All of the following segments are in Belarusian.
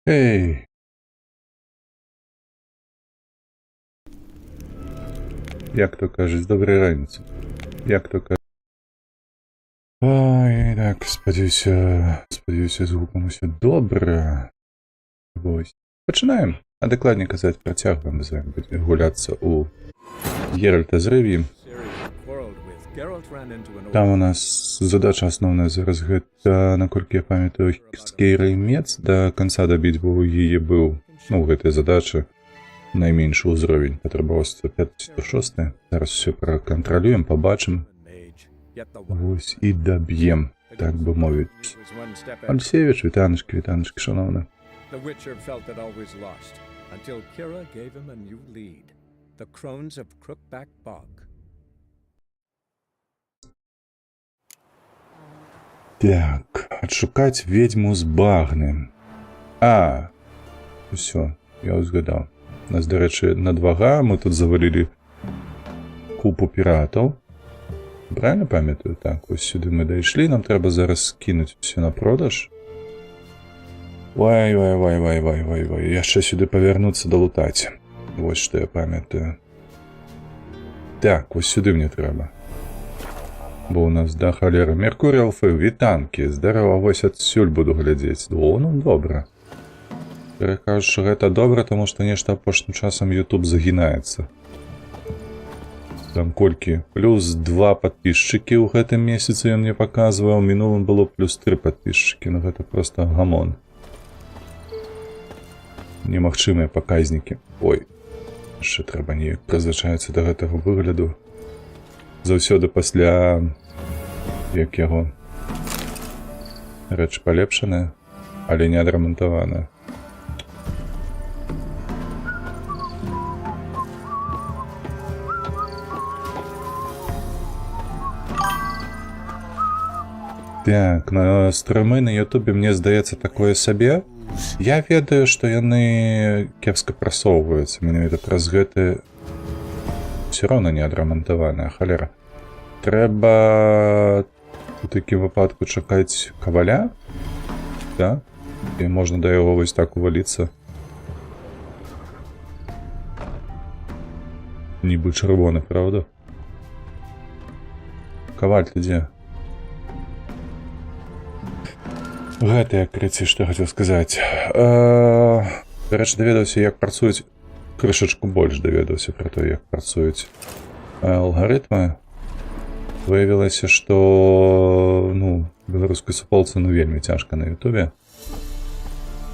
Эй! Як то кажуть, доброї раніці. Як то кажуть. Ой, так, сподіваюся, з гуком усе добре. Ось. Починаємо. А докладніше казати, протягуємо з вами гулятися у Геральта з Ривії. Там у нас задача основная зараз гэта, наколькі я памятаю, Скейрый Мец до конца добіць, бо у яе быў, ну, в гэтай задачы найменшы ўзровень патрабаваўства 56. Зараз все пракантралюем, побачым. Вось і даб'ем, так бы мовіць. Альсевіч, вітаночки, шановны. The Witcher felt it always lost, until Kira gave him a new lead. The Crones of Crookback Bog. Так, адшукаць ведьму з багны. А, усё, я узгадаў. У нас, дарэчы, надвага, мы тут завалілі купу піратаў. Правильно памятаю? Так, ось сюды мы дайшлі, нам трэба зараз скінуць усё на продаж. Вай, яшчэ сюды павярнуцца далутаць. Вось што я памятаю. Так, вось сюды мне трэба. Бо у нас, да, халера, Меркурий Алфы, вітанкі, здарова, вось адсюль буду глядзець. О, ну, добра. Кажучы, гэта добра, таму што нешта апошнім часам YouTube загінаецца. Там колькі? Плюс 2 падписчыкі ў гэтым месяцы ён мне паказваў, мінулым было плюс 3 падписчыкі, ну гэта проста гамон. Немагчымыя паказнікі. Ой, яшчэ трэба неяк прызвычаіцца да гэтага выгляду. Заўсёды пасля, як яго, рэч палепшаная, але не адрамантаваная. Так, на стрымы на Ютубе, мне здаецца, такое сабе. Я ведаю, што яны кепска прасоўваюцца, менавіта праз гэты все роўна не адрамантаваная, халера. Трэба у такім выпадку чакаць каваля, да? І можна да яго вось так уваліцца. Нібы чырвоны, правда? Каваль, ты дзе? Гэта як крыці, што хацеў сказаць. Дарэчы, даведаўся, як працуюць, крышачку больш даведаўся пра то, як працуюць алгарытмы. Выявілася, што, ну, беларускай суполцы, ну, вельмі цяжка на Ютубе.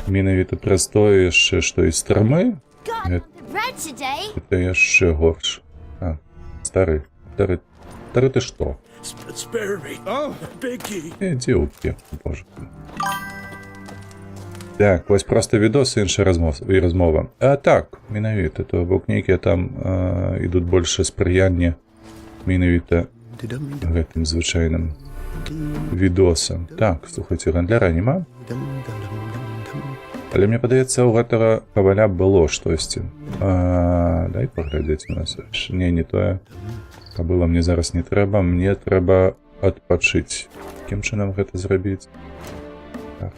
Менавіта праз тое яшчэ, што і стрымы, гэта яшчэ горш. А, стары ты што? Ідзі ў пеку, божа. Так, вось проста відос і інша размова. А так, менавіта, то бок нейкія там ідуць больше спрыяння менавіта гэтым звычайным відосам. Так, слухайце, гандляра няма. Але мне падаецца, у гэтага каваля было штосьці. Дай паглядзець у нас. Не тое. Кабыла мне зараз не трэба, мне трэба адпачыць. Якім чынам гэта зрабіць? Так.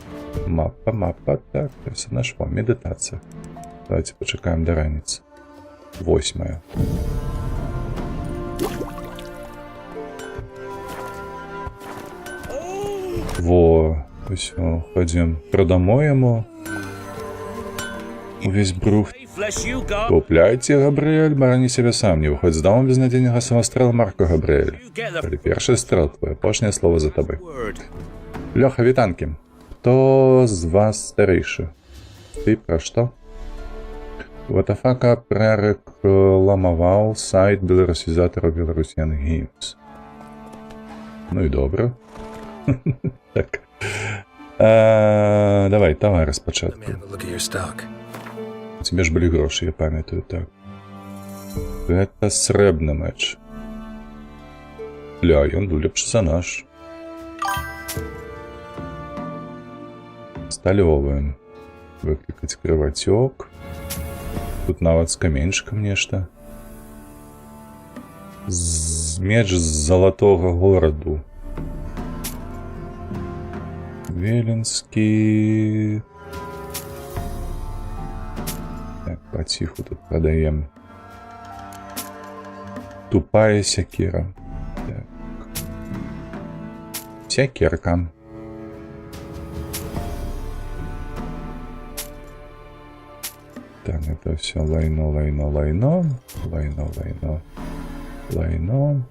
Мапа, так, персонаж, медитація. Давайте почекаємо до раніці. 8. Во, ось, ходім, продамо йому увесь брух. Купляйте, Габріэль, барані себе сам, не виходь з дому без надійного самостріла Марко Габріэль. Перший стріл, твоє пошнє слово за тобою. Льоха, вітанки. Хто з вас старейший? Ти про що? Ватафака прорекламував сайт білорусізатора Білорусіан Геймс. Ну і добре. Так. Давай, товари спочатку. У тебе ж були гроші, я пам'ятаю, так. Це сребний меч. Ля, ён лепший за наш. Сталёвым. Выкликать кровотек. Тут нават с каменьчиком нешта. Меч з золотого городу. Веленский. паціху тут прадаем. Тупая сякера. Так. Сякерка. Так, это все лайно, лайно, лайно. Лайно, лайно. Лайно.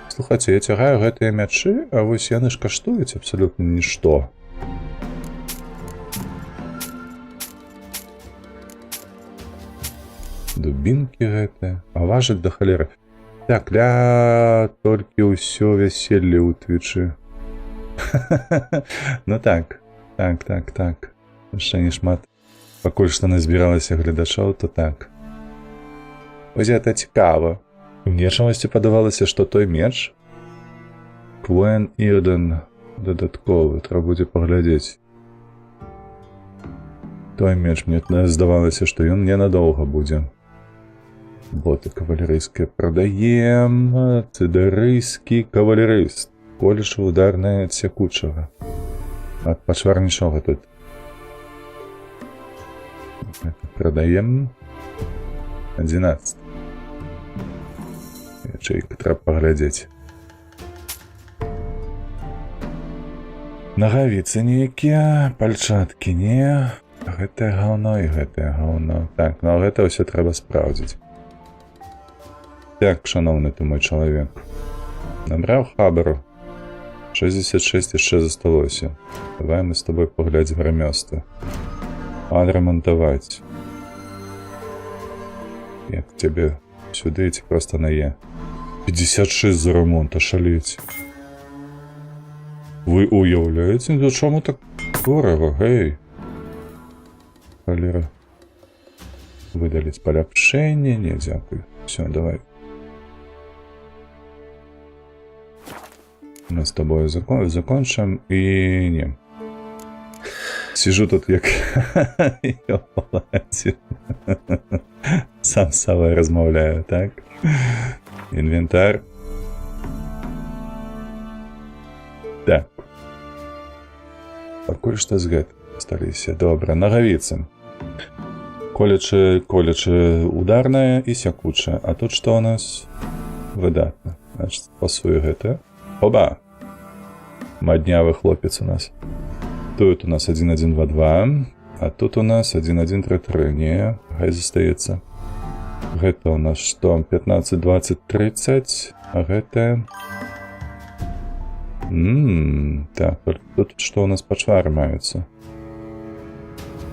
Слухайте, я цягаю гэтыя мячы, а вось яны ж каштуюць абсалютна нішто. Дубінкі гэтыя, а важаць да халеры. Так, толькі ўсё вяселле ў твічы. Ну так, так. Яшчэ не шмат. Пакуль што назбіралася гледачоў, то так. Вось гэта цікава. Мне чамусьці падавалася, што той меч Квен Ірден дадатковы, трэба будзе паглядзець. Той меч, мне здавалася, што ён ненадоўга будзе. Боты кавалерыйскія прадаем. Цыдарыйскі кавалерыст. Коліш ударная ад сякучага. Ад пачвар нічога тут. Прадаем. 11. Ячейка трэба паглядзець. Нагавіцы нейкія, пальчаткі не. Гэтае гаўно і гэтае гаўно. Так, ну гэта ўсё трэба спраўдзіць. Так, шановны ты мой чалавек. Набраў хабару. 66 яшчэ засталося. Давай мы з тобой паглядзім рамёствы. Адрамантаваць. Як цябе сюды ці проста на Е. 56 за ремонт, шалець. Вы уяўляеце, да чаму так дорага, гей? Халера. Выдаліць паляпшэнне, не, дзякуй. Все, давай. Мы с тобой закончим и не. Сижу тут як сам з собою розмовляю, так? Інвентар. Так. Пакуль што з гэтым сталіся. Добра, нагавіцы. Колечы ударная і сякучая. А тут што у нас? Выдатна. Значит, пасую гэта. Оба! Маднявы хлопец у нас. Тут у нас 1122, а тут у нас 1133. Не, хай застаецца. Гэта у нас што? 15, 20, 30. А гэта... Так, тут што у нас пачвары маюцца?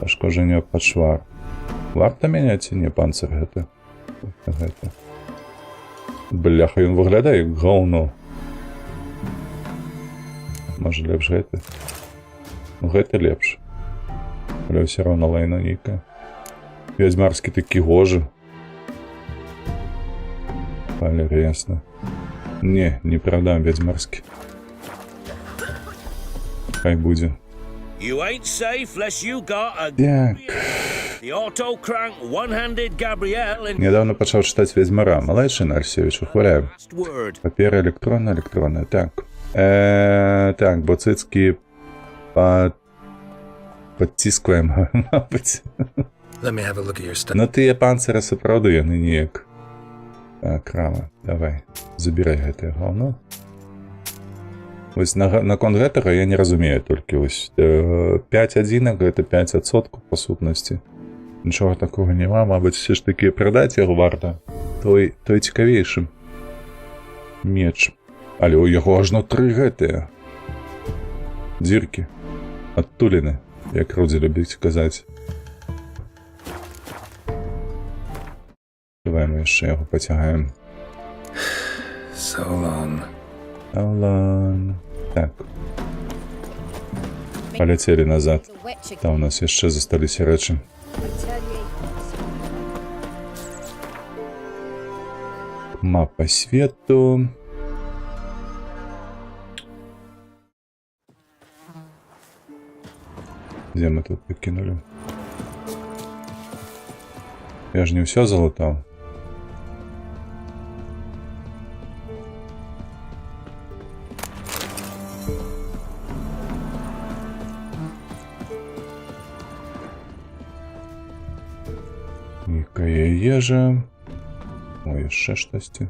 Пашкоджанне пачвар. Варта мяняць ці не панцыр гэта? Гэта. Бляха, ён выглядае як гаўно. Можа лепш гэта? Ну гэта лепш. Але ўсё роўна лайна нейкая. Вядзьмарскі такі гожы. Палер, ясна. Не, не прадам вядзьмарскі. Хай будзе. Так. Нядаўна пачаў чытаць Вядзьмара. Малайчына, Арсевіч, ухваляю. Папера электронная. Так. Так, бо цыцкі падціскваем, мабыць. Но тыя панцыры сапраўды яны неяк. Крама, давай, забірай гэтае гаўно. Вось наконт гэтага я не разумею толькі вось 5 адзінак, гэта 5% па сутнасці. Нічога такога няма, мабыць, все ж такі прадаць яго варта. Той цікавейшы меч. Але ў яго ажно 3 гэтыя дзіркі. Адтуліны, як людзі любіць казаць. Давай мы яшчэ яго пацягаем. So long. Так. Паляцелі назад. Там у нас яшчэ засталіся рэчы. Мапа свету. Где мы тут покинули? Я же не все залутал. ежа. О, яшчэ штосьці.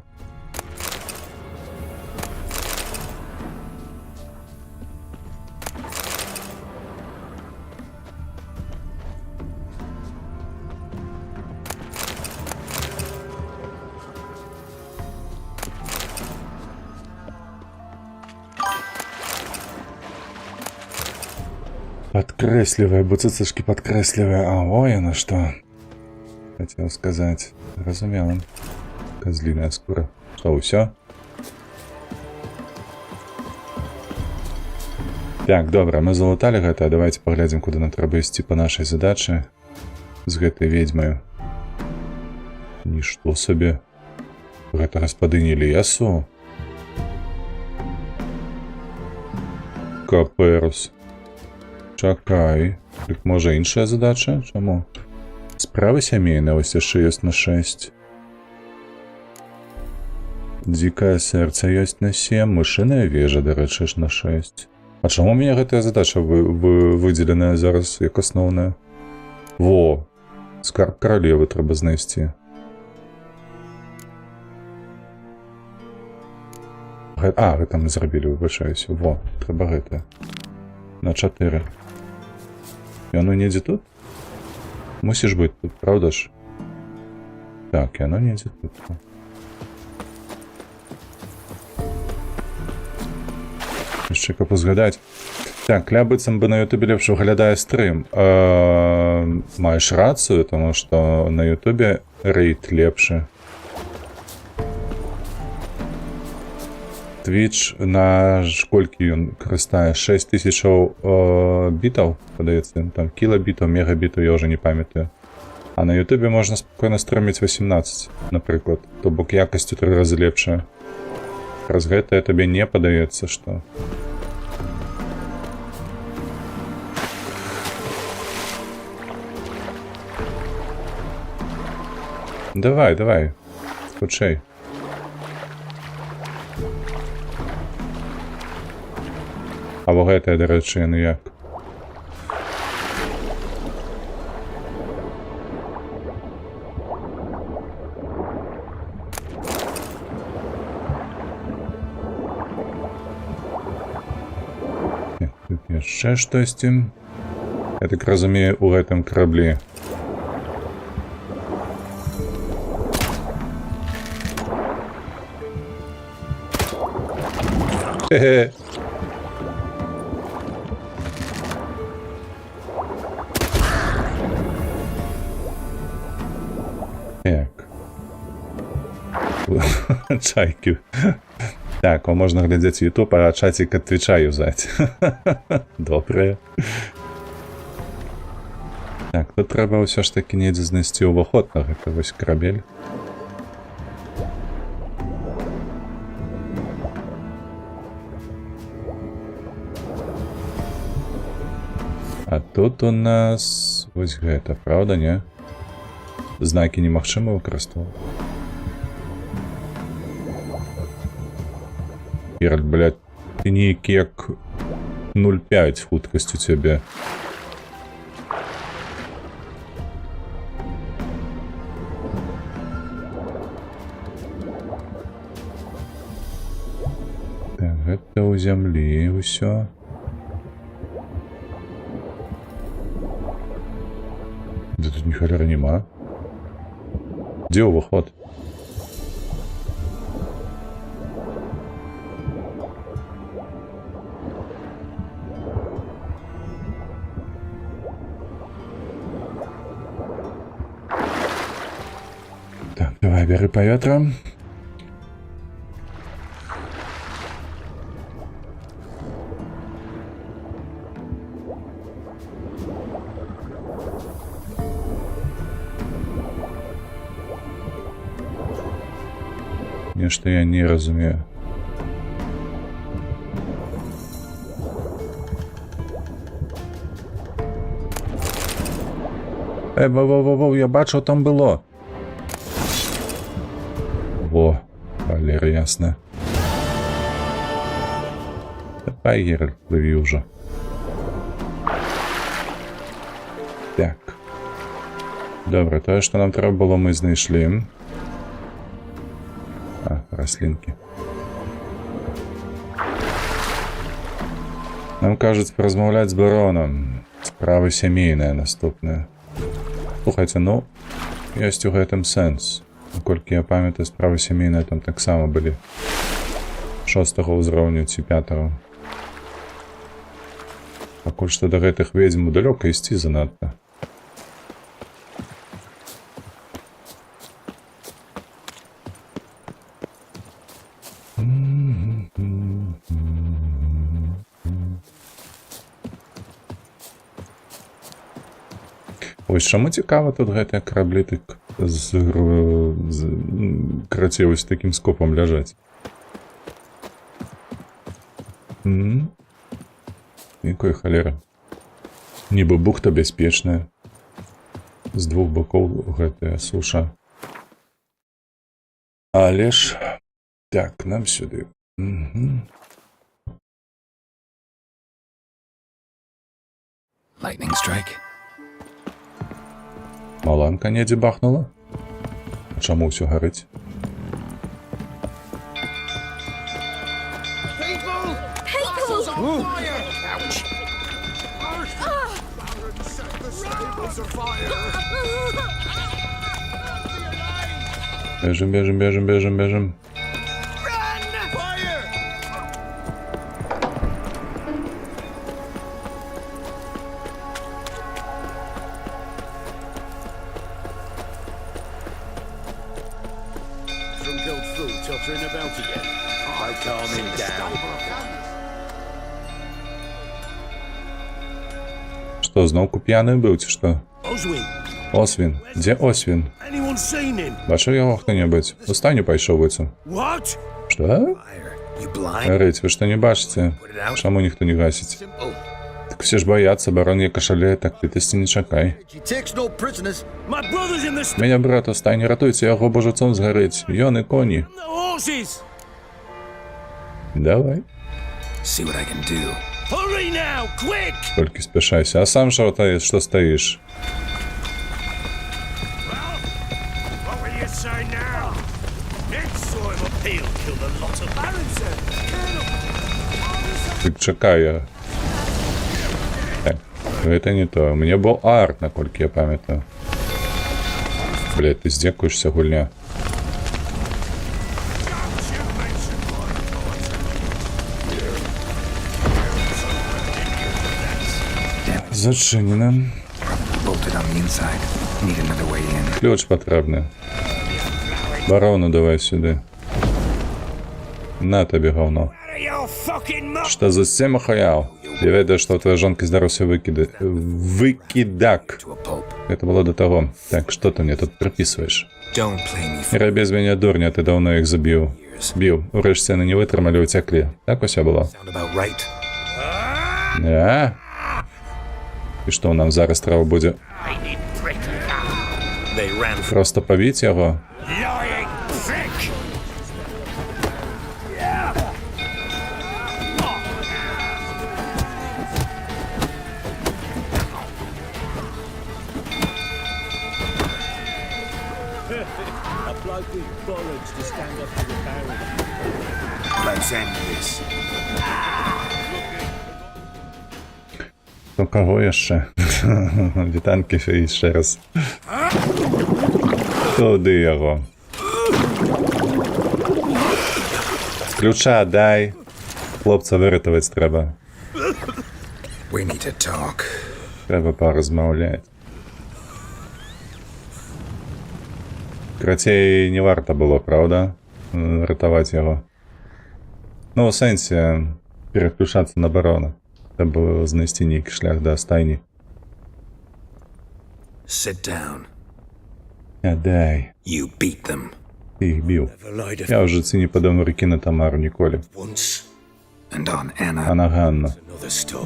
Подкресливая, буцицышки подкресливая. А, ой, она что. Хотел сказать. Разумел. Козлиная скура. Что, все? Так, добра, мы залутали гэта. Давайте поглядим, куда нам трэба ісці по нашай задаче. З гэтай ведьмаю. Нішто сабе. Гэта гаспадыні лесу. Каперус. Чакай. Так, можа, іншая задача? Чаму? Справы сямейныя вось яшчэ ёсць на 6. Дзікае сэрца ёсць на 7. Мышыная вежа, дарэчы, ж на 6. А чаму у мяне гэтая задача выдзеленая зараз як асноўная? Во! Скарб каралевы трэба знайсці. А, гэта мы зрабілі, выбачаюся. Во, трэба гэта. На 4. І оно недзе тут? Мусіш быць тут, правда ж? Так, і оно недзе тут. Яшчэ каб узгадаць. Так, ля быццам бы на ютубе лепш выглядае стрым. Маеш рацыю, таму што на ютубе рэйд лепшы. Twitch на колькі ён карыстае? 6000 бітаў, падаецца, там кілабітаў, мегабітаў, я ўжо не памятаю. А на ютубе можна спакойна стрыміць 18, напрыклад. То бок якасць у 3 разы лепшая. Праз гэтае табе не падаецца, што... Давай, давай, хутчэй. А во гэтае, дарэчы, яны як? Тут яшчэ штосьці. Я так разумею, у гэтым караблі. Хе-хе. Чайки. Так, можна глядзець YouTube, а чатик ад Твіча юзаць. Добрае. Так, тут трэба ўсё ж таки недзе знайсці ўваход на гэта вось карабель. А тут у нас вось гэта, правда, не? Знакі немагчыма выкарыстоўваць. Геральт, блядь, ты нейкі як 0,5 хуткасць у цябе. Так, гэта ў зямлі ўсё. Да тут ні халера нема. Дзе ўваход? Так, давай, бяры паветра. Нешта я не разумею. Воу, я бачу, там было. Во, Валера, ясно. Давай, Геральт, плыви уже. Так. Добре, тое, што нам трэба было, мы знайшлі. Раслінкі. Нам кажуць паразмаўляць з баронам. Справы сямейныя наступныя. Слухайце, ну, ёсць у гэтым сэнс. Наколькі я памятаю, справы сямейныя там таксама былі. 6-го ўзроўню ці 5-го. Пакуль што да гэтых ведзьм далёка ісці занадта. Ось чаму цікава тут гэтыя караблі так карацей вось такім скопам ляжаць. Якой халеры. Нібы бухта бяспечная. З двух бакоў гэтая суша. Але ж... Так, нам сюды. Lightning strike. Маланка недзе бахнула? Чаму ўсё гарыць? Бежим, бежим, бежим, бежим, бежим. Што, зноўку п'яны быў, ці што? Освін. Дзе Освін? Бачыў яго хто-небудзь? У стайню пайшоў быццам. Што? Гарыць, вы што не бачыце? Чаму ніхто не гасіць? Так усе ж баяцца, барон як кашалее, так літасці не чакай. Мяне брат у стайні, ратуйце яго божацом згарыць. Ён і коні. Давай. Толькі спяшайся. А сам што стаіш? Так чакай я. Так, гэта не то. У мяне быў арт, наколькі я памятаю. Блядь, ты здзекуешся, гульня. Зачынена. Ключ патрэбны. Барону давай сюды. На табе гаўно. Што за сема хаяў? Я ведаю, што твоя жонка здарыўся выкідак. Это было до таго. Так, што ты мне тут прыпісваеш? Не рабі з мяне дурня, ты даўно іх забіў. Біў. Урэшце яны не вытрымалі, уцяклі. Так усё было? Не? І што нам зараз трэба будзе? Проста пабіць яго? Ну каго яшчэ? Вітанкі яшчэ раз. Туды яго. Ключа дай. Хлопца выратаваць трэба. Трэба паразмаўляць. Крацей не варта было, правда? Ратаваць яго. Ну, у сэнсе, пераключацца на барона. Трэба было знайсці нейкі шлях да стайні. Дай. Ты іх біў. Я ў жыцці не падаў рукі на Тамару ніколі. А на Ганну.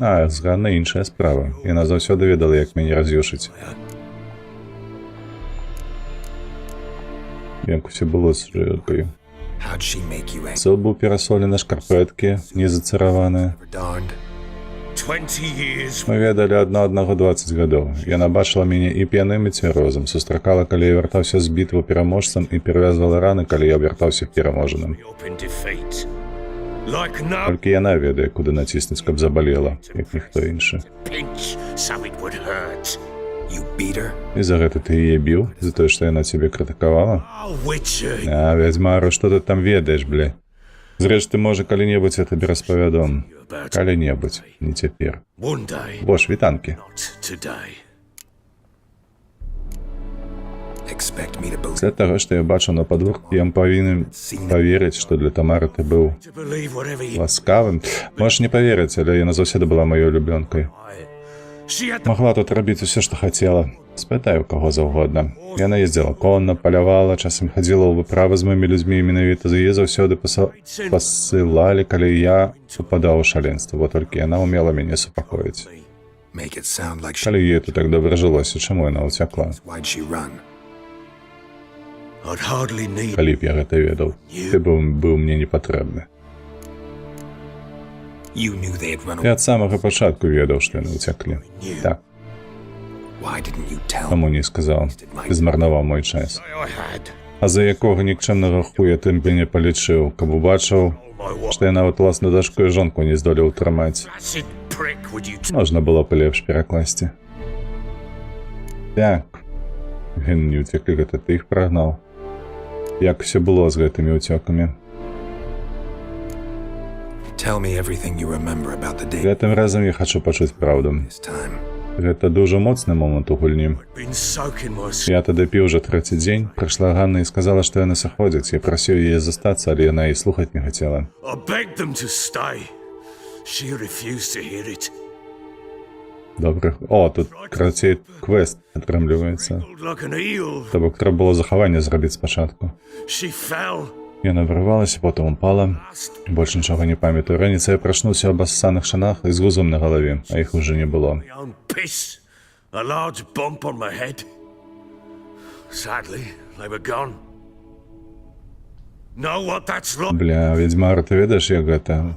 А, з Ганнай іншая справа. Яна заўсёды ведала, як мяне раз'юшыць. Як усе было з жыркаю. Цэл быў перасолены, шкарпэткі, не зацараваныя. 20 years. Мы ведалі адно аднаго 20 гадоў. Яна бачыла мяне і п'яным, і цвярозым. Сустракала, калі я вяртаўся з бітвы пераможцам, і перавязвала раны, калі я вяртаўся пераможаным. Up in defeat. Like no Толькі яна ведае, куды націснуць, каб забалела, як ніхто іншы. pinch, so it would hurt. You beat her? І за гэта ты яе біў? За тое, што яна цябе крытыкавала? Oh, Witcher, А, вядзьмару, што ты там ведаеш, бля? Зрэшты, можа, калі-небудзь я табе распавядом. about Калі-небудзь, не цяпер. one day, Бош, вітанкі. not today. Expect me to believe. Пасля таго, што я бачыў на падворку, я павінен паверыць, што для Тамары ты быў To believe whatever you. ласкавым. Можаш не паверыць, але яна заўсёды была маёй улюблёнкай. She had the Магла тут рабіць усё, што хацела. Спытай у каго заўгодна. Яна ездзіла конна, палявала, часам хадзіла ў выправы з маімі людзьмі, і менавіта за яе заўсёды пасылалі, калі я упадаў у шаленства, бо толькі яна ўмела мяне супакоіць. Make it sound like Калі ёй тут так добра жылося, чаму яна ўцякла? why'd she run? I'd hardly need. Калі б я гэта ведаў, ты быў мне не патрэбны. You knew they'd run Я away. ад самага пачатку ведаў, што яны ўцяклі. Так, Why didn't you tell me? каму не сказаў. Ты змарнаваў мой час. I had. А за якога нікчэмнага хуя ты мяне палічыў, каб убачыў, My what? што я нават уласную дачку і жонку не здолеў трымаць. Acid prick, would you? Можна было б лепш перакласці. Так. Ген не ўцеклі, гэта ты іх прагнаў. Як усё было з гэтымі ўцёкамі? Tell me everything you remember about the day Гэтым разам я хачу пачуць праўду. this time. Гэта дуже моцны момант у гульні. Been soaking my skin. Я тады піў уже 3-й дзень, прыйшла Ганна і сказала, што яны сыходзяць. Я прасіў яе застацца, але яна і слухаць не хацела. I begged them to stay. She refused to hear it. Добре. О, тут крацей квест атрымліваецца. Looked like an eel. То бок трэба было захаванне зрабіць спачатку. She fell. Яна вырвалася, потым упала. Больш нічога не памятаю. Раніцай я прачнуўся ў абассаных шанах і з гузом на галаве, а іх уже не было. My own piss. A large bump on my head. Sadly, they were gone. Know what that's like? Бля, ведьмар, ты ведаеш, як гэта?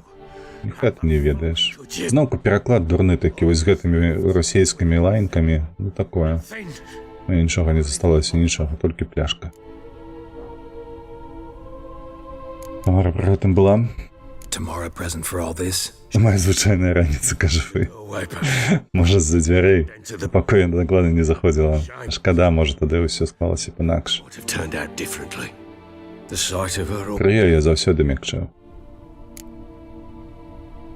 Гэта не ведаеш. Зноўку пераклад дурны такі, вось з гэтымі расійскімі лайнкамі. Ну, такое. Thing. Ну, нічога не засталося, нічога, толькі пляшка. Тамара пры гэтым была. Tomorrow present for all this? Моя звычайная раніца, кажа вы. Away, but Можа, з-за дзвярэй. Пакой я дакладна не заходзіла. Шкада, можа, тады ўсё склалася б інакш. would have turned out differently. The sight of her all. Пры ёй я заўсёды мякчэў.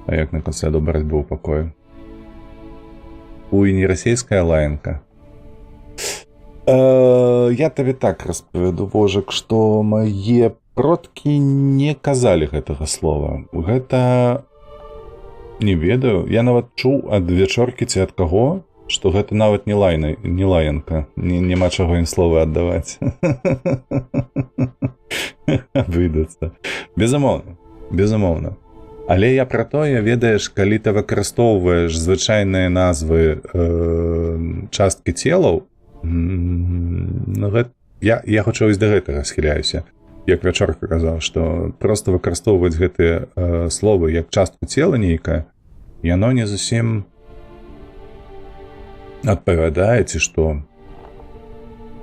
А як наконт следу барацьбы ў пакоі? Уй, не расійская лаянка. Я табе так распавяду, Божак, што мае продкі не казалі гэтага слова. Гэта не ведаю. Я нават чуў ад вячоркі ці ад каго, што гэта нават не лаянка. Няма чаго ім словы аддаваць. Выдацца. Безумоўна. Безумоўна. Але я пра тое, ведаеш, калі ты выкарыстоўваеш звычайныя назвы часткі целаў, я хутчэй вось да гэтага схіляюся. Як вячорка казаў, што проста выкарыстоўваць гэтыя словы як частку цела нейкая, яно не зусім адпавядае, ці што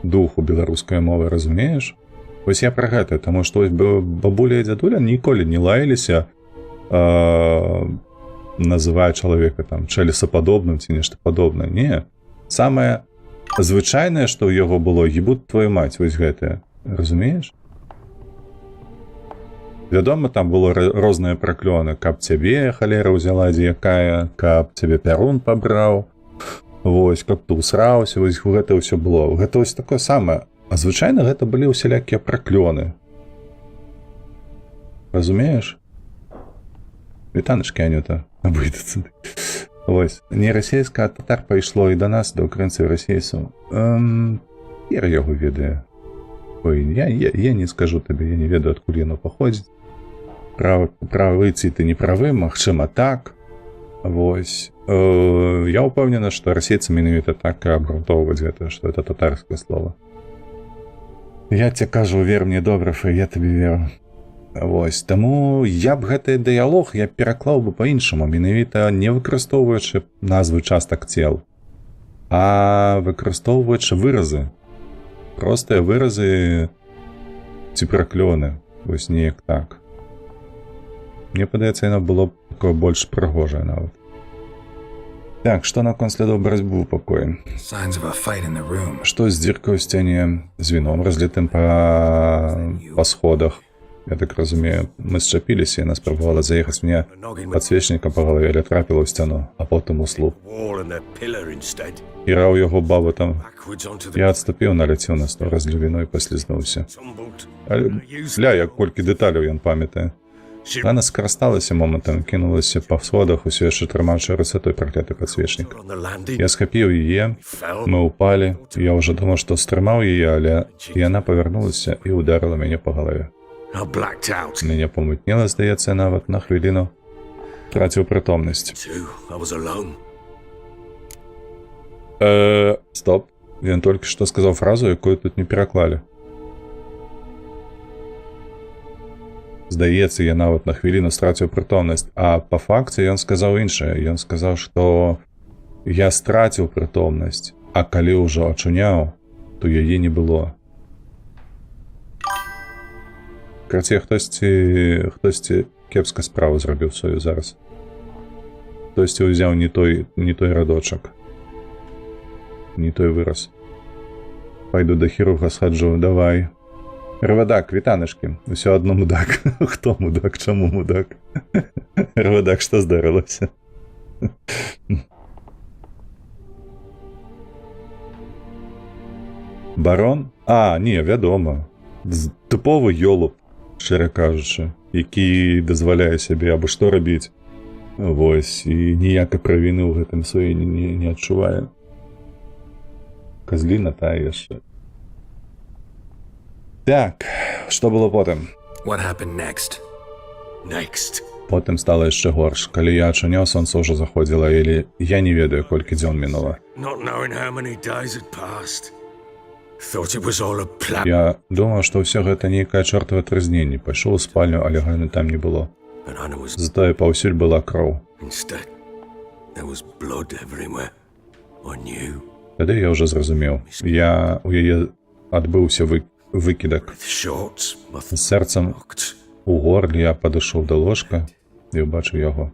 духу беларускай мовы, разумееш? Вось я пра гэта, таму што бабуля і дзядуля ніколі не лаяліся, называе чалавека там чэлесападобным ці нешта падобнае. Не. Самае звычайнае, што ў яго было, ебут твою мать, вось гэтае. Разумееш? Вядома, там было розныя праклёны, каб цябе халера ўзяла дзе якая, каб цябе пярун пабраў, вось, каб ты усраўся, вось гэта ўсё было. Гэта вось такое самае. А звычайна гэта былі ўсялякія праклёны. Разумееш? Вітанашкі, Анюта, абыдацца. Вось, не расійска, а татар пайшло і да нас, да украінцаў і расейцаў. Я яго ведаю. Ой, я не скажу табе, я не ведаю, адкуль яно паходзіць. Правы ці ты не правы, магчыма так. Вось. Я ўпэўнена, што расейцы менавіта так і абгрунтоўваюць гэта, што это татарскае слово. Я тебе кажу, вер мне добра, я табе веру. Вось, таму я б гэты дыялог я пераклаў бы па-іншаму, менавіта не выкарыстоўваючы назвы частак цел, а выкарыстоўваючы выразы. Простыя выразы ці праклёны. Вось неяк так. Мне падаецца, яно было б такое больш прыгожае нават. Так, што наконт слядоў барацьбы ў пакоі? Signs of a fight in the room. Што з дзіркаю ў сцяне, з віном разлітым па сходах? Я так разумею, мы счапіліся, яна спрабавала заехаць мне падсвечнікам па галаве, але трапіла ў сцяну, а потым у слуп. Wall and a pillar instead. Іраў яго баба там. Backwards onto the Я адступіў, наляцеў на стол, разліў віно і паслізнуўся. tumbled. Але, ля, як колькі дэталяў ён памятае. Яна скарысталася момантам, кінулася па сходах, усё яшчэ трымаючы рысатой пракляты падсвечнік. On the landing. Я схапіў яе, Fell. мы ўпалі, я ўжо думаў, што стрымаў яе, але яна павярнулася і ударыла мяне па галаве. I blacked out. Мяне памутнела, здаецца, нават на хвіліну. Траціў прытомнасць. Too. I was alone. Стоп. Ён толькі што сказаў фразу, якую тут не пераклалі. Здаецца, я нават на хвіліну страціў прытомнасць, а па факце ён сказаў іншае. Ён сказаў, што я страціў прытомнасць, а калі ўжо ачуняў, то яе не было. Карацей, хтосьці кепска справу зрабіў сваю зараз. Хтосьці ўзяў не той радочак. Не той выраз. Пайду да хірурга схаджу, давай. Рвадак, вітанашкі. Усё адно мудак. Хто мудак, чаму мудак? Рвадак, што здарылася? Барон? А, не, вядома. Тыповы ёлуб, шчыра кажучы, які дазваляе сябе абы што рабіць. Вось, і ніякай правіны ў гэтым сваёй не адчувае. Казліна тая яшчэ. Так, што было потым? What happened next? Next. Потым стала яшчэ горш. Калі я ачуняў, сонца ўжо заходзіла, і я не ведаю, колькі дзён мінула. Not knowing how many days had passed. Thought it was all a plan. Я думаў, што ўсё гэта нейкае чортава трызненне. Пайшоў у спальню, але Ганы там не было. And Anna was Затое паўсюль была кроў. instead. There was blood everywhere. I knew. Тады я ўжо зразумеў. У яе адбыўся выкідак. With shorts, my З сэрцам locked, у горле я падышоў да ложка і ўбачыў яго.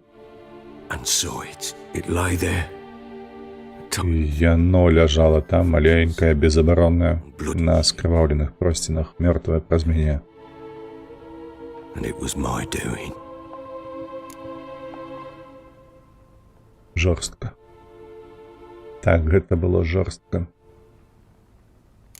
and saw it. It lay there. І яно ляжала там, маленькая, безабаронная, на скрываўленых просцінах, мёртвая праз мяне. And it was my doing. Жорстка. Так, гэта было жорстка.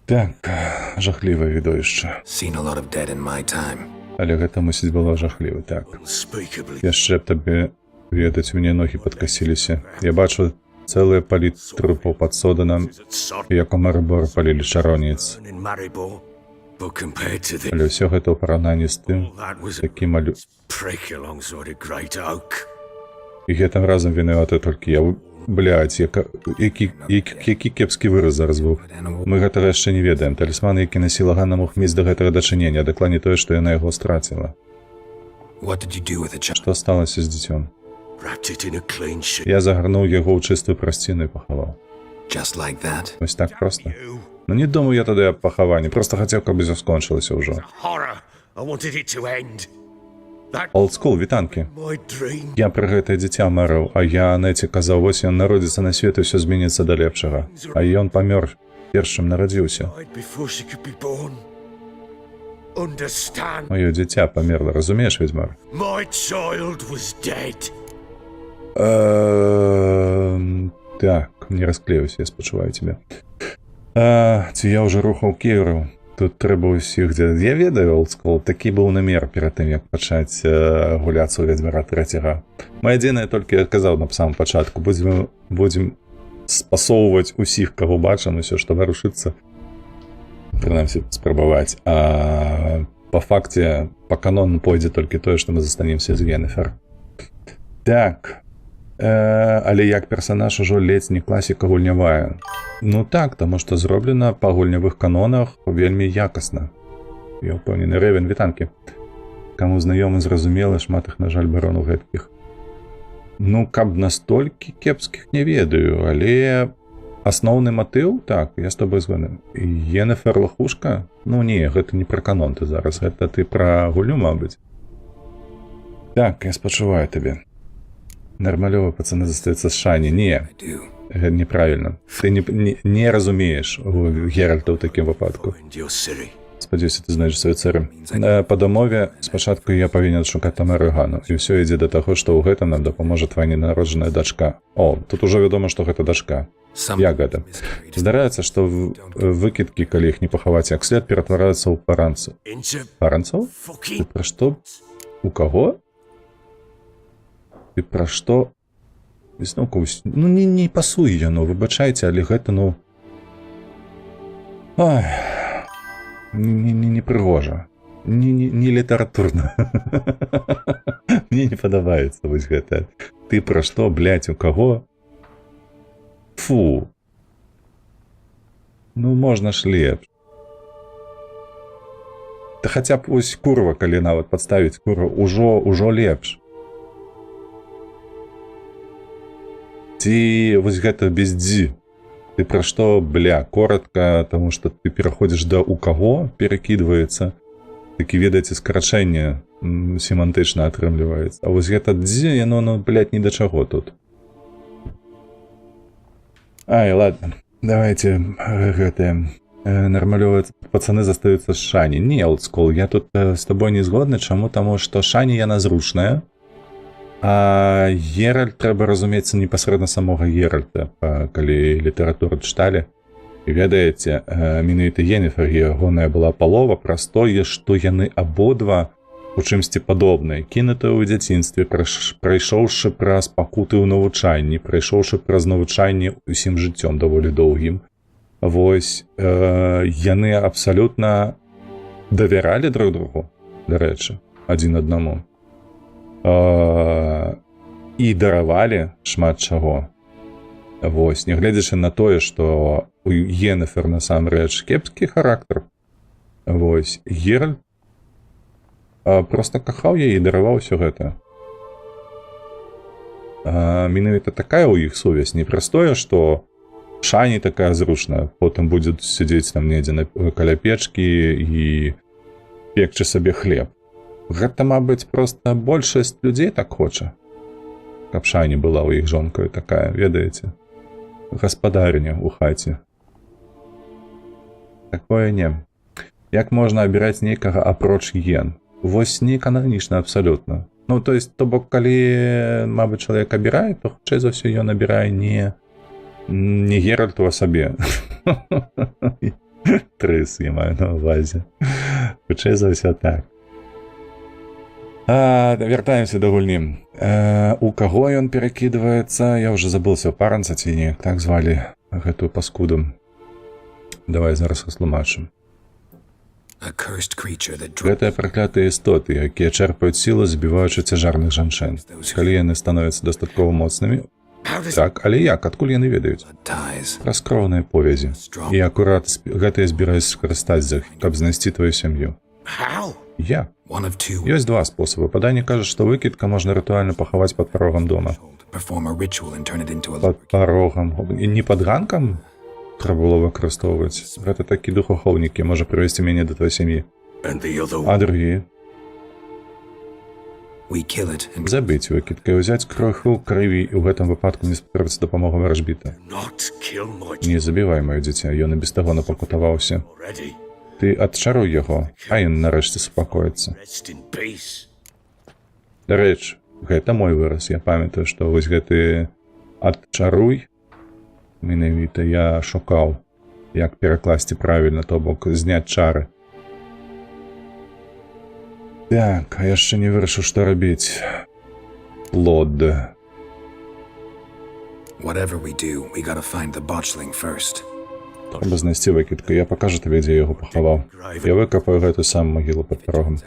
Так, жахлівае відовішча. Seen a lot of dead in my time. Але гэта, мусіць, было жахліва, так. Unspeakably. Яшчэ б табе ведаць, мне ногі падкасіліся. Я бачу цэлыя палі трупаў пад Соданам, At sod як у Марыбор палілі чароніц. in Maribor. But compared to the Але ўсё гэта ў параўнанні з тым, that was a які малю... prick alongside a great oak. І гэтым разам вінаваты толькі я. Блядь, які кепскі выраз зараз быў. Мы гэтага яшчэ не ведаем. Талісман, які насіла Ганна, мог мець да гэтага дачынення, дакладней тое, што яна яго страціла. What did you do with the child? Што сталася з дзіцём? Wrapped it in a clean sheet. Я загарнуў яго ў чыстую прасціну і пахаваў. Just like that? Вось так проста. You. Ну не думаю я тады аб пахаванні, проста хацеў, каб усё скончылася ўжо. Horror. I wanted it to end. That Олдскул, вітанкі. my dream. Я пра гэтае дзіця марыў, а я Анеце казаў, вось ён народзіцца на свет і ўсё зменіцца да лепшага. А ён памёр, першым нарадзіўся. Died before she could be born. Understand? Маё дзіця памерла, разумееш, ведьмар? My child was dead. Так, не расклеюсь, я спачуваю тебе. Ці я ўжо рухаў Кіўру? Тут трэба ўсіх дзе... Я ведаю, олдскул, такі быў намер перад тым, як пачаць гуляцца ў Ведьмара 3. Мая адзінае толькі я казаў на самом пачатку. Будзем спасоўваць усіх, каго бачым, усё, што варушыцца. Прынамсі, спрабаваць. А па факце, па канону пойдзе толькі тое, што мы застанемся з Йенніфер. Так. Але як персанаж ужо ледзь не класіка гульнявая. Ну так, таму што зроблена па гульнявых канонах вельмі якасна. Я ўпэўнены, Рэвен, вітанкі. каму знаёмы зразумела, шмат іх, на жаль, баронаў гэткіх. Ну, каб настолькі кепскіх не ведаю, але асноўны матыў, так, я з тобой згодны. Йеннефер лохушка? Ну не, гэта не пра канон ты зараз, гэта ты пра гульню, мабыць. Так, я спачуваю табе. Нармалёва пацаны застаюцца з Шані. Не, гэта неправільна. Ты не разумееш Геральта ў такім выпадку. Спадзяюся, ты знайдзеш свае цэры. Па дамове спачатку я павінен шукаць там Регану, і ўсё ідзе да таго, што ў гэтым нам дапаможа твая ненароджаная дачка. О, тут ужо вядома, што гэта дачка. Як гэта? Здараецца, што выкідкі, калі іх не пахаваць як след, ператвараюцца ў паранцаў. Паранцаў? Ты пра што? У каго? Ты пра што? Ну, не пасуе яно, выбачайце, але гэта, ну... Ой... Не прыгожа. Не літаратурна. Мне не падабаецца вось гэта. Ты пра што, блядь, у каго? Фу. Ну, можна ж лепш. Да хаця б вось курва, калі нават падставіць курва, ужо лепш. Ці вось гэта без дзі. Ты пра што, бля, коротка, таму што ты пераходзіш да у каго, перакідваецца. Такі, ведаеце, скарачэнне семантычна атрымліваецца. А вось гэта дзе, яно, ну, блядь, ні да чаго тут. Ай, ладно, давайте гэтыя нармалёвыя пацаны застаюцца з Шані. Не, олдскул, я тут з табой не згодны, чаму? Таму што Шані яна зручная, а Геральт трэба разумець непасрэдна самога Геральта, калі літаратуру чыталі. І ведаеце, менавіта Йеннефер, ягоная была палова праз тое, што яны абодва у чымсьці падобныя, кінутыя ў дзяцінстве, прайшоўшы праз пакуты ў навучанні, прайшоўшы праз навучанне усім жыццём даволі доўгім. Вось, яны абсалютна давяралі друг другу, дарэчы, адзін аднаму. І даравалі шмат чаго. Вось, нягледзячы на тое, што у Йеннефер насамрэч кепскі характар. Вось, Геральт проста кахаў яе і дараваў усё гэта. Менавіта такая ў іх сувязь, не праз тое, што Шані такая зручная, потым будзе сядзець там недзе каля печкі і пекчы сабе хлеб. Гэта, мабыць, проста большасць людзей так хоча. Каб Шані была ў іх жонкаю такая, ведаеце, гаспадарня ў хаце. Такое не. Як можна абіраць нейкага апроч Йен? Вось не кананічна абсалютна. Ну, то есть, то бок, калі, мабыць, чалавек абірае, то хутчэй за ўсё ён абірае не Геральту, а сабе. Трыс, я маю на ўвазе. Хутчэй за ўсё так. Вяртаемся да гульні. У каго ён перакідваецца? Я ўжо забылся, паранца ці не, так звалі гэтую паскуду. Давай зараз растлумачым. Гэтыя праклятыя істоты, якія чэрпаюць сілу, забіваючы цяжарных жанчын. Калі яны становяцца дастаткова моцнымі, так, але як? Адкуль яны ведаюць? Праз кроўныя повязі. І акурат гэтыя збіраюць скарыстаць за іх, каб знайсці твою сям'ю. Я. Ёсць два спосабы. Паданне кажа, што выкідка можна рытуальна пахаваць пад парогам дома. Пад парогам? І не пад ганкам трэба было выкарыстоўваць. Гэта такі духахоўнік, які можа прывесці мяне да твоей сям'і. А другі? Забіць выкідкай, узяць кроху крыві, і ў гэтым выпадку не спатрэбіцца дапамога варажбіта. Не забівай маё дзіця, ён і без таго напакутаваўся. Ты адчаруй яго, а ён нарэшце супакоіцца. Дарэчы, гэта мой выраз. Я памятаю, што вось гэты адчаруй, менавіта я шукаў, як перакласці правільна, то бок зняць чары. Так, а яшчэ не вырашыў, што рабіць. Плод. Трэба знайсці выкідку. Я пакажу табе, дзе яго пахаваў. Я выкапаю гэтую самую магілу пад парогам.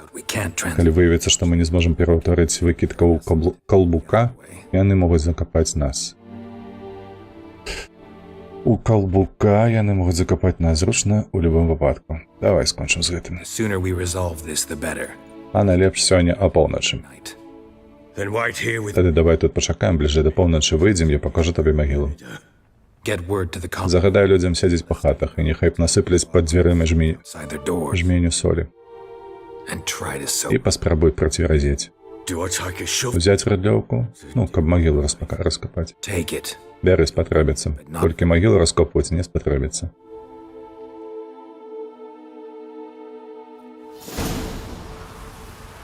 Калі выявіцца, што мы не зможам пераўтварыць выкідка ў калбука, яны могуць закапаць нас. У калбука яны могуць закапаць нас зручна ў любым выпадку. Давай скончым з гэтым. А найлепш сёння апоўначы. Night. Then wait here with Тады давай тут пачакаем, бліжэй да поўначы выйдзем, я пакажу табе магілу. Get word to the cops Загадай людзям сядзець па хатах, і няхай б насыпляць пад дзвярыма outside their doors жменю солі. and try to І soak. паспрабуй працверазець. do I take a shovel? Узяць рыдлёўку, каб магілу раскапаць. Take it. Бяры, спатрэбіцца. Толькі магілу раскопваць не спатрэбіцца.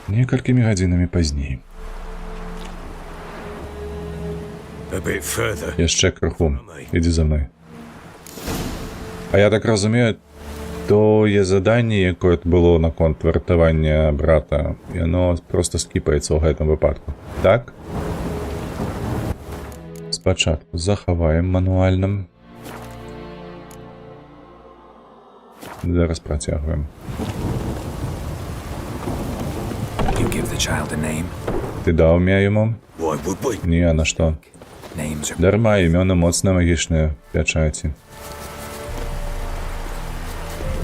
Некалькімі гадзінамі пазней. A bit further. Яшчэ крыху. Ідзі за мной. А я так разумею, тое заданне, якое было наконт выратавання брата, яно проста скіпаецца ў гэтым выпадку. Так? Спачатку захаваем мануальным. Зараз працягваем. You give the child a name. Ты даў імя яму? Why would we? Не, а на што? Names are Дарма, імёны моцна магічныя пячаці.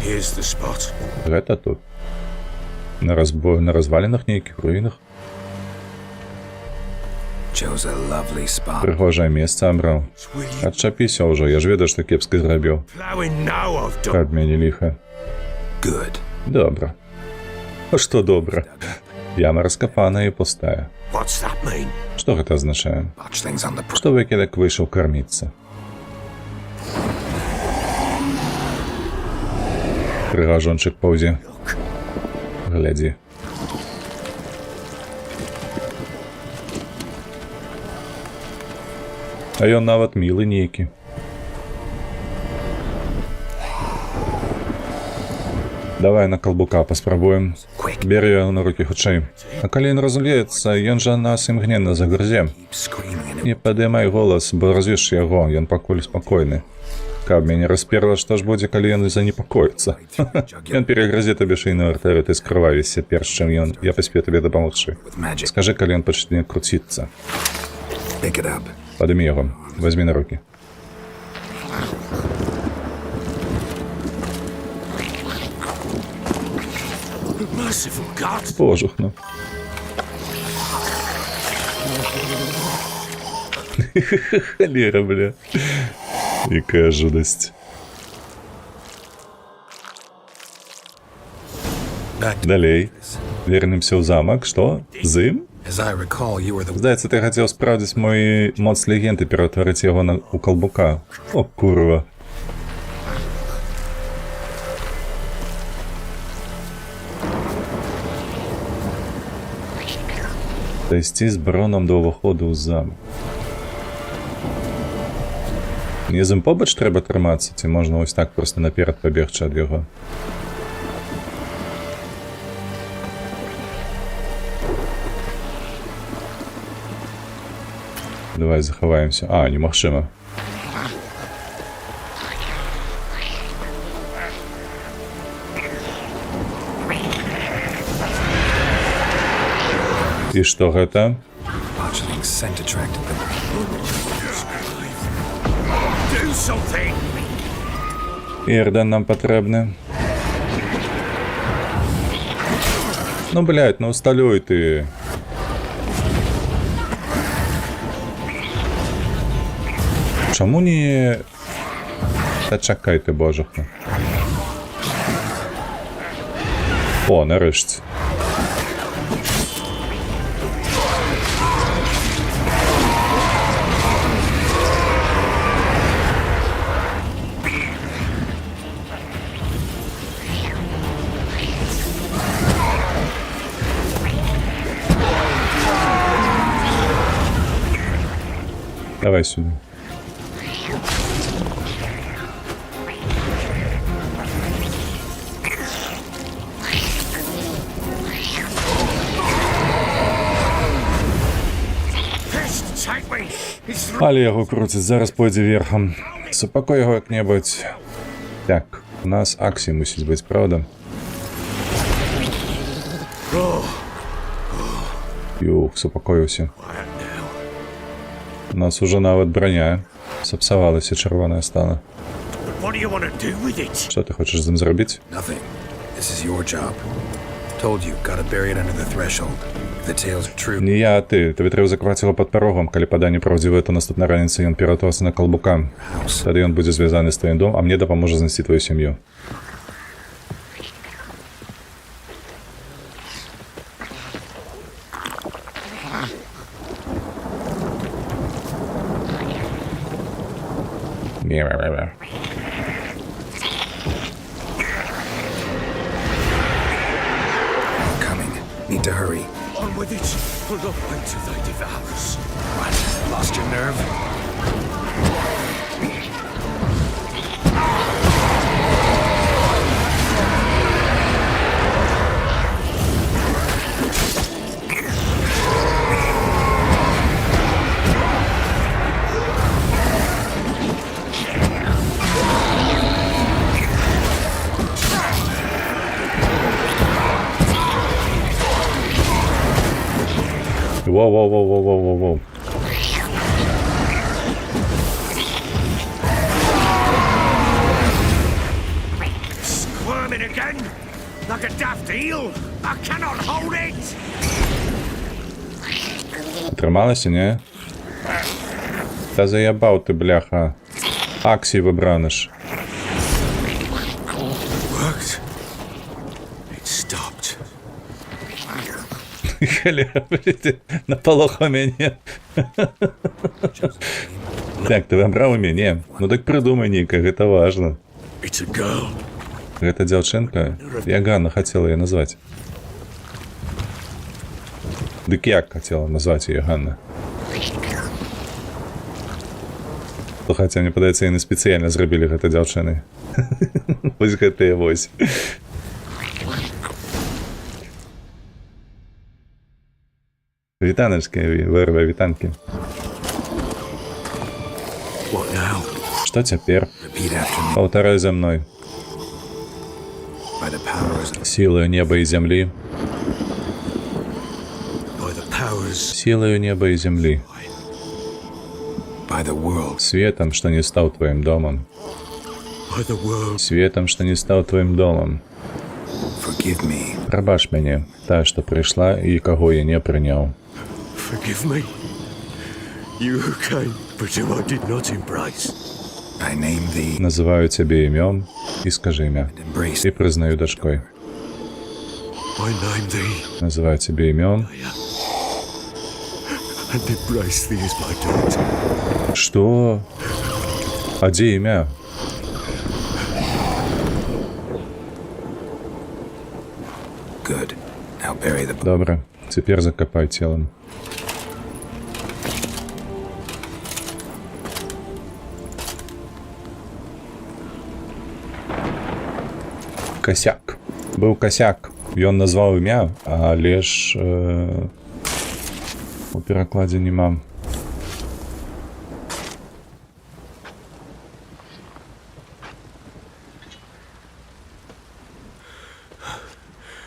Here's the spot. Гэта тут. На развалінах нейкіх руінах. chose a lovely spot. Прыгожае месца абраў. Will you Адчапіся ўжо, я ж ведаю, што кепска зрабіў. plowing now I've done? Каб мяне ліха. Good. Добра. А што добра? Яма раскапаная і пустая. What's that mean? Што гэта азначае? Watch things on the Што выкідак выйшаў карміцца. Прыгажончык паўзе. Глядзі. А ён нават мілы нейкі. Давай на калбука паспрабуем. quick. Бери яго на рукі хутчэй. А калі ён разумеецца, ён жа нас імгненна загрызе. Keep screaming and Не падымай голас, бо развіш яго, ён пакуль спакойны. Каб мяне расперла, што ж будзе, калі ён занепакоіцца. Ён перагрызе табе шыйную артэрыю, ты скрывавіся, перш чым я паспею табе дапамагчы. with magic. Скажы, калі ён пачне круціцца. Pick it up. Падымі яго, возьмі на рукі. Merciful God! Пожухну. Халера, бля. Якая жудасць. Back to Далей. Вернемся ў замак. Што? З ім? As I recall, you were the Здаецца, ты хацеў спраўдзіць мой моц легенды, ператварыць яго у калбука. О, курва. Дайсці з броном до ўваходу ў замак. Не з ім побач трэба трымацца, ці можна ось так проста наперад пабегчы ад яго? Давай захаваемся. А, немагчыма. І што гэта? botchling scent attracted them. Do something! Ірден нам патрэбны. Ну, блядь, ну усталюй ты. Чаму не... Та чакай ты, божухна. О, нарешті. Давай сюди. Pest, take me! It's Але яго круціць, зараз пойдзе верхам. Супакой яго як-небудзь. Так, у нас акція мусіць быць, правда? Юх, супакоіўся. quiet now. У нас уже нават броня сапсавалася, чырвоная стала. But what do you want to do with it? Што ты хочаш з ім зрабіць? Nothing. This is your job. Told you, gotta bury it under the threshold. If the tales are true, Не я, а ты. Тобі треба закривати його під порогом. Коли падане правдиве, то наступна раніця ён ператвориться на колбука. house. Тоді ён будзе зв'язаний з твоїм домом, а мені допоможе знайти твою сім'ю. Мя-мя-мя-мя. Coming. Need to hurry. On with it. Pull up into thy devours. What? Lost your nerve? Воу-воу-воу-воу-воу-воу. Squirming again? Like a daft eel? I cannot hold it! Трималася, ні? Та заєбав ти, бляха. Аксій вибраниш. Worked. It stopped. Халя, блядь, наполохав мене. Так, ти вибрав мене? Ну так придумай ніяк, гэта важно. It's a girl. Гэта дзяўчынка? Я Ганна хотела ее назвать. Дык як хотела назвать ее Ганна? Хотя мне падаецца, яны спецыяльна зрабілі гэта дзяўчыны. Вось гэтыя вось. Вітаначки, вырвай вітанки. What now? Што цяпер? Repeat after me. Паўтарай за мной. By the powers of... Сілаю неба і зямлі. By the powers. Сілаю неба і зямлі. By the world. Светом, што не стаў твоім домам. By the world. Светом, што не стаў твоім домам. Forgive me. Прабач мяне, тая, што прыйшла і каго я не прыняў. Forgive me. You who came, but who I did not embrace. I name thee Называю цябе імём і скажы імя. and embrace І прызнаю дачкой. I name thee Называю цябе імём. and embrace thee as my daughter. Што? А дзе імя? good. Now bury the... Добра, цяпер закапай целам. Касяк. Быў касяк. Ён назваў імя, але ж у перакладзе няма.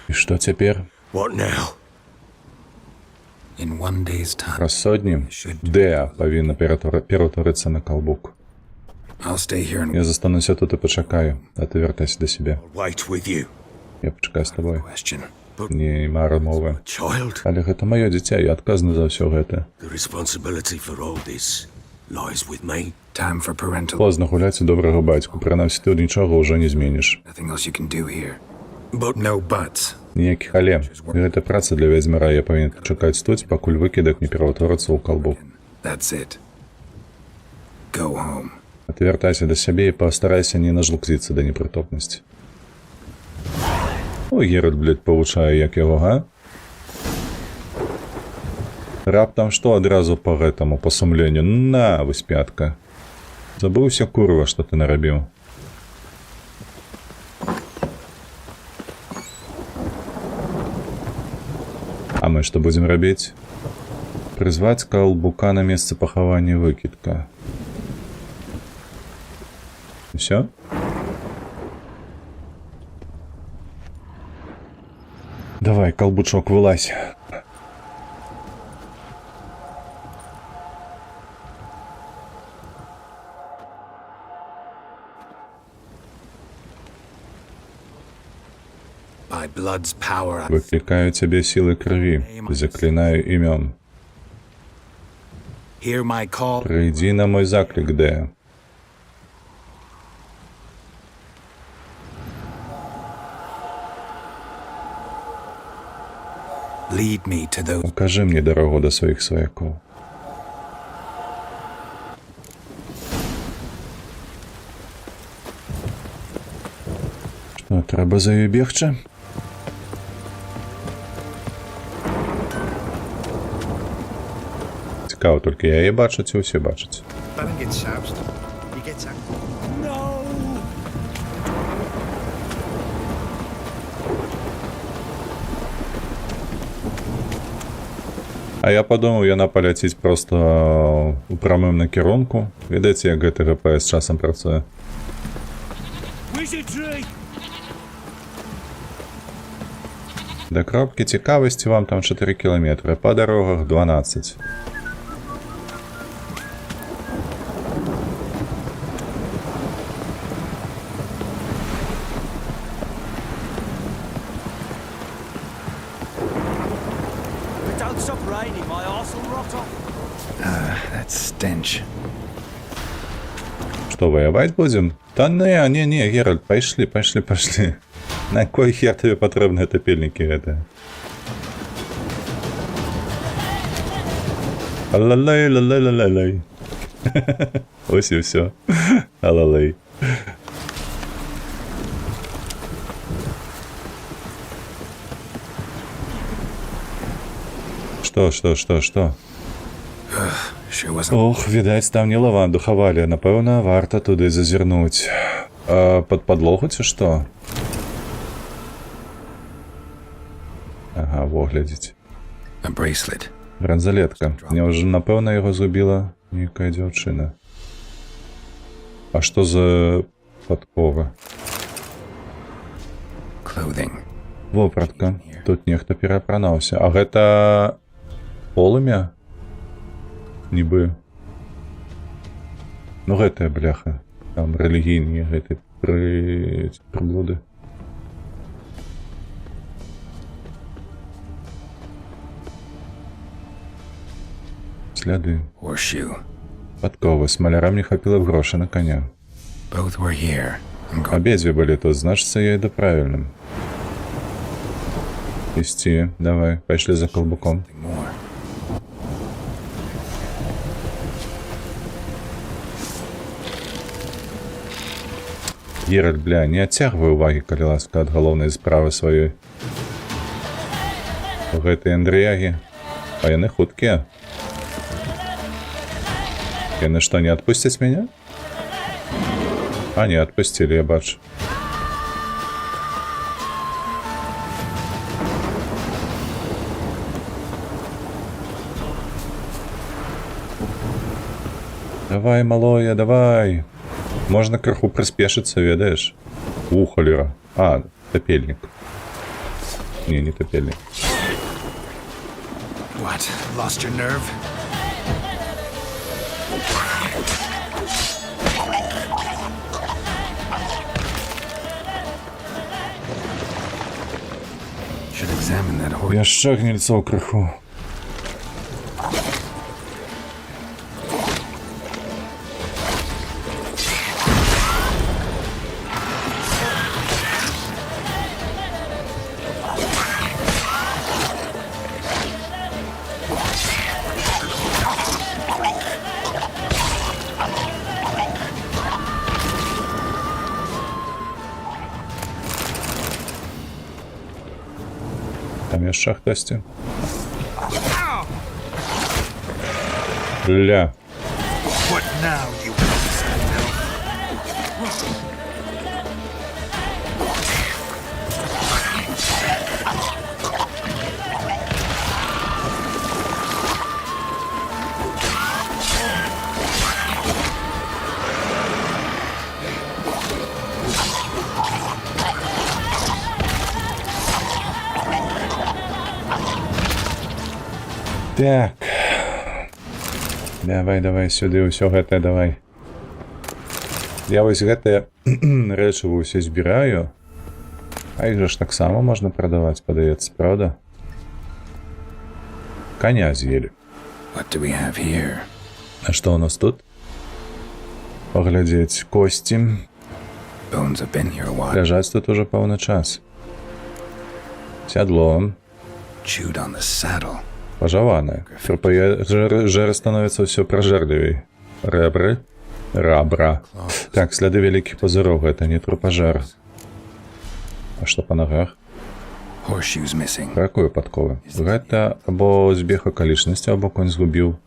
І што цяпер? What now? In one day's time, Праз сотні Деа павінна ператворыцца на калбук. I'll stay here and Я застануся тут і пачакаю, а ти вертайся до себе. I'll wait with you. Я пачакаю з тобой. question. Нема размови. Child, Але гэта маё дзіця, я адказны за ўсё гэта. the responsibility for all this lies with me. Time for parental... Позна гуляць у добрага бацьку, прынамсі ты нічога ўжо не зменіш. Nothing else you can do here. But No buts. Ніякіх але. Гэта праца для вядзьмара, я павінен чакаць тут, пакуль выкідак не пераўтворацца ў калбук. That's it. Go home. А ты вяртайся да сябе і пастарайся не нажлукзіцца да непрытомнасці. Ой, Геральт, блядь, павучае, як яго, га? Раптам што адразу па гэтаму, па сумленню? На, вось пятка. Забыўся, курва, што ты нарабіў. А мы што будзем рабіць? Прызваць калбука на месца пахавання выкідка. Всё? Давай, колбучок, вылазь. By blood's power. Выкликаю тебе силы крови, заклинаю имен. Hear my call. Приди на мой заклик, Дея. Lead me to those. Укажи мне дорогу до своих свояков. Що, треба за її бігче? Цікаво, тільки я її бачу, ці усі бачать. Baron gets soused. He gets angry. No! А я подумав, вона полетить просто у прямим накерунку. Видите, як ГТГП з часом працює. Wizard tree! До кропки цікавості вам там 4 кілометри, по дорогах 12. If it don't stop raining, my arse will rot off. That stench. Что, воевать будем? Та не, Геральт, пошли. На кой хер тебе потрібні топільники это? Алалай. Ось і все. Алалай. Что? Sure wasn't. Ох, відаць, там не лаванду хавалі. Напэўна, варта туды зазірнуць. Пад падлогу ці што? Ага, во, глядзіць. A bracelet. Бранзалетка. Няўжо, напэўна, яго зубіла нейкая дзяўчына. А што за падкова? Clothing. Вопратка. Тут нехта пераапранаўся. А гэта полымя? Нібы. Ну гэтая бляха. Там рэлігійныя гэты прыблуды. Сляды. Horseshoe. Падковы. Смалярам не хапіла б грошы на коня. Both were here. I'm going Абедзве былі тут, значыцца я іду правільным. Ісці, давай, пайшлі за калбуком. more. Геральт, бля, не адцягвай увагі, калі ласка, ад галоўнай справы сваёй. Гэтыя андрыягі, а яны хуткія. Яны што, не адпусцяць мяне? А, не, адпусцілі, я бачу. Давай, малое, давай. Можна крыху прыспешыцца, ведаеш? Холера. А, топельник. Не топельник. What? Lost your nerve? Should examine that horse. Яшчэ гнільцоў крыху. Там яшчэ хтосьці. Ля. What now, you Так. Давай, сюды ўсё гэтае давай. Я вось гэтыя рэчывы ўсе збіраю. А іх же ж таксама можна прадаваць, падаецца, правда? Коня з'елі. What do we have here? А што ў нас тут? Паглядзець косці. Bones have been here a while. Ляжаць тут уже пэўны час. Сядло. Chewed on the saddle. Пажаванае. Жэры становіцца ўсё пражэрлівей. Рэбры. Рабра. Так, сляды вялікіх пазыроў. Гэта не трупажэр. А што па нагах? Horseshoes missing. Ракую падковы. Гэта або збег акалічнасці, або конь згубіў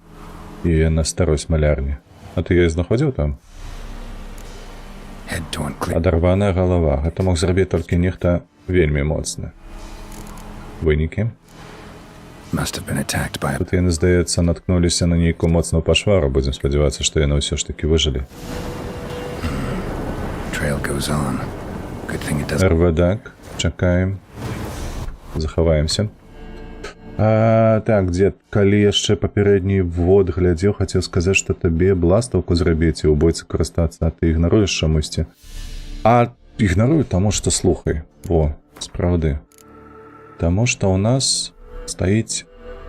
і на старой смалярні. А ты яе знаходзіў там? Head torn clear. Адарваная галава. Гэта мог зрабіць толькі нехта вельмі моцны. Вынікі? Must have been attacked by a... Тут яны, здаецца, наткнуліся на нейкую моцную пашвару. Будзем спадзявацца, што яны ўсё ж такі выжылі. Trail goes on. Good thing it doesn't... РВДак. Чакаем. Захаваемся. Так, дзед, калі яшчэ папярэдні ввод глядзеў, хацеў сказаць, што табе бластаўку зрабіць і ў бойцы карыстацца, а ты ігнаруеш чамусьці. А ігнарую таму, што слухай. Во, справды. Таму што ў нас стаіць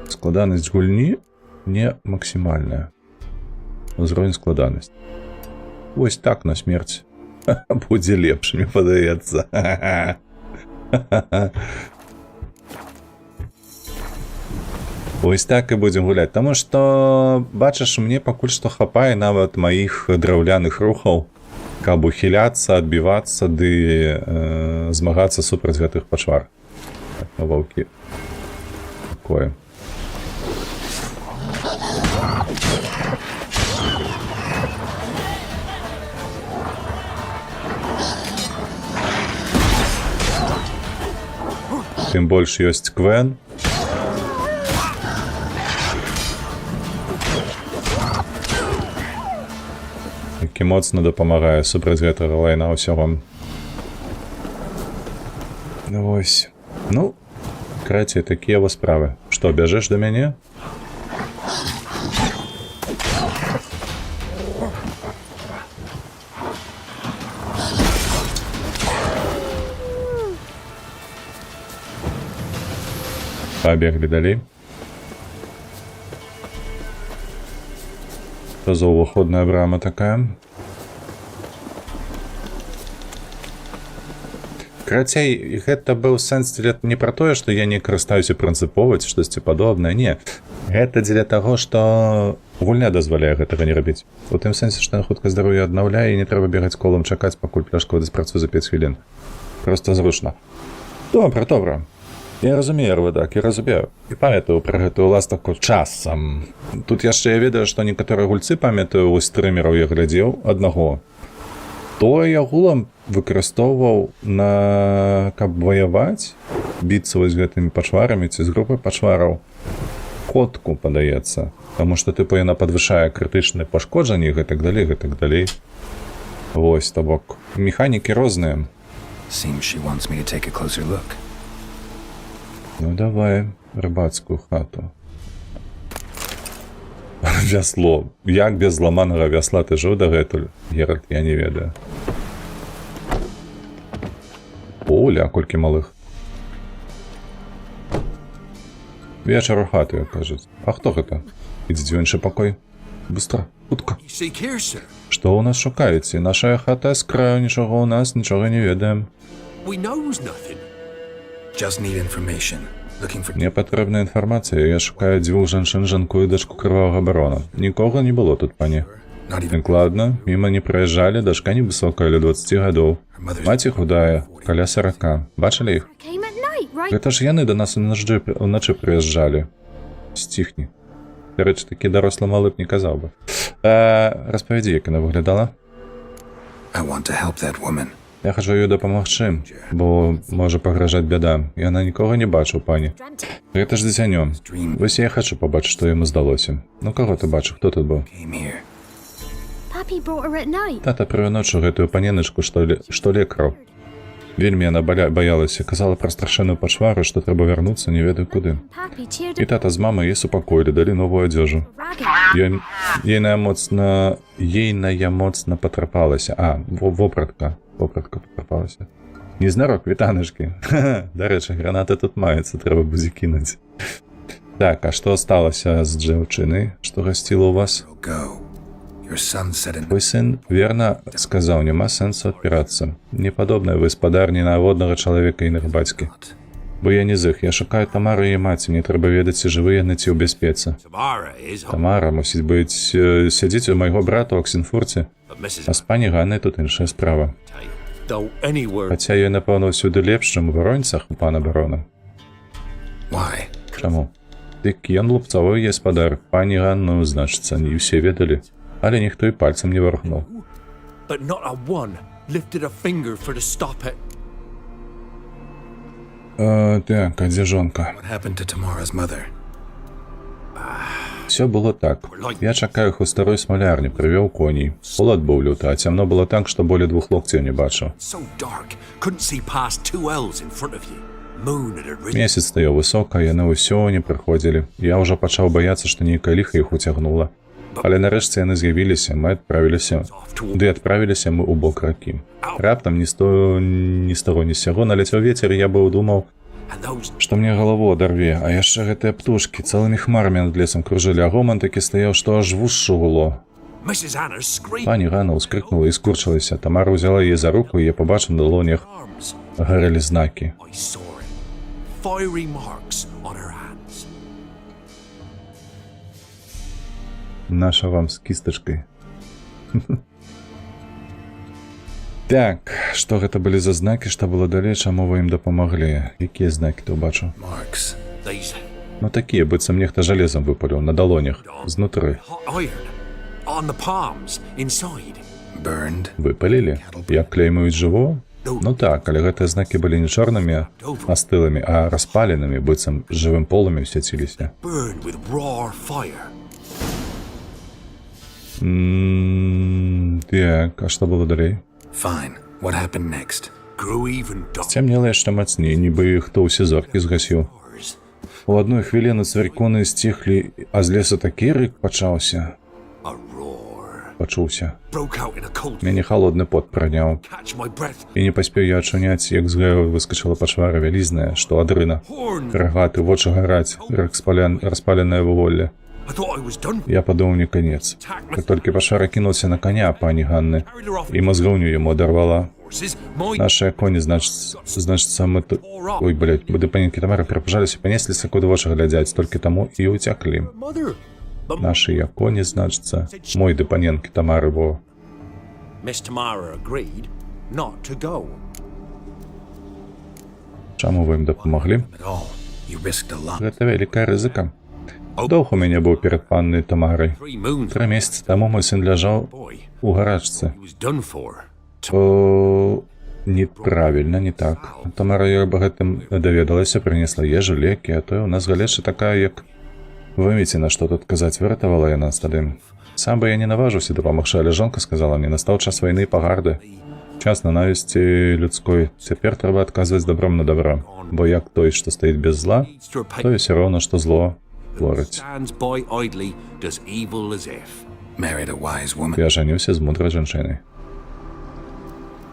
складанасць гульні не максімальная. Узровень складанасць. Вось так на смерць. Будзе лепш, мне падаецца. Вось так і будзем гуляць. Таму што, бачыш, мне пакуль што хапае нават маіх драўляных рухаў, каб ухіляцца, адбівацца ды змагацца супраць гэтых пачвар. Так, ну, ваўкі. Такое. Тым больш ёсць Квен. Які моцна дапамагае супраць гэтага лайна ўсяго. Вось. Ну, краце, такія во справы. Што, бяжэш да мяне? Пабеглі далей. Што за ўваходная брама такая? Карацей, гэта быў сэнс не пра тое, што я не карыстаюся прынцыпова ці штосьці падобнае, не. Гэта дзеля таго, што гульня дазваляе гэтага не рабіць. У тым сэнсе, што хутка здароўе аднаўляе і не трэба бегаць колам чакаць, пакуль пляшка спрацуе за 5 хвілін. Проста зручна. Добра, добра. Я разумею, РВДак, я разумею. І памятаю пра гэтую ластаўку часам. Тут яшчэ я ведаю, што некаторыя гульцы, памятаю, у стрымераў я глядзеў аднаго. То я гулам выкарыстоўваў каб ваяваць, біцца вось гэтымі пачварамі ці з групай пачвараў. Котку, падаецца. Таму што, тыпу, яна падвышае крытычныя пашкоджанні і гэтак далей, гэтак далей. Вось, то бок. Механікі розныя. Seems she wants me to take a closer look. Ну, давай рыбацкую хату. Вясло. Як без зламанага вясла ты жыў дагэтуль? Геральт, я не ведаю. Оля, колькі малых. Вечар у хату, як кажуць. А хто гэта? Ідзі ў іншы пакой. Быстро, хутка. Што ў нас шукаеце? Нашая хата з краю, нічога ў нас, нічога не ведаем. Just need information. Looking for... Мне патрэбная інфармацыя. Я шукаю 2 жанчын, жанку і дачку крывавага барона. Нікога не было тут, пані. Дакладна, міма не праязджалі, дачка невысокая, ля 20 гадоў. Маці худая, каля 40. Бачылі іх? Гэта ж яны да нас уначы прыязджалі. Сціхні. Дарэчы, такі дарослы малы б не казаў бы. Распавядзі, як яна выглядала. I want to help that woman. Я хачу ёй дапамагчы, бо можа пагражаць бяда. Яна нікога не бачыў, пані. Гэта ж дзіцянё. Вось я хачу пабачыць, што яму здалося. Ну, каго ты бачыў? Хто тут быў? Тата прывёў ноччу гэтую паненачку, што лекараў. Вельмі яна баялася, казала пра страшэнную пачвару, што трэба вярнуцца не ведаю куды. І тата з мамай яе супакоілі, далі новую адзежу. Ейная моцна патрапалася. Вопратка патрапалася. Незнарок, вітанашкі. Дарэчы, гранаты тут маюцца, трэба будзе кінуць. Так, а што сталася з дзяўчынай, што гасціла ў вас? Go. Your son said in Твой сын верна сказаў, няма сэнсу адпірацца. Не падобная вы спадар ні на аводнага чалавека іных бацькі. Бо я не з іх, я шукаю Тамару і маці, мне трэба ведаць, ці жывы яны, ці ў бяспецы. Tamara is home, Тамара, мусіць быць, сядзіць у майго брата ў Аксенфурце, but Mrs. а з пані Ганнай тут іншая справа. Though any word Хаця ёй, напэўна, ўсюды лепш, чым у варонцах у пана барона. why? Чаму? Дык ён лупцавой гаспадар, пані Ганну, значыцца, не ўсе ведалі, але ніхто і пальцам не варухнуў. but not a one lifted a finger for to stop it. Так, а дзе жонка? What happened to Tamara's mother? Все было так. Я чакаю іх у старой смалярні, прывёў коней. Холад быў люты, а цямно было так, што болей 2 локцяў не бачыў. So dark, couldn't see past 2 ells in front of you. Moon had risen Месяц стаяў высока, яны ўсё не прыходзілі. Я ўжо пачаў баяцца, што нейкая ліха іх уцягнула. Але нарэшце яны з'явіліся, мы адправіліся. Ды адправіліся мы ў бок ракі. Раптам ні з таго, ні з сяго наляцеў вецер, і я быў думаў, and those што мне галаву адарве, а яшчэ гэтыя птушкі цэлымі хмарамі над лесам кружылі, а гоман такі стаяў, што аж вушшу гуло. Mrs. Anna screamed Пані Ганна ўскрыкнула і скурчылася. Тамара ўзяла яе за руку, і я пабачыў на далонях arms. гарэлі знакі. I saw it. Fiery marks on her hands. Наша вам з кістачкай. Так, што гэта былі за знакі, што было далей, чаму вы ім дапамаглі? Якія знакі ты ўбачыў? Marks. These Ну такія, быццам нехта жалезам выпаліў на далонях, знутры. hot iron on the palms inside. Burned. Выпалілі? Як клеймуюць жывого? Ну так, але гэтыя знакі былі не чорнымі, астылымі, а распаленымі, быццам жывым полымем свяціліся. Burned with raw fire. Так, а што было далей? Fine. What happened next? Grew even Цямнела яшчэ мацней, нібы хто ўсе зоркі згасіў. darker. У адной хвіліны цвярконы сціхлі, а з лесу такі рык пачаўся. A roar Пачуўся. broke out in a cold. Мяне халодны пот праняў. Catch my breath. І не паспеў я ачуняць, як з гаёвы выскачыла пачвара вялізная, што адрына. Horn. Рагаты, вочы гараць, рык распаленае вуголле. I thought I was done. Я падумаў, не канец. Як толькі пашара кінулся на коня пані Ганны, Carried her off і мазгаўню яму адарвала. horses. My Нашыя коні, значыцца, мы тут... Ой, блядь, буды паненкі Тамары перапужаліся, панесліся, куды вочы глядзяць, толькі таму і ўцяклі. mother. But Нашыя коні, значыцца, мой ды паненкі Тамары, во. Miss Tamara agreed not to go. Чаму вы ім дапамаглі? At all. You risked a lot. Гэта вялікая рызыка. Доўг у мяне быў перад паннай Тамарай. 3 moons. 3 месяцы таму мой сын ляжаў Boy, у гарачцы. he was done for. Неправільна, не так. Тамара я аб гэтым даведалася, прынесла ежу, лекі, а то ў нас галеча такая, як... Выміце, на што тут казаць, выратавала яна стады. Сам бы я не наважыўся дапамагчы, але жонка сказала мне, настаў час вайны і пагарды. Час ненавісці людской. Цяпер трэба адказваць добром на добро. Бо як той, што стаіць без зла, Leads to a то pay. і ўсё роўна, што зло творыць. Stands by idly, does evil as if. Married a wise woman. Я жаніўся з мудрай жанчынай.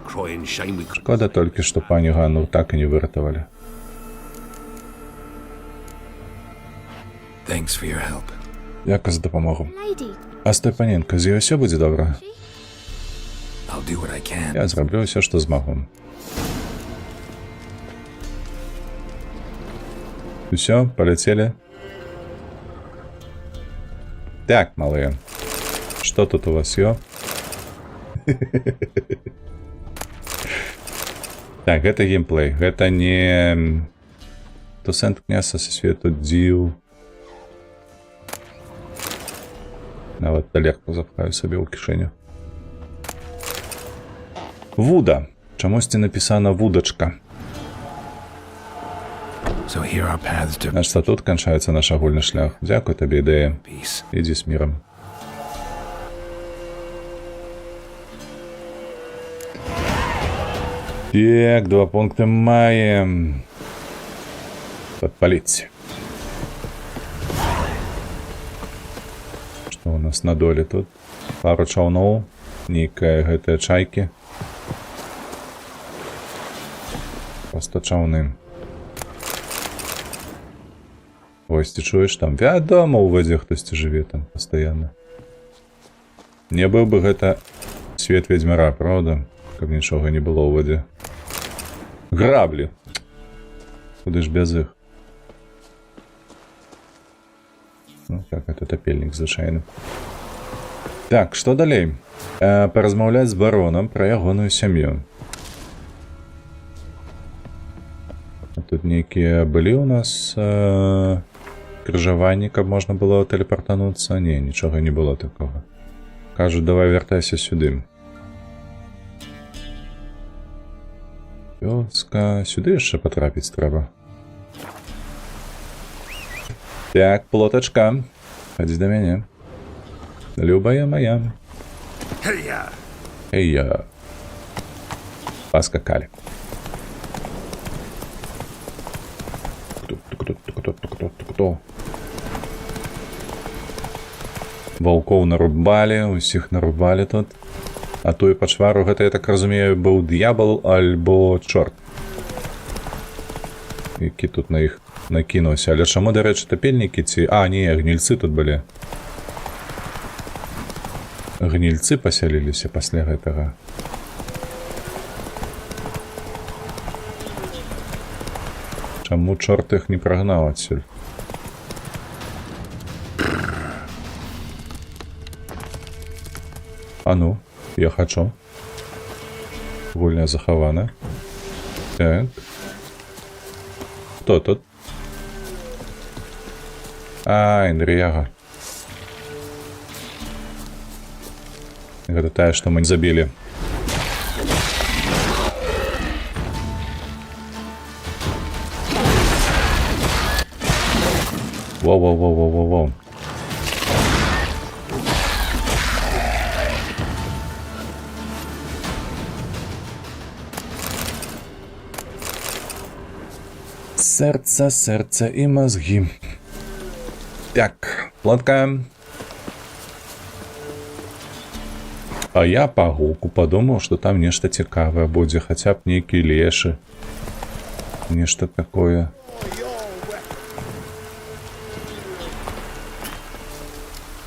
Crying shame we could. Шкода толькі, што пані Ганну так і не выратавалі. Thanks for your help. Дзякуй за дапамогу. Lady, А з той паненкай, з ёй усё будзе добра? I'll do what I can. Я зраблю ўсё, што змагу. Усё, паляцелі? Так, малыя. Што тут у вас ё? Так, гэта геймплей. Гэта не... Тусент княса са свету дзіў. Нават талерку запхаю сабе ў кішэню. Вуда. Чамусьці напісана вудачка. So here are paths to Значыцца, тут канчаецца наш агульны шлях. Дзякуй табе, ідэя. peace. Ідзі з мірам. Так, 2 пункты маем. Падпаліць. Што у нас на доле тут? Пару чаўноў. Нейкая гэтыя чайкі. Проста чаўны. Вось, ты чуеш там? Вядома, у вадзе хтосьці жыве там пастаянна. Не быў бы гэта свет ведзьмара, правда? Каб нічога не было ў вадзе. Граблі! Куды ж без іх? Ну так, это тапельнік звычайны. Так, што далей? Паразмаўляць з баронам пра ягоную сям'ю. Тут нейкія былі ў нас крыжаванні, каб можна было тэлепартануцца. Не, нічога не было такога. Кажуць, давай вяртайся сюды. Вёска... Сюды яшчэ патрапіць трэба. Так, плотачка. Хадзі да мяне. Любая моя. Hey-ya! Эй-я. Паскакалі. Кто? Ваўкоў нарубалі, усіх нарубалі тут. А тую пачвару, гэта, я так разумею, быў д'ябал альбо чорт. Які тут на іх накінуўся. Але чаму, дарэчы, тапельнікі ці... А, не, гнільцы тут былі. Гнільцы пасяліліся пасля гэтага. Чаму чорт іх не прагнаў адсюль? А ну, я хочу. Вольная захавана. Так. Кто тут? А, Індріяга. Гэта тая, што мы не забілі. Воу-воу-воу-воу-воу-воу. Серце, серце і мозги. Так, лодка. А я па гуку падумаў, што там нешта цікавае будзе, хаця б нейкі лешы. Нешта такое.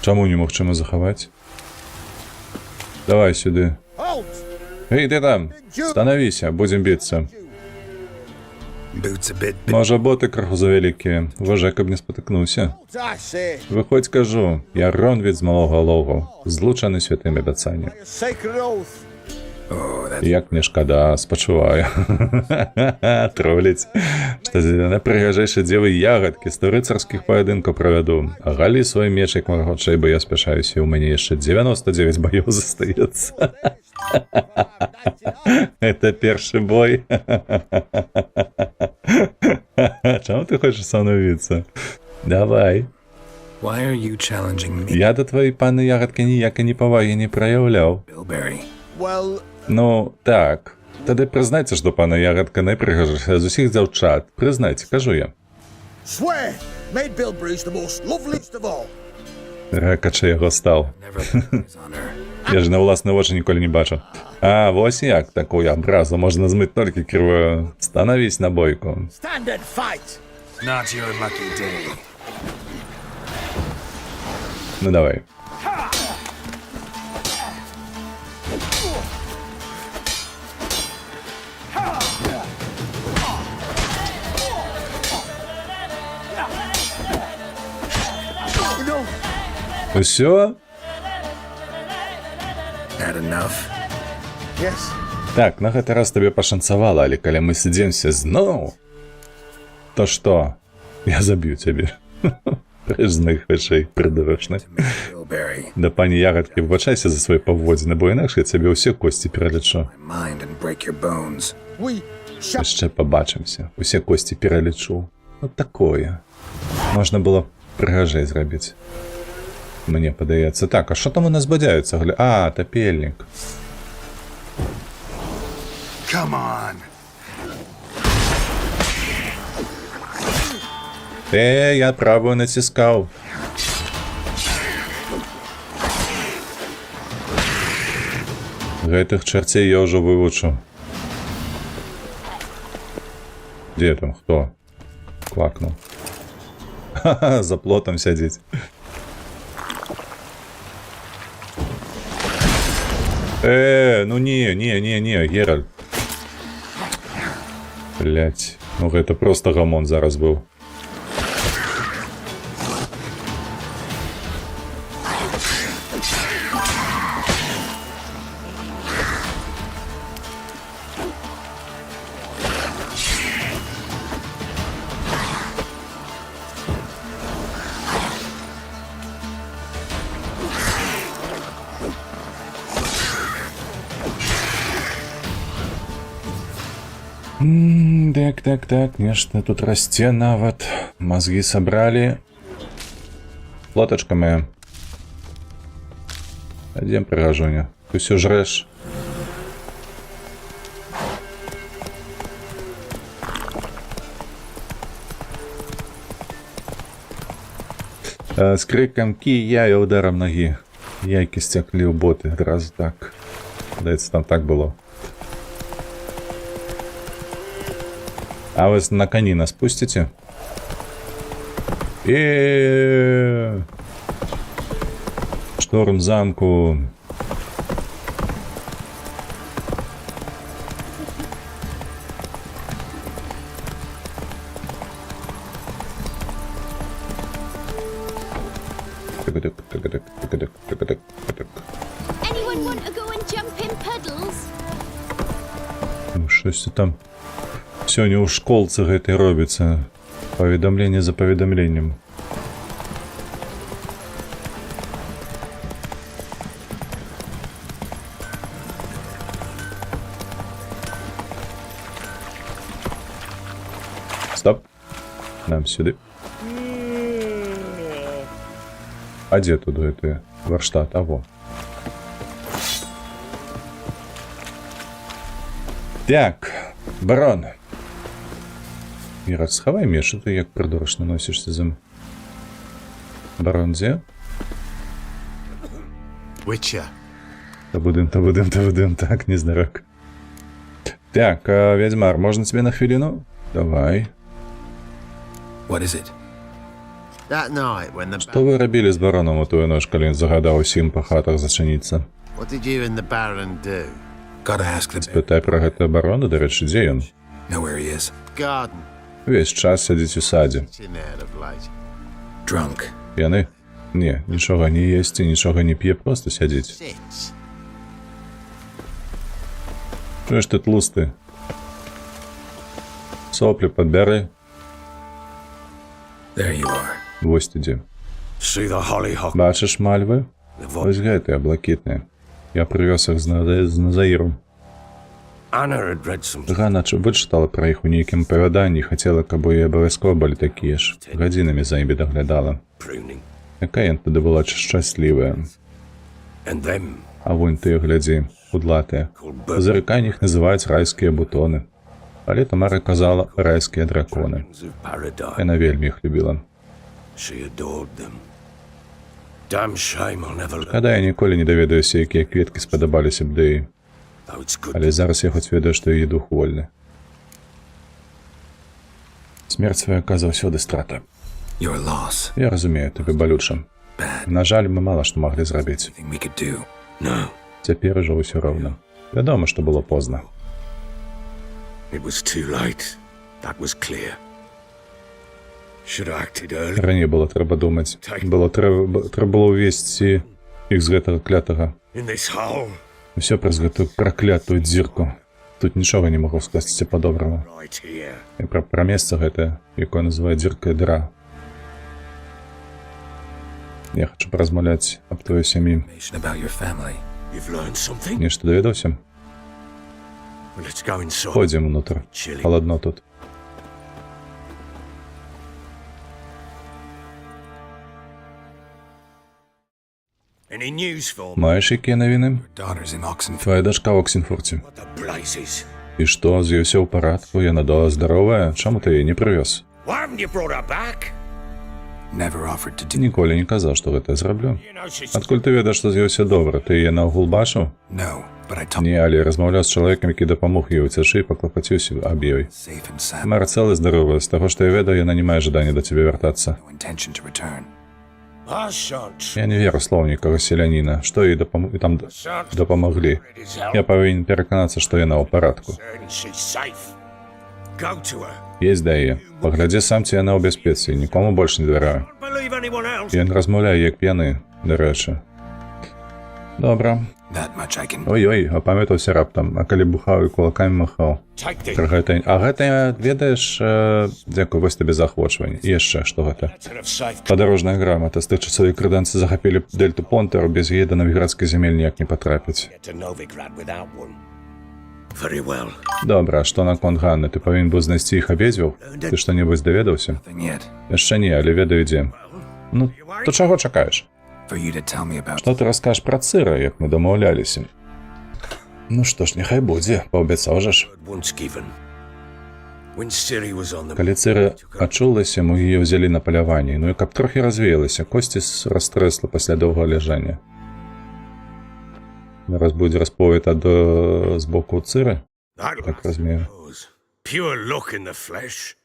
Чаму немагчыма захаваць? Давай сюды. Эй, ты там! Становіся, будзем біцца. Boots a bit Можа, боты крыху завялікія. Важай, каб не спатыкнуўся. I say, Выходзь, кажу, я Ронвід з малога логу, злучаны святым абяцаннем. a sacred oath. Oh, that's Як мне шкада, спачуваю. Троліць. Што на прыгажэйшай дзевы ягадкі 100 рыцарскіх паядынкаў правяду. Галі свой меч, як мага хутчэй, бо я спяшаюся, у мяне яшчэ 99 баёў застаецца. Это першы бой. Чаму ты хочаш становіцца? Давай. why are you challenging me, Я да твоей паны ягадкі ніякай непавагі не праяўляў. Bilberry? Well, Ну, так. Тады прызнайце, што пана ягадка найпрыгажэйшая з усіх дзяўчат. Прызнайце, кажу я. swear, made Bill Bruce the most loveliest of all. Ракача яго стаў. Never laid eyes on her. Я ж на ўласныя вочы ніколі не бачу. А, вось як такую абразу можна змыць толькі кірваю. Станавісь на бойку. Stand and fight. Not your lucky day. Ну давай. No, Усё? That enough? yes. Так, на гэты раз табе пашанцавала, але калі мы сыдземся зноў, то што? Я заб'ю цябе. Прыжных вачэй, прыдурочны. Bilberry, Да пані ягадкі, выбачайся за свае паводзіны, бо інакш я цябе ўсе косці пералічу. my mind and break your bones. We shall. Яшчэ пабачымся. Усе косці пералічу. Вот такое. Можна было прыгажэй зрабіць. Мне падаецца. Так, а што там у нас бадзяюцца? А, тапельнік. Come on. Я правую націскаў. Гэтых чарцей я ўжо вывучу. Где там? Кто? Квакнул. Ха-ха, за плотом сидеть. Ну не, Геральт. Блять. Ну это просто гамон зараз был. Так, нечто тут расте нават. Мозги собрали. Платочками. Идем, пригожуня. Ты все жрешь. С криком «Ки-я» и ударом ноги. Яйки стекли у боты. Раз так. Здається, там так было. А вы на конина спустите? Шторм замку. Anyone want to go and jump in puddles? Щось там. Сёння ў школцы гэтай робіцца. Паведамленне за паведамленнем. Стоп. Нам сюды. А дзе тут гэты варштат? А во. Так, барон. Ірат, схавай меч, а ты як придурочно носишься за... Барон дзе? Witcher. Та будем, так, не знарок. Так, ведьмар, можно тебе на хвилину? Давай. What is it? That night when the Што вы рабілі з бароном у тую ноч, калі ён загадаў усім па хатах зачыніцца? What did you and the Baron do? Gotta ask the Пытай пра гэта барона, дарэчы, дзе ён? know where he is. Garden. Увесь час сядзіць у садзе. It's in there of late. Drunk. Яны? Не, нічога не есць і нічога не п'е, просто сядзіць. Sits. Чуеш ты тлусты? Соплі падбяры. There you are. Вось ты дзе. See the hollyhock. Бачыш мальвы? Вось гэтыя, блакітныя. Я прывёз іх з Назаіру. Anna had read some. Ганна вычытала пра іх у нейкім апавяданні, хацела, каб у яе абавязкова былі такія ж. Гадзінамі за імі даглядала. Pruning. Якая ён тады была шчаслівая. And them А вунь ты, глядзі, кудлатыя. called Па зарыканні іх называюць райскія бутоны. Але Тамара казала райскія драконы. birds of paradise. Яна вельмі іх любіла. She adored them. Damn shame I'll never learn. Шкада, я ніколі не даведаюся, якія кветкі спадабаліся б дэі. Though it's good. Але зараз я хоць ведаю, што яе дух вольны. Смерць сваяка заўсёды страта. Your loss. Я разумею, табе балюча. Bad. На жаль, мы мала што маглі зрабіць. Thing we could do. No. Цяпер ужо ўсё роўна. Вядома, што было позна. It was too late. That was clear. Should have acted early. Раней было трэба думаць. Трэба было ўвесці іх з гэтага клятага. In this hole. Усё праз гэтую праклятую дзірку. Тут нічога не магу сказаць па-добраму. Right here. І пра месца гэтае, якое называюць дзіркай дыра. Я хачу паразмаўляць аб тваёй сям'і. Information about your family. You've learned something? Нешта даведаўся? Well, let's go inside. Пойдзем унутр. Chilly. Халадно тут. Any news for me? Маеш якія навіны? Daughter's in Oxenford. Твая дачка ў Оксенфурце. What the blazes? І што, з ёй усё ў парадку? Яна дома здаровая? Чаму ты яе не прывёз? Why haven't you brought her back? never offered to do. Ніколі не казав, што гэта зраблю. You know she's Адкуль ты ведаеш, што з ёй ўсё добра? Ты яе наогул бачыў? No, but I told Не, але размаўляў з чалавекам, які дапамог ёй уцячы і паклапаціўся аб ёй. safe and sound. Мэр цэлы здаровы, з таго, што я ведаю, яна не мае жадання да цябе вяртацца. No intention to return. I shan't. Я не веру слоўнікага селяніна, што ёй там дапамаглі. Я павінен пераканацца, што яна ў парадку. Certain she's safe. Go to her. Едзь да яе. Паглядзі сам, ці яна ў бяспецы, і нікому больш не давяраю. Don't believe anyone else. Ён размаўляе як п'яны, дарэчы. Добра. That much I can. Ой-ой, апамятаўся раптам, а калі бухаў і кулакамі махаў. Take the А гэта, ведаеш, дзякуй, вось табе заахвочванне. І яшчэ, што гэта? letter of safe. Падарожная грамата. З тых часоў, як крыданцы захапілі дельту Понтеру, без яе да навіградскай зямель ніяк не патрапіць. Get to Novigrad without one. Very well. Добра, а што наконт Ганны? Ты павінен быў знайсці іх абедзвюх? Ты што-небудзь даведаўся? Nothing yet. Яшчэ не, але ведаю дзе. Ну, то чаго чакаеш? For you to tell me about. Што ты раскажаш пра Цыра, як мы дамаўляліся? Ну што ж, няхай будзе, паабяцаў жа ж. Once given. When Ciri was on the Калі Цыра ачулася, мы яе ўзялі на паляванне, ну і каб трохі развеялася, косці растрэсла пасля доўгага ляжання. Зараз будзе расповед ад з боку Цыры, I'd так разумею. pure luck in the flesh.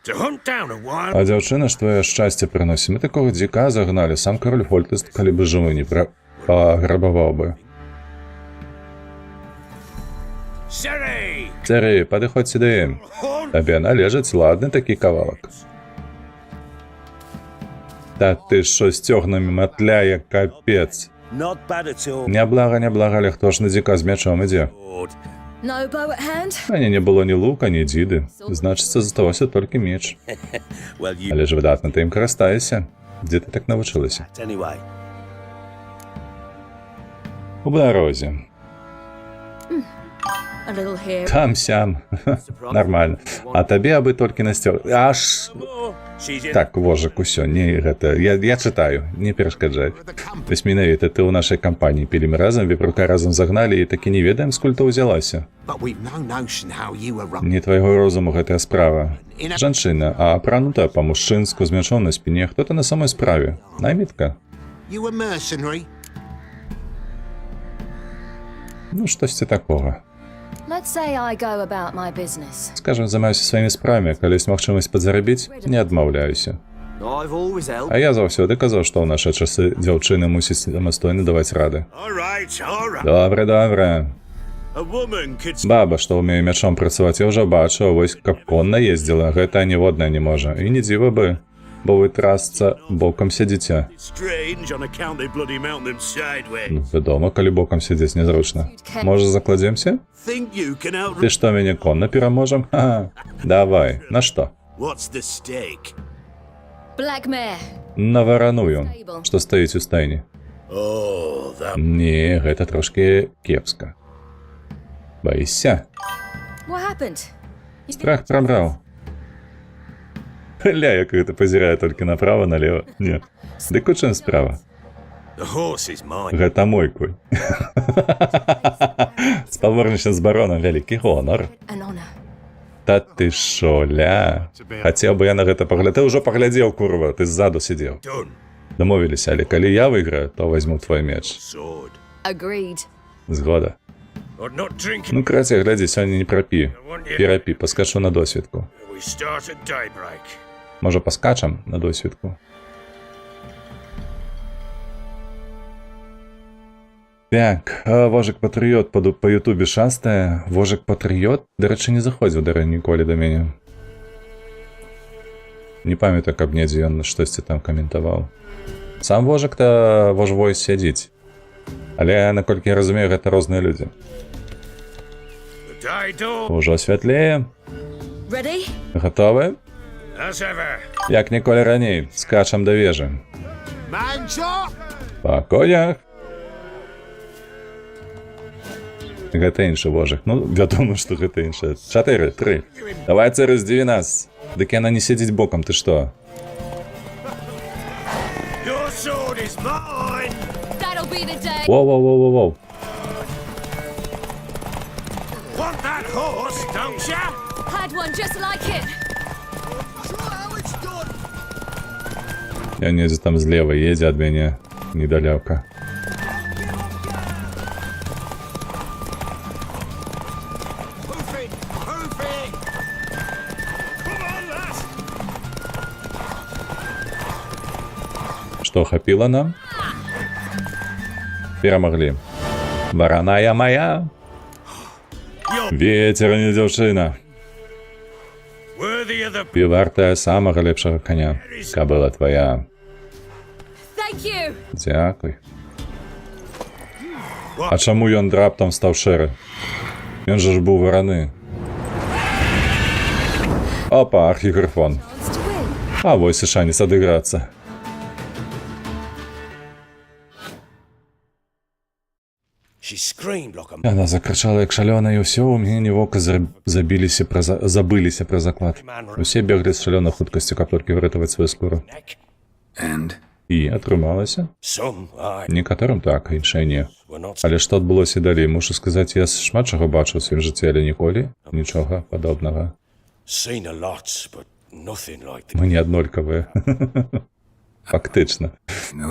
To hunt down a wild А дзяўчына ж твоё шчасце прыносіць. Мы такога дзіка загналі, сам кароль Фольтэст, калі бы жывы не паграбаваў бы. Ciri! Цыры, падыходзь сюды. Табе належыць ладны такі кавалак. Та ты що стёгнамі матляе, капец. Not bad at all. Няблага, але хто ж на дзіка з мячом ідзе? No bow at hand? А не было ні лука, ні дзіды. Значыцца, засталося толькі меч. Well, you Але ж выдатна ты ім карыстаешся. Дзе ты так навучылася? anyway. У дарозе. A little here. Там-сям. Нормально. А табе абы толькі насцёр. Аж... She's in. Так, вожак, усё, не гэта. Я чытаю, не перашкаджай. Вось менавіта ты ў нашай кампаніі пілі разам, вепрука разам загналі і такі не ведаем, скуль то ўзялася. But we've no notion how you were run. Не твайго розуму гэтая справа. Жанчына, а апранутая па-мужчынску, з мячом на спіне, хто-то на самой справе. Наймітка. You a mercenary? Ну, штосьці такога. Let's say I go about my business. Скажем, займаюся сваімі справамі, калі ёсць магчымасць падзарабіць, не адмаўляюся. I've always helped. А я заўсёды казаў, што ў нашы часы дзяўчыны мусіць самастойна даваць рады. All right. Добра. A woman could Баба, што ўмее мячом працаваць, я ўжо бачу, вось каб конна ездзіла, гэта ніводная не можа. І не дзіва бы, бо вы трасца бокам сядзіце. strange on account they bloody mount them sideways. Ну, вядома, калі бокам сядзець незручна. Можа, закладземся? Think you can out... Ты што, мяне конна пераможам? Ха, давай, на што? What's the stake? Black mare. На вараную, што стаіць у стайні. Oh, that... Не, гэта трошкі кепска. Баішся? What happened? Страх прабраў. Ля, як гэта пазірае толькі направа-налева. Не. Дык у чым справа? The horse is mine. Гэта мой конь. Спаборнічаць з баронам вялікі гонар. An honor. Та ты шо, ля? Хацеў бы я на гэта паглядзеў. Ты ўжо паглядзеў, курва, ты ззаду сидзеў. Done. Дамовіліся, але калі я выйграю, то возьму твой меч. Sword. Agreed. Згода. Or not drinking. Ну, краце, глядзі, сёння не прапі. Перапі, паскачу на досвідку. We start at daybreak. Можа, паскачам на досвідку? Так, Вожик Патрыёт па ютубе шастае. Вожик Патрыёт, дарэчы, не заходзіў, дарэ, ніколі да мяне. Не памятаю, каб недзе ён штосьці там каментаваў. Сам Вожик-то Вожвой сядзіць. Але, наколькі я разумею, гэта розныя людзі. The day dawn. Ужо святлее. Ready? Гатовы? As ever. Як ніколі раней, скачам да вежы. Man chop! Па конях. Гэта іншы Вожик. Ну, вядома, што гэта іншы. 4, 3. Давай, Цыры, здзіві нас. Дык яна не сядзіць бокам, ты што? Your sword is mine. That'll be the day. Воу. Want that horse, don't ya? Had one just like it. That's not how it's done. Я недзе там злева едзе ад мяне недалёка. Hoof it! Hoof it! Come on, lass! Что, хапіла нам? Перамаглі. Вараная моя. Ветер, а не дзяўчына. Worthy of the Ты вартая самага лепшага коня. Кабыла твоя. Thank you. Дзякуй. А чаму ён раптам стаў шэры? Ён жа ж быў вараны. Опа, архігрифон. Wants to win. А вось і шанец адыграцца. She screamed like a Яна закрычала як шалёная, і ўсё ў мяне вока забіліся забыліся пра заклад. Усе беглі з шалёнай хуткасцю, каб толькі выратаваць сваю скуру. neck. And І атрымалася. Some, aye, Некаторым так, а іншыя не. were not Але што адбылося далей? Мушу сказаць, я шмат чаго бачыў у сваім жыцці, але ніколі нічога падобнага. seen a lot, but nothing like the Мы не аднолькавыя. Фактычна.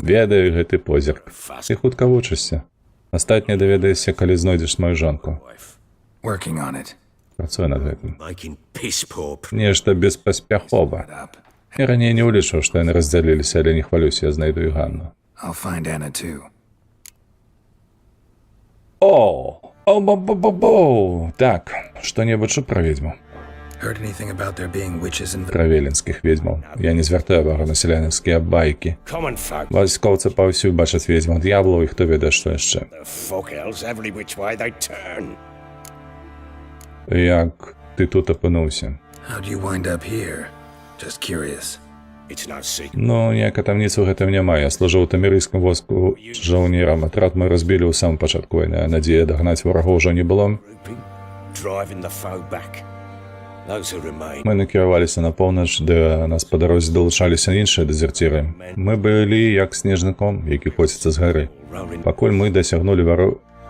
Ведаю гэты позірк. Ты хутка вучышся. Астатняе даведаешся, калі знойдзеш маю жонку. wife. working on it. Працуй над гэтым. Making piss poor Нешта беспаспяхова. Up. Я раней не ўлічваў, што яны раздзяліліся, але не хвалюся, я знайду і Ганну. I'll find Anna too. О! О-бо-бо-бо-бо! Так, што-небудзь чуў пра ведзьму? Heard anything about there being witches in Пра веленскіх ведьмаў. Я не звяртаю ўвагу на сялянаўскія байкі. common folk. Вайскоўцы паўсюль бачаць ведьмаў, д'яблаў і хто ведае, што яшчэ. The fuck else every which way they turn. Як ты тут апынуўся? How'd you wind up here? Just curious. It's no secret. Ну, ніякай тамніцы ў гэтым няма. Я служыў у тамерыйскім войску жаўнерам. Атрад мы разбілі ў самым пачатку вайны, а надзея дагнаць варагоў ужо не было. Grouping, driving the foe back. Those who remain Мы накіраваліся на поўнач, де нас па дарозе далучаліся іншыя дэзерціры. Мы былі як снежны ком, які коціцца з гары. rolling Пакуль мы дасягнулі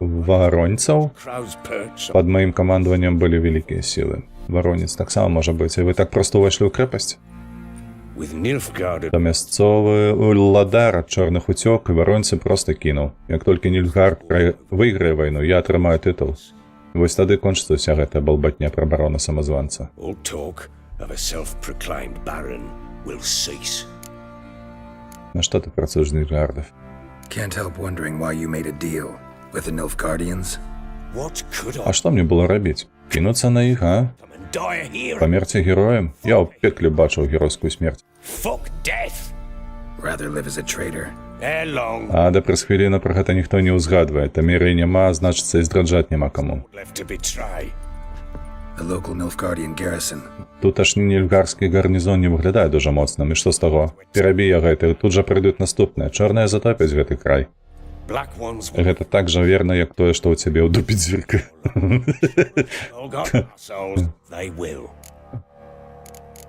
варонцаў, crow's perch on пад маім камандаваннем былі вялікія сілы. Варонец таксама можа быць, і вы так проста ўвайшлі ў крэпасць. with Nilfgaard То мясцовы уладар ад чорных уцёк і варонцы проста кінуў. Як толькі Нільфгард выйграе вайну, я атрымаю тытул. Вось тады кончыцца ўся гэтая балбатня пра барона самазванца. all talk of a self-proclaimed baron will cease. На што ты працуеш з Нільфгардов? Can't help wondering why you made a deal with the Nilfgaardians. What could I А што мне было рабіць? Кінуцца на іх, а? come and die a hero? Памерці героем? Я ў пекле бачыў геройскую смерць. Fuck death. Rather live as a traitor. Ere long, А да праз хвіліну пра гэта ніхто не ўзгадвае. Тамеры няма, значыцца і здраджаць няма каму. left to betray. The local Nilfgaardian garrison. Туташні нільфгарскі гарнізон не выглядае дужа моцным, і што з таго? Перабій я гэты, тут жа прыйдуць наступныя. Чорныя затопяць гэты край. Black ones will Гэта так жа верна, як тое, што ў цябе ў дупе дзірка. all got assholes. They will.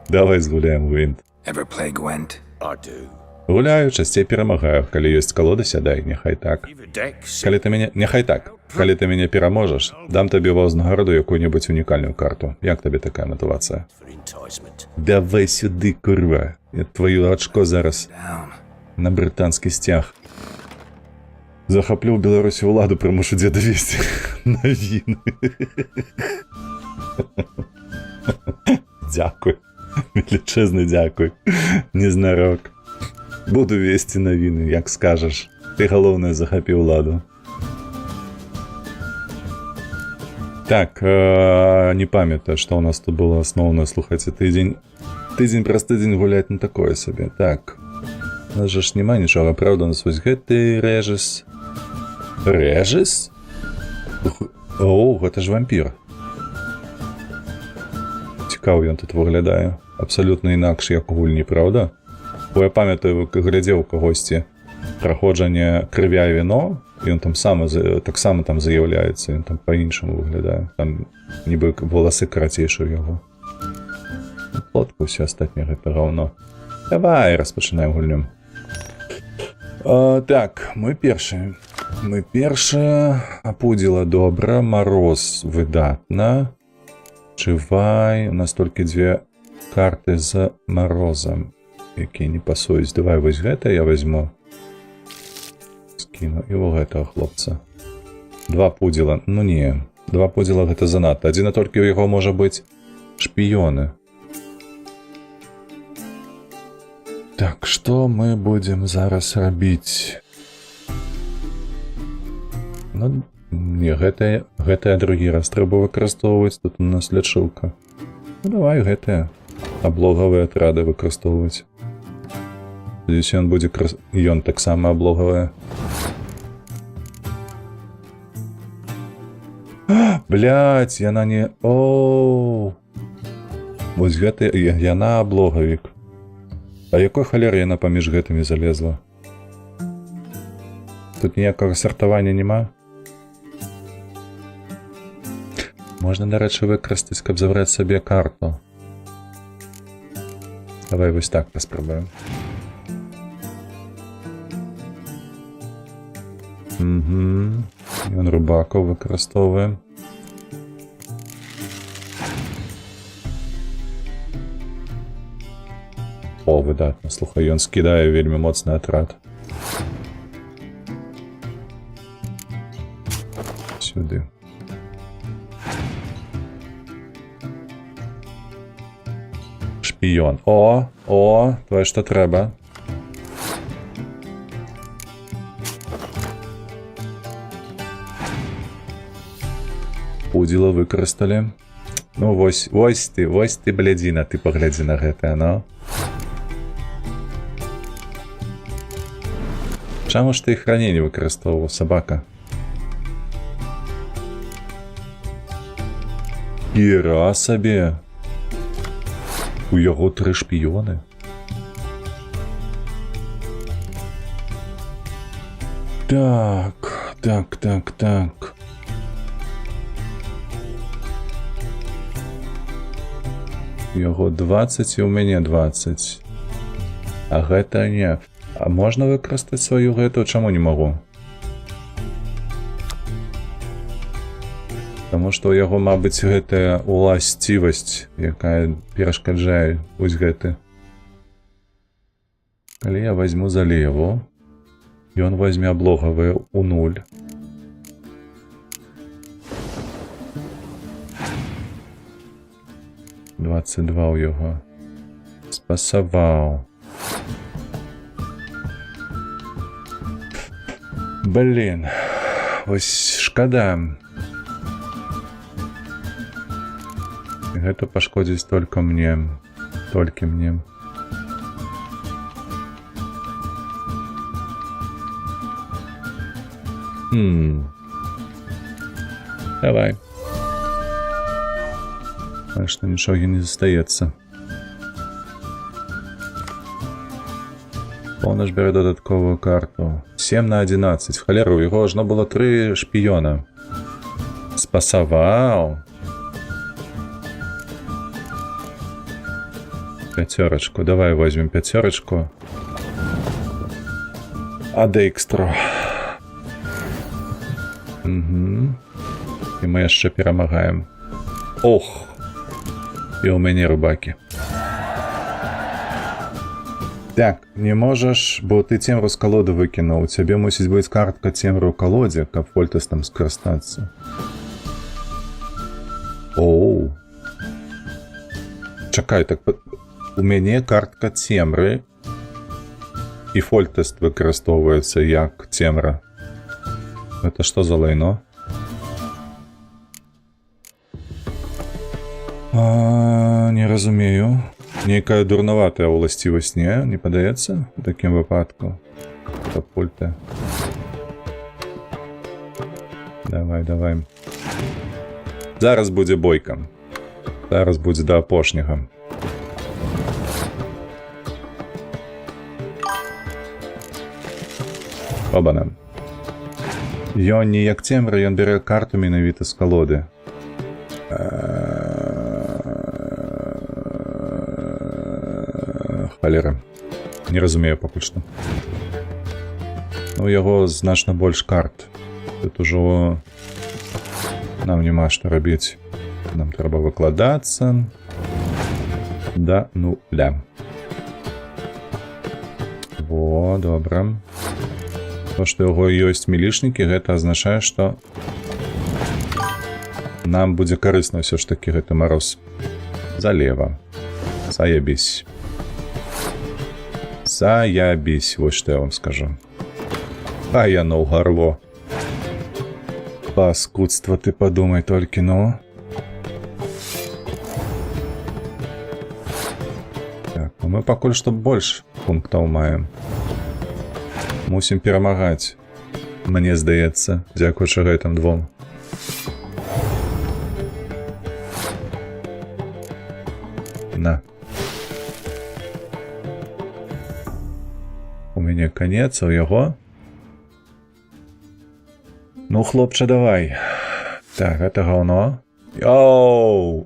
Давай згуляем у вінт. Ever play Gwent? I do. Гуляю, часцей перамагаю. Калі ёсць калода, сядай, няхай так. Give a deck, Калі ты мяне... Няхай так. Калі ты мяне пераможаш, дам табе ва ўзнагароду якую-небудзь унікальную карту. Як табе такая матывацыя? for enticement. Давай сюды, курва. Я твою ачко зараз Down. на брытанскі сцяг. Захаплю ў Беларусі ўладу, прымушу дзеда весці навіны. Дзякуй. Велічэзны дзякуй. Незнарок. Буду весці навіны, як скажаш. Ты галоўнае захапі ўладу. Так, не памятаю, што ў нас тут было асноўнае. Слухайце, тыдзень праз тыдзень гуляць на такое сабе. Так. У нас жа ж няма нічога, правда, у нас вось гэты рэжыс. Рэжыс? О, гэта ж вампір. Цікава ён тут выглядае. Абсалютна інакш, як у гульні, правда? Бо я памятаю, глядзеў у кагосьці праходжанне крывя і віно, і ён там таксама там заяўляецца, ён там па-іншаму выглядае. Там нібы валасы карацейшы ў яго. Плотку ўсё астатняе гэта гаўно. Давай, распачынаем гульню. Так, мы першыя. Мы першыя. Апудзіла добра, мароз выдатна. Чывай, у нас толькі 2 карты з марозам. якія не пасуюць. Давай вось гэта я возьму. Скіну і у гэтага хлопца. 2 пудзела. Ну не, 2 пудзела гэта занадта. Адзіна толькі ў яго можа быць шпіёны. Так, што мы будзем зараз рабіць? Ну, не, гэтая другі раз трэба выкарыстоўваць. Тут у нас лячылка. Ну, давай гэтыя аблогавыя атрады выкарыстоўваць. Здесь ён будзе ён таксама аблогавая. Блядь, яна не... Оу! Вось гэта яна аблогавік. А якой халеры яна паміж гэтымі залезла? Тут ніякага сартавання няма? Можна, дарэчы, выкарыстаць, каб забраць сабе карту. Давай вось так паспрабуем. Ён рубакаў выкарыстоўваем. О, выдатна. Слухай, ён скідае вельмі моцны атрад. Сюды. Шпіён. О, тое, што трэба. Пудзіла выкарысталі. Ну, вось ты, блядзіна, ты паглядзі на гэтае, ну. Чаму ж ты іх раней не выкарыстоўваў, сабака? Іра сабе! У яго 3 шпіёны. Так. У яго 20 і ў мяне 20. А гэта не... А можна выкарыстаць сваю гэту? Чаму не магу? Таму што ў яго, мабыць, гэтая уласцівасць, якая перашкаджае вось гэты. Калі я возьму залеву, ён возьме аблогавыя ў 0. «22» ў яго. Спасаваў. Блин, вось шкада. Гэта пашкодзіць толькі мне. Давай. А што нічога не застаецца. Поўна ж бярэ дадатковую карту. 7 на 11. Халеру, у яго ажно было 3 шпіёна. Спасаваў. 5. Давай возьмем 5. Адекстру. І мы яшчэ перамагаем. Ох! І ў мяне рубакі. Так, не можаш, бо ты цемру з калоды выкінуў. У цябе мусіць быць картка цемру ў калодзе, каб фольтэстам скарыстацца. Оу. Чакай, так у мяне картка цемры і фольтэст выкарыстоўваецца як цемра. Гэта што за лайно? Не разумею. Нейкая дурнаватая ўласцівасць, не падаецца у такім выпадку? Катапульта. Давай. Зараз будзе бойка. Зараз будзе да апошняга. Обана. Ён не як цемра, ён бярэ карту менавіта з калоды. Халера. Не разумею пакуль што. Ну, у яго значна больш карт. Тут ужо нам няма што рабіць. Нам трэба выкладацца да нуля. Во, добра. То, што яго ёсць мілішнікі, гэта азначае, што нам будзе карысна ўсё ж такі гэты мароз. Залева. Заябісь. Заябісь, вось што я вам скажу. А яно ў гарло. Паскудства, ты падумай толькі, ну. Так, ну мы пакуль што больш пунктаў маем. Мусім перамагаць. Мне здаецца, дзякуючы гэтым двум. На. У мяне канец, а ў яго? Ну, хлопча, давай. Так, гэта гаўно. Оу,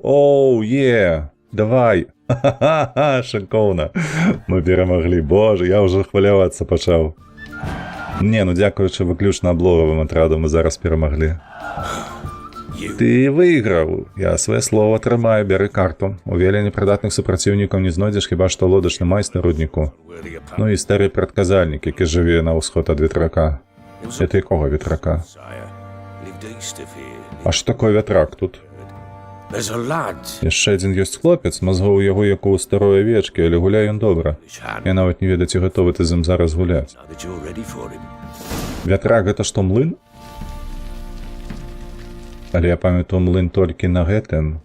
давай. Ха-ха-ха, шыкоўна. Мы перамаглі. Боже, я ўжо хвалявацца пачаў. Не, ну дзякуючы выключна аблогавым атраду мы зараз перамаглі. Ты выйграў. Я свае слова трымаю, бяры карту. У веле непрыдатных супраціўнікаў не знойдзеш хіба што лодачны майстар рудніку. Ну і стары прадказальнік, які жыве на ўсход ад ветрака. Это якога ветрака? А што такое ветрак тут? Яшчэ адзін ёсць хлопец, мазгоў у яго як у старой авечкі, але гуляе ён добра. Я нават не ведаю, ці гатовы ты з ім зараз гуляць. Вятрак гэта што, млын? Але я памятаю млын толькі на гэтым.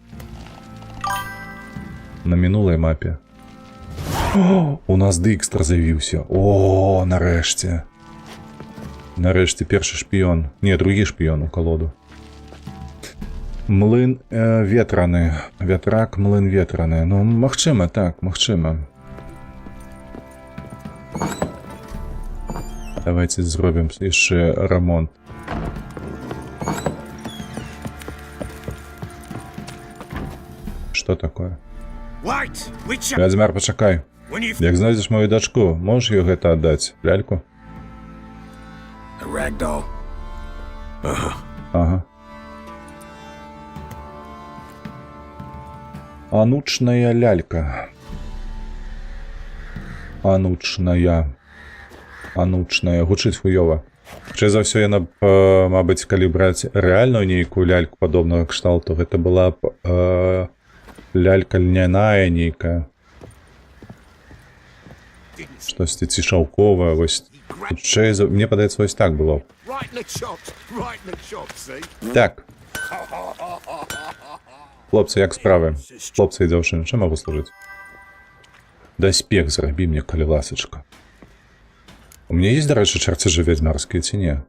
На мінулай мапе. О, у нас Дикстр з'явіўся. О, нарэшце. Нарэшце першы шпіён. Не, другі шпіён у калоду. Млын ветраны. Вятрак, млын ветраны. Ну, магчыма, так, магчыма. Давайте зробім яшчэ рамонт. Што такое? Вядзьмар, пачакай. Як знойдзеш мою дачку, можаш ёй гэта аддаць? Ляльку? A ragdoll. Ага. Анучная лялька. Анучная. Гучыць хуёва. Хутчэй за ўсё яна, мабыць, калі браць рэальную нейкую ляльку падобнага кшталту, гэта была б лялька льняная нейкая. Штосьці ці шаўковая, вось. Хутчэй за... Мне падаецца, вось так было. Так. Хлопцы, як справы? Хлопцы і дзяўчыны, чым магу служыць? Даспех зрабі мне, калі ласачка. У меня есть, дарэчы, чарцяжы вядзьмарскія ці не?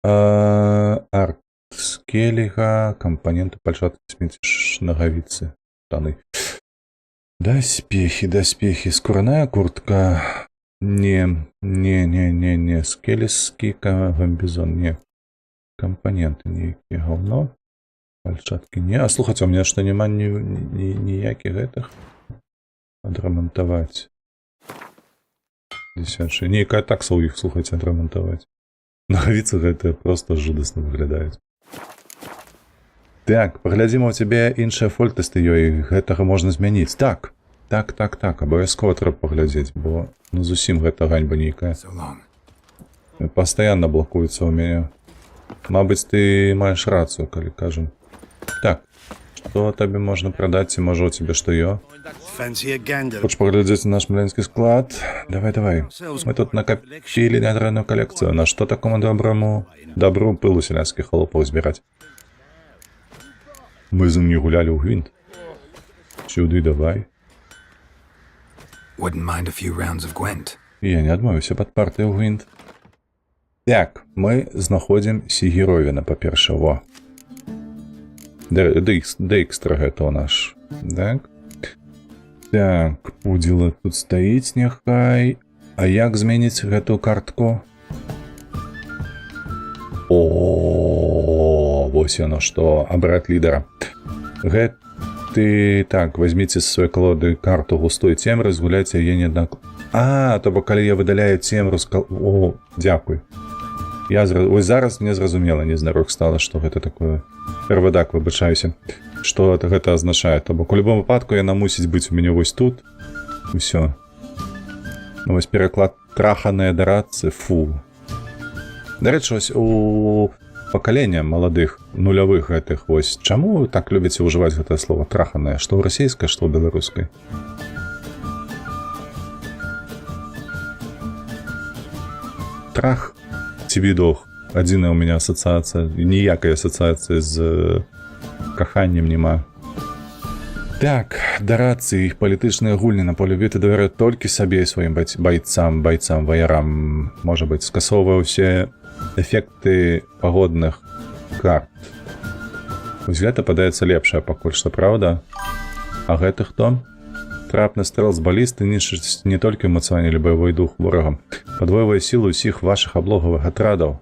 Арт скеліга, кампаненты, пальчаткі, смеціш, нагавіцы, штаны. Даспехі, скурная куртка. Не, скелескі гамбізон, не. Кампаненты нейкія, гаўно. Пальчаткі не. А слухайце, у меня што няма ніякіх гэтых? Адрамантаваць. Дзесячыя. Нейкая такса ў іх, слухайце, адрамантаваць. Нагавіцы гэтыя просто жудасна выглядаюць. Так, паглядзім, у цябе іншыя фольтасты ёй, гэтага можна змяніць. Так, абавязкова трэба паглядзець, бо ну зусім гэта ганьба нейкая. Пастаянна блакуецца ў мяне. Мабыць, ты маеш рацыю, калі кажам. Так, што табе можна прадаць, ці можа у цябе што ё? Хочаш паглядзець на наш млынскі склад? Давай. Мы тут накапілі нядрэнную калекцыю. На што такому добру пылу сялянскіх халопаў збіраць? Мы з ім не гулялі ў гвинт. Сюды давай. Я не адмовіўся пад партыю ў гвинт. Так, мы знаходзім Сігіровіна, па-перша, во. Дикстр гэта ў наш. Так, пудзіла тут стаіць няхай. А як зменіць гэту картку? О, вось яно што, абраць лідара. Гэты, так, возьміце з сваёй калоды карту густой цемры, згуляйце яе неаднак. А, то бо калі я выдаляю цемру з калоды... О, дзякуй. Ось зараз мне зразумела, незнарок стала, што гэта такое. Первадак, выбачаюся. Што гэта азначае? То бок у любом выпадку яна мусіць быць у мяне вось тут. Усё. Ну, вось пераклад траханыя дарацы, фу. Дарэчы, вось у пакалення маладых, нулявых гэтых, вось чаму вы так любіце ўжываць гэтае слово траханае, што ў расійскай, што ў беларускай? Трах ці відох. Адзіная ў мяне асацыяцыя, ніякай асацыяцыі з каханнем няма. Так, дарацы, іх палітычныя гульні на поле бітвы давяраюць толькі сабе і сваім байцам, ваярам. Можа быць, скасоўвае ўсе эфекты пагодных карт. Вось гэта падаецца лепшая пакуль што, праўда? А гэты хто? Трапны стрэл з балісты нішчыць не толькі эмацыянальны баявой дух ворагам, падвойвае сілу ўсіх вашых аблогавых атрадаў.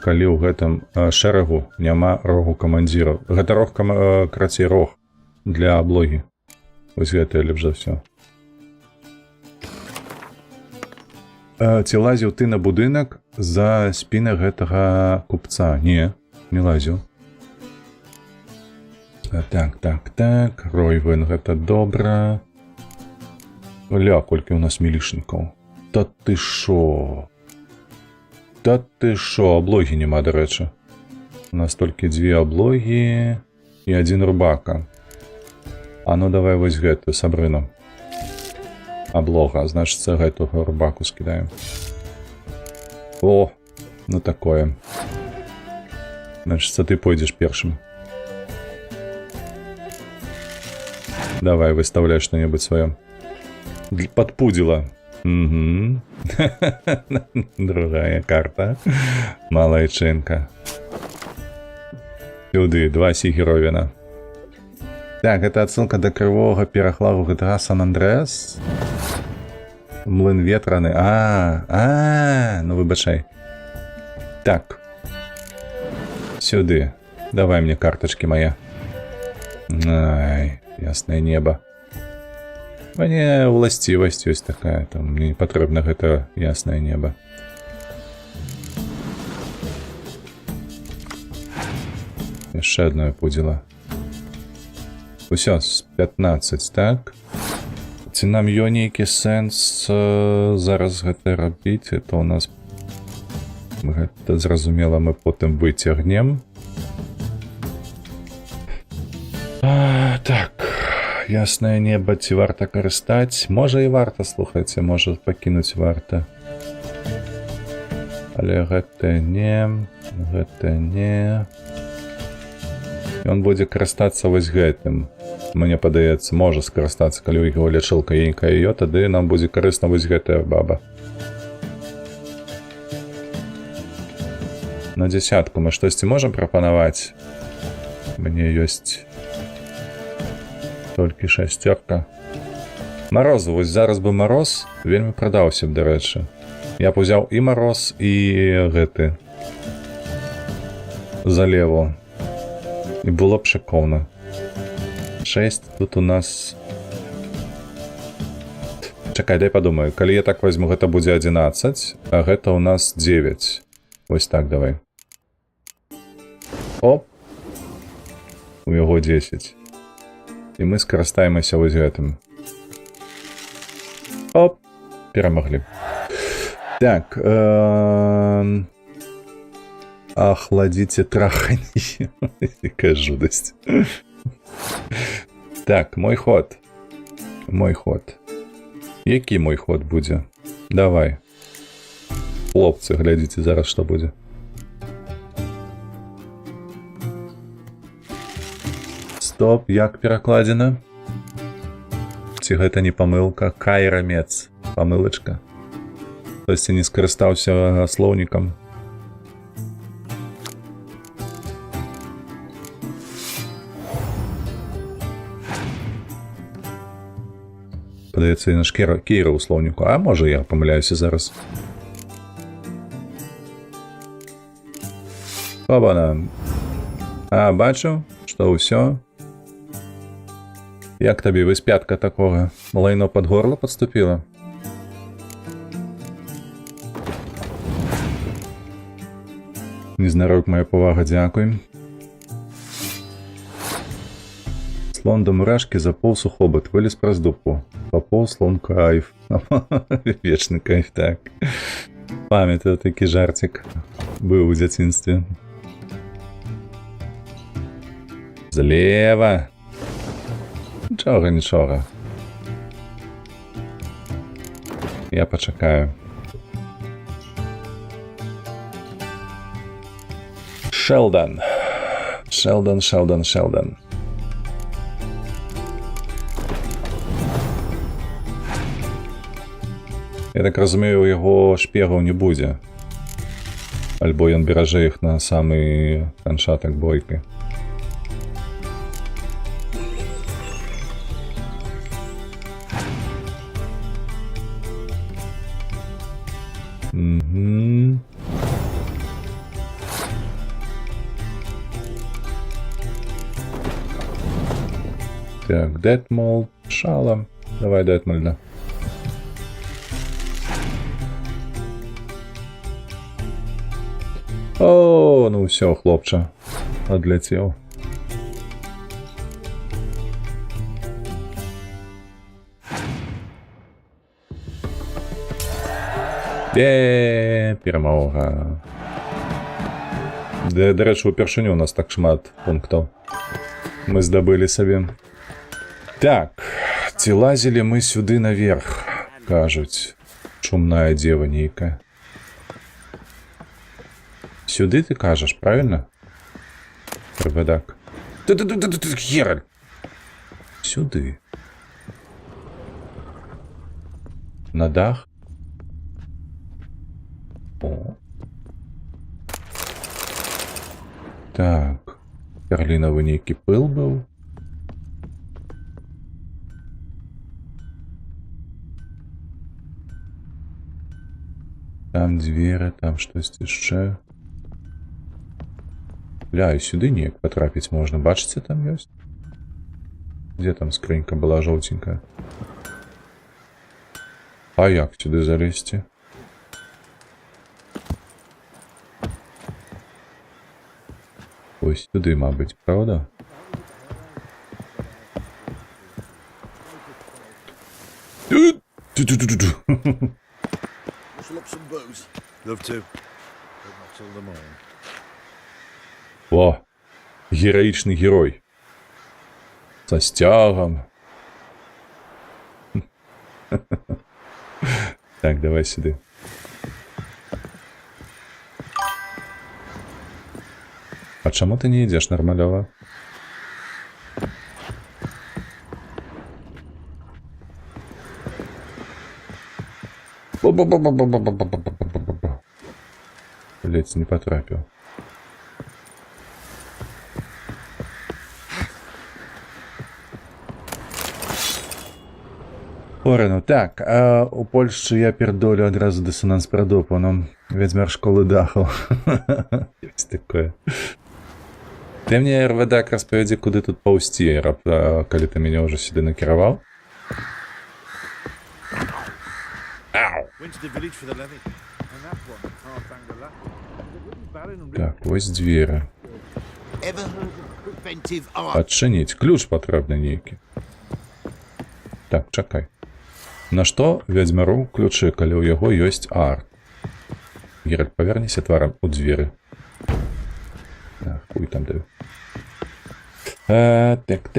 Калі ў гэтым шэрагу няма рогу камандзіраў. Гэта рог, крацей рог для аблогі. Вось гэта лепш за ўсё. Ці лазіў ты на будынак за спіны гэтага купца? Не, не лазіў. Так. Ройвен, гэта добра. Ля, колькі ў нас мілішнікаў. Та ты шо? Аблогі няма, дарэчы. У нас толькі 2 аблогі і 1 рубака. А ну давай вось гэтую сабрыну. Аблога, значыцца гэтую рубаку скідаем. О, ну такое. Значыцца ты пойдзеш першым. Давай, выставляй што-небудзь сваё. Падпудзіла. Угу. Другая карта. Малайчынка. Сюды, 2 сігеровіна. Так, гэта адсылка да крывога перахлагу GTA San Andreas. Млын ветраны. Ну выбачай. Так. Сюды. Давай мне картачкі мае. Ай, яснае неба. Мне уласцівасць ёсць такая, там мне не патрэбна гэта яснае неба. Яшчэ адно пудзіла. Усё, з 15, так? Ці нам ё нейкі сэнс зараз гэта рабіць? Это у нас... Гэта, зразумела, мы потым выцягнем. Так... Яснае неба, ці варта карыстаць? Можа і варта, слухайце, можа пакінуць варта. Але гэта не... Ён будзе карыстацца вось гэтым. Мне падаецца, можа скарыстацца, калі ў яго лячылка енькая ёй, тады нам будзе карысна вось гэтая баба. На 10 мы штосьці можам прапанаваць? Мне ёсць... Толькі 6. Марозу, вось зараз бы мароз вельмі прадаўся б, дарэчы. Я б узяў і мароз, і гэты. Залеву. І было б шыкоўна. 6, тут у нас... Чакай, дай падумаю. Калі я так возьму, гэта будзе 11, а гэта у нас 9. Вось так, давай. Оп! У яго 10. І мы скарыстаемся вось гэтым. Оп! Перамаглі. Так. Ахладзіце траханне. Якая жудасць. Так, мой ход. Які мой ход будзе? Давай. Хлопцы, глядзіце зараз, што будзе. Стоп, як перакладзена? Ці гэта не памылка? Кайрамец. Памылачка. Хтосьці не скарыстаўся слоўнікам. Падаецца, і наш Кейра ў слоўніку. А можа, я памыляюся зараз. Опана. А, бачу, што ўсё. Як табе вось пятка такога? Лайно пад горло падступіла? Незнарок, моя павага, дзякуй. Слон до мурашкі запоўз у хобат, вылез праз дупу. Папоў слон кайф. Вечны кайф, так. Памятаю, такі жартик быў у дзяцінстве. Злева. Нічога. Я пачакаю. Шелдон. Я так разумею, у яго шпегаў не будзе. Альбо ён беражэ іх на самы канчатак бойкі. Так, Детмолд, шалом. Давай Детмольда. О, ну все, хлопча. Одлетел. Перемога. До речі, упершыню у нас так шмат пунктаў. Мы здабылі сабе. Так, ці лазілі мы сюды наверх, кажуць. Чумная дева нейкая. Сюды ты кажаш, правильно? Рыбадак. Гераль! Сюды. На дах? О. Так. Перлінавы нейкі пыл быў. Там дзверы, там штось яшчэ. Бля, і сюды неяк патрапіць можна. Бачыце, там ёсць? Дзе там скрынька была жоўценькая? А як сюды залезці? Ось сюды, мабыць, правда? Love to. О, героичный герой. Со стягом. Так, давай сюда. А чему ты не идешь нормалёво? Блять, не потрапил. Орено, так, а у Польшчы я пердолю адразу дысонанс прадопаном. Вядзьмар школы дахаў. Ёсць такое. Ты мне, РВДак, распавядзі, куды тут паўсці, калі ты мяне ўжо сюды накіраваў? Ау! Так, вось дзверы. Адчыніць. Ключ патрэбны нейкі. Так, чакай. На што вядзьмару ключы, калі ў яго ёсць арт? Геральт, паверніся тварам у дзверы. Хуй там даю. Так.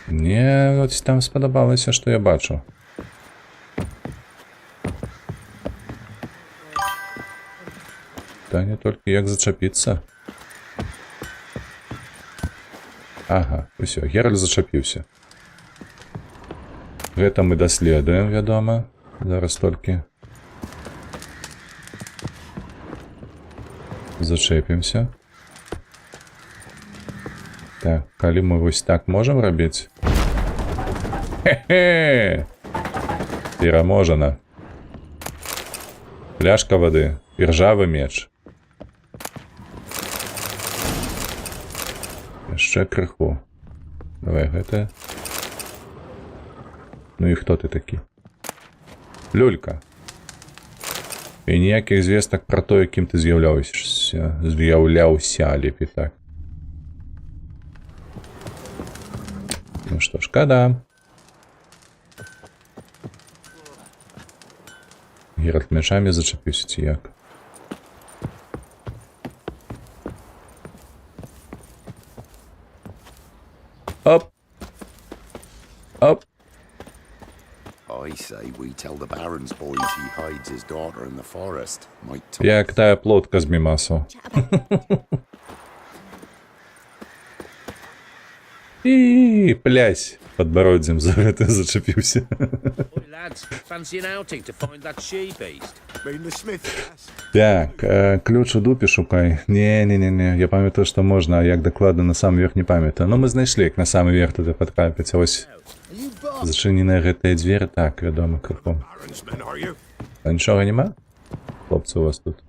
Мне ось там спадабалася, што я бачу. Пытанне толькі, як зачапіцца. Ага, усё, Геральт зачапіўся. Гэта мы даследуем, вядома. Зараз толькі зачэпімся. Так, калі мы вось так можам рабіць? Хе-хе! Пераможана. Пляшка вады і ржавы меч. Яшчэ крыху. Давай гэта. Ну і хто ты такі? Люлька. І ніякіх звестак пра то, якім ты з'яўляўся, лепей так. Ну што, шкада. Геральт мячами зачепіўся ці як? Оп! Оп! I say we tell the Baron's boys he hides his daughter in the forest. Might talk. Як тая плотка з мімасу. І плясь подбороддзем за гэта зачепіўся. Oi, lads, fancy an outing to find that she-beast? Mean the smith, yes? Так, ключ у дупе шукай. Не, я памятаю, што можна, а як дакладна на сам верх не памятаю. Ну мы знайшлі, як на самы верх туды падкапіць. Ось зачыненыя гэтыя дзверы, так, вядома, крыху. Baron's men, are you? А нічога няма? Хлопцы у вас тут.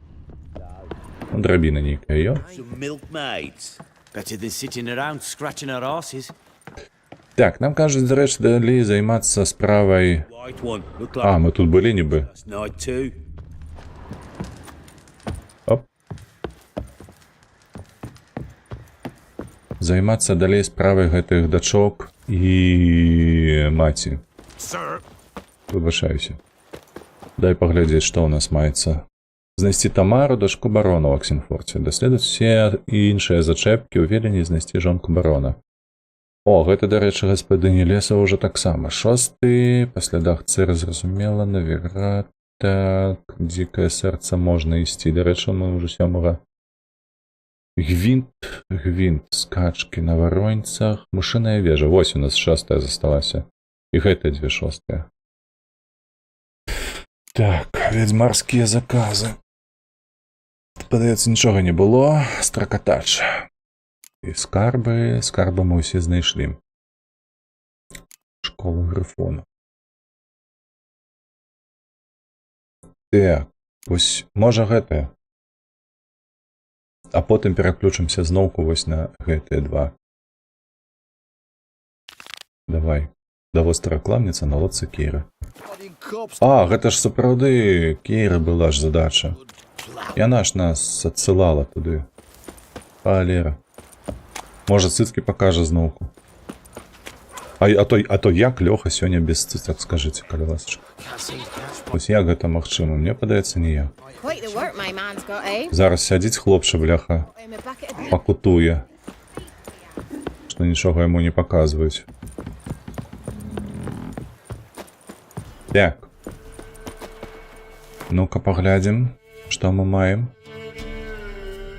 Ну, драбіна нейкая, ё. Some milkmaids. Better than sitting around scratching our asses. Так, нам кажуць, дарэчы, далі займацца справай... White one. Look А, like мы тут былі нібы. last night too. Оп. Займацца далей справай гэтых дачок і маці. Sir, Выбачаюся. Дай паглядзець, што ў нас маецца. Знайсці Тамару, дачку барона ў Аксенфорце. Даследаваць усе іншыя зачэпкі ў Велені і знайсці жонку барона. О, гэта, дарэчы, гаспадыні леса ўжо таксама. 6, па слядах цэр, зразумела, Навіград, так, дзікае сэрца можна ісці. Дарэчы, мы ўжо 7. Гвинт, скачкі на вароньцах, мышыная вежа. Вось у нас 6 засталася. І гэтыя 2 6. Так, ведзьмарскія заказы. Падаецца, нічога не было. Стракатач. І скарбы мы ўсе знайшлі. Школа Грифона. Так, вось, можа гэтае. А потым пераключымся зноўку вось на гэтыя 2. Давай. Да вострая клавніца на лодцы Кейры. А, гэта ж сапраўды Кейры была ж задача. Яна ж нас адсылала туды. Алера. Можа, цыцкі пакажа зноўку. А то як Лёха сёння без цыцак, скажыце, калі ласачка. Вось як гэта магчыма? Мне падаецца, ніяк. Quite the work my man's got, eh? Зараз сядзіць хлопча, бляха, I'm a bucket of пакутуе. Што нічога яму не паказваюць. Так. Ну-ка паглядзім, што мы маем.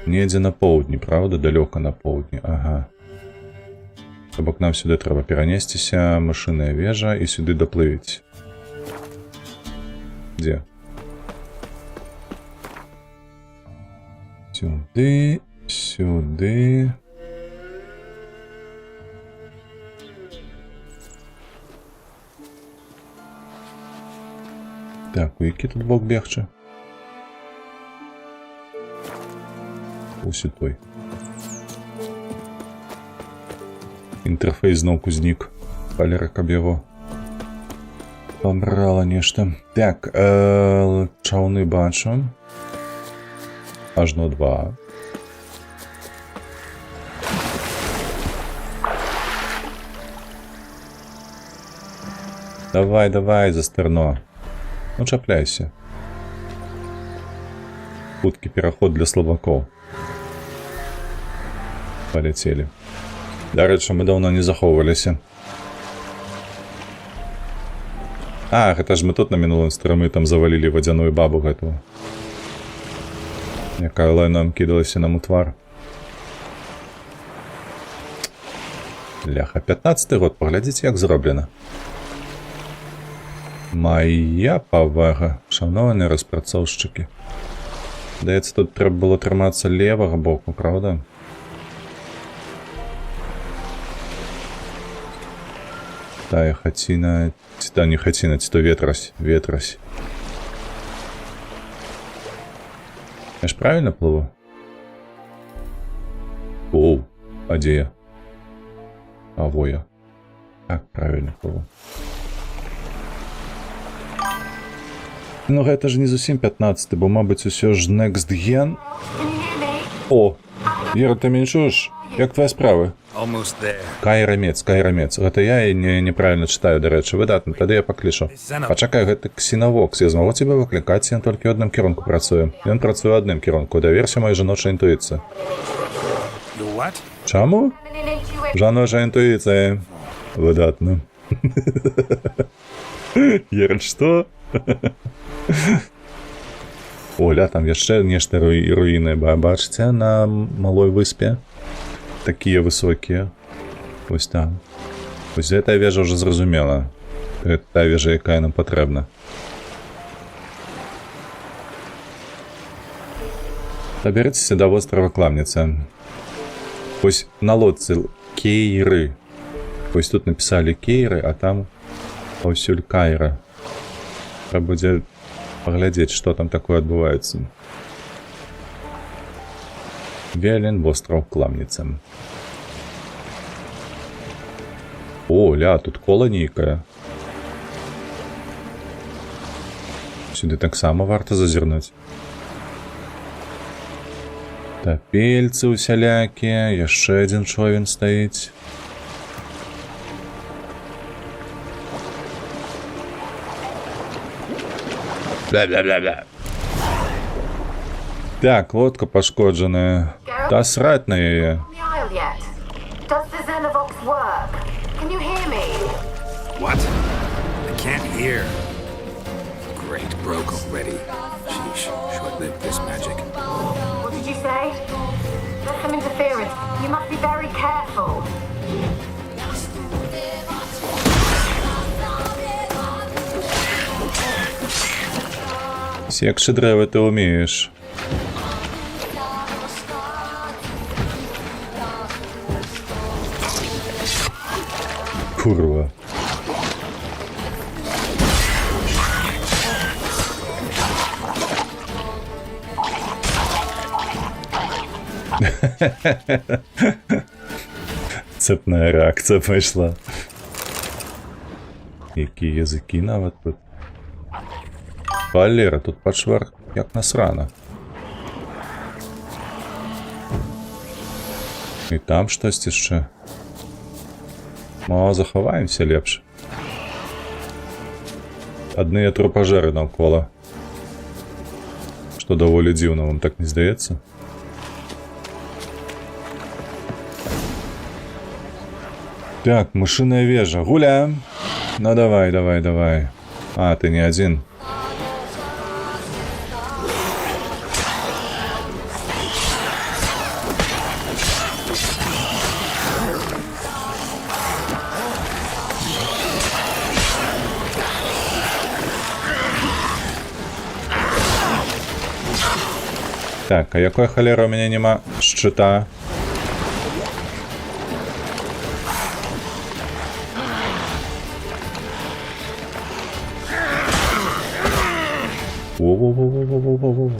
Недзе на поўдні, правда? Далёка на поўдні. Ага. То бок нам сюды трэба перанесціся, машынная вежа, і сюды даплывець. Дзе? Сюды. Так, у які тут бок бегчы? Ось той. Інтэрфейс зноўку знік. Халера, каб яго пабрала нешта. Так, чаўны бачу. Ажно 2. Давай, застырно. Ну, чапляйся. Хуткі пераход для слабакоў. Паляцелі. Дарэчы, мы даўно не захоўваліся. А, гэта ж мы тут на мінулым стрымы там завалілі вадзяную бабу гэтую. Якая лайном кідалася нам у твар. Ляха, 15-й год, паглядзіце, як зроблена. Мая павага, шанованыя распрацоўшчыкі. Здаецца, тут трэба было трымацца левага боку, правда? Тая хаціна, ці та не хаціна, ці то ветрась. Я ж правильно плыву? Оу, а дзе я? А во я. Так, правильно плыву. Ну гэта ж не зусім 15, бо, мабыць, усё ж next gen. О, Вера, ты мяне чуеш? Як твои справы? Almost there. Кайрамец. Гэта я і неправільна чытаю, дарэчы. Выдатна, тады я паклішу. Пачакай, гэты ксеновокс. Я змагу цябе выклікаць, ён толькі ў адным кірунку працуе. Ён працуе ў адным кірунку. Даверся моей жаночай інтуіцыі. You what? Чаму? Жаночая інтуіцыя. Выдатна. Ераль, што? Оля, там яшчэ нешта руіны. Бачыце, на малой выспе? Такія высокія. Вось там. Вось гэтая вежа ўжо зразумела. Гэта та вежа, якая нам патрэбна. Дабярыцеся да вострава Кламніца. Вось на лодцы Кейры. Вось тут напісалі Кейры, а там паўсюль Кайра. Трэба будзе паглядзець, што там такое адбываецца. Велен, востраў Кламніца. О, ля, тут кола нейкая. Сюды таксама варта зазірнуць. Тапельцы усялякія, яшчэ адзін човен стаіць. Бля-бля-бля-бля. Так, лодка пашкоджаная. Та срать на яе. Does the Xenovox work? Can you hear me? What? I can't hear. Great, broke already. Sheesh, short-lived this magic. What did you say? There's some interference. You must be very careful. Секши древа ти вмієш. Курва. Цепная реакція пішла. Які язики навіть тут. Валера, тут пачвар як насрана. І там штось яшчэ. Мало захаваемся лепш. Адныя трупажэры наўкола. Што даволі дзіўна, вам так не здаецца? Так, мышиная вежа. Гуляем. Ну давай, давай, давай. А, ты не один. Так, а якой холера у меня нема шчыта? Во-во-во-во-во-во-во-во.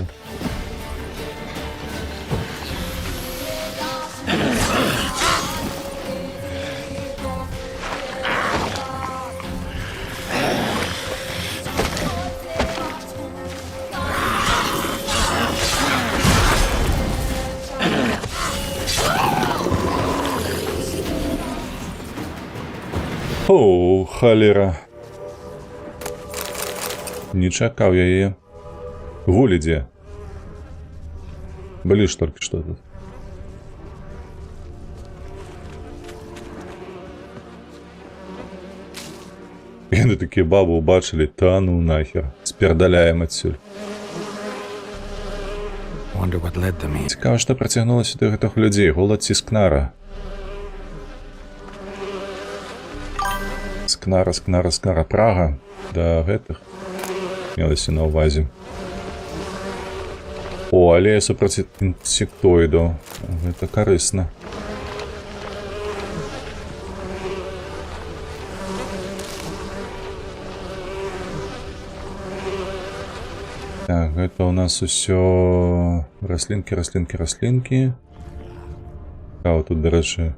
О, холера. Не чакаў я яе. Гулі дзе? Былі ж толькі што тут. Яны такія бабы ўбачылі, та ну нахер. Спердаляем адсюль. Цікава, што працягнула сюды гэтых людзей. Голад ці скнара. Скнара. Прага да гэтых. Мелася на ўвазе. О, алея супраць інсектоідаў. Гэта карысна. Так, гэта у нас усё раслінкі. А, тут, дарэчы,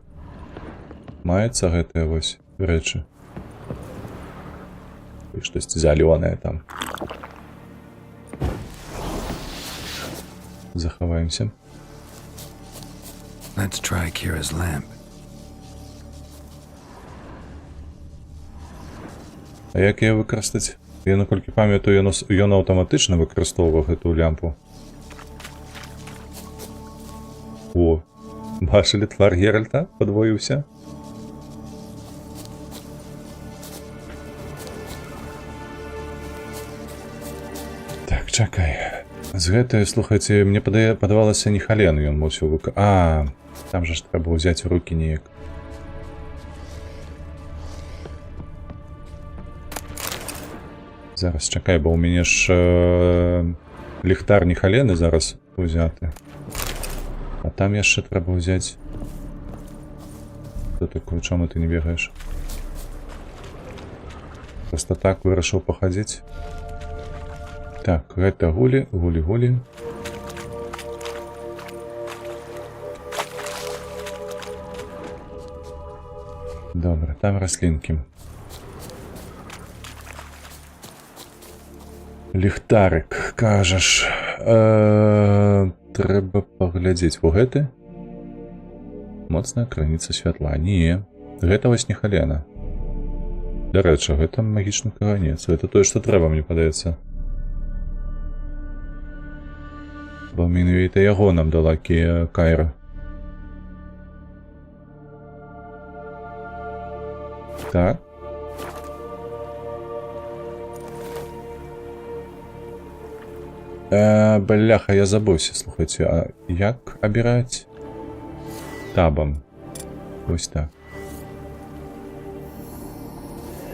маецца гэтыя вось рэчы. І штосьці зялёнае там. Захаваемся. Let's try Kira's lamp. А як її використати? Я, наколькі пам'ятаю, ён аўтаматычна выкарыстоўваў гэтую лямпу. О, бачылі, твар Геральта падвоіўся. Так, чакай. З гэтай, слухайце, мне падавалася, не Хален ён мусіў там жа ж трэба ўзяць у рукі неяк. Зараз чакай, бо ў мяне ж ліхтар не Халены зараз узяты. А там яшчэ трэба ўзяць. Што такое, чаму ты не бегаеш? Проста так вырашыў пахадзіць. Так, гэта гулі. Добра, там раслінкі. Ліхтарик, кажаш. Трэба паглядзець у гэты. Моцная крыніца святла. Не, гэта вось не Халена. Дарэчы, гэта магічны каганец. Гэта тое, што трэба, мне падаецца. Бо менавіта яго нам дала Кайра. Так. Бляха, я забыўся, слухайце, а як абіраць? Табам. Вось так.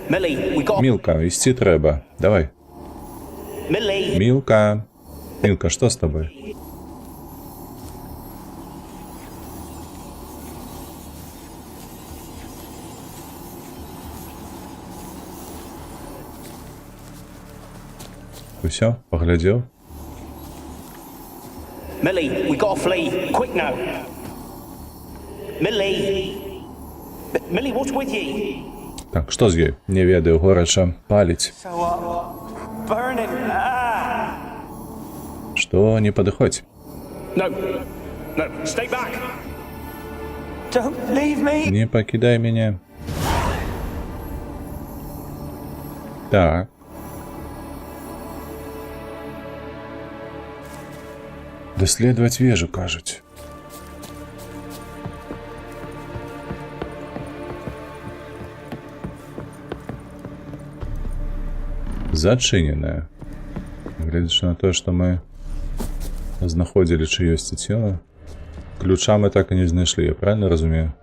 Мілка, ісці трэба. Давай. Мілка. Мілка, што з табой? Усё, паглядзеў? Millie, we gotta flee. Quick now. Millie. Millie, what's with you? Так, што з ёй? Не ведаю, горача, паліць. So, burning. Што, не падыходзь? No. No, stay back. Don't leave me. Не пакідай мяне. Так. Даследаваць вежу, кажуць. Зачыненая. Гледзячы на тое, што мы знаходзілі чыёсьці цела, ключа мы так і не знайшлі, я правильно разумею?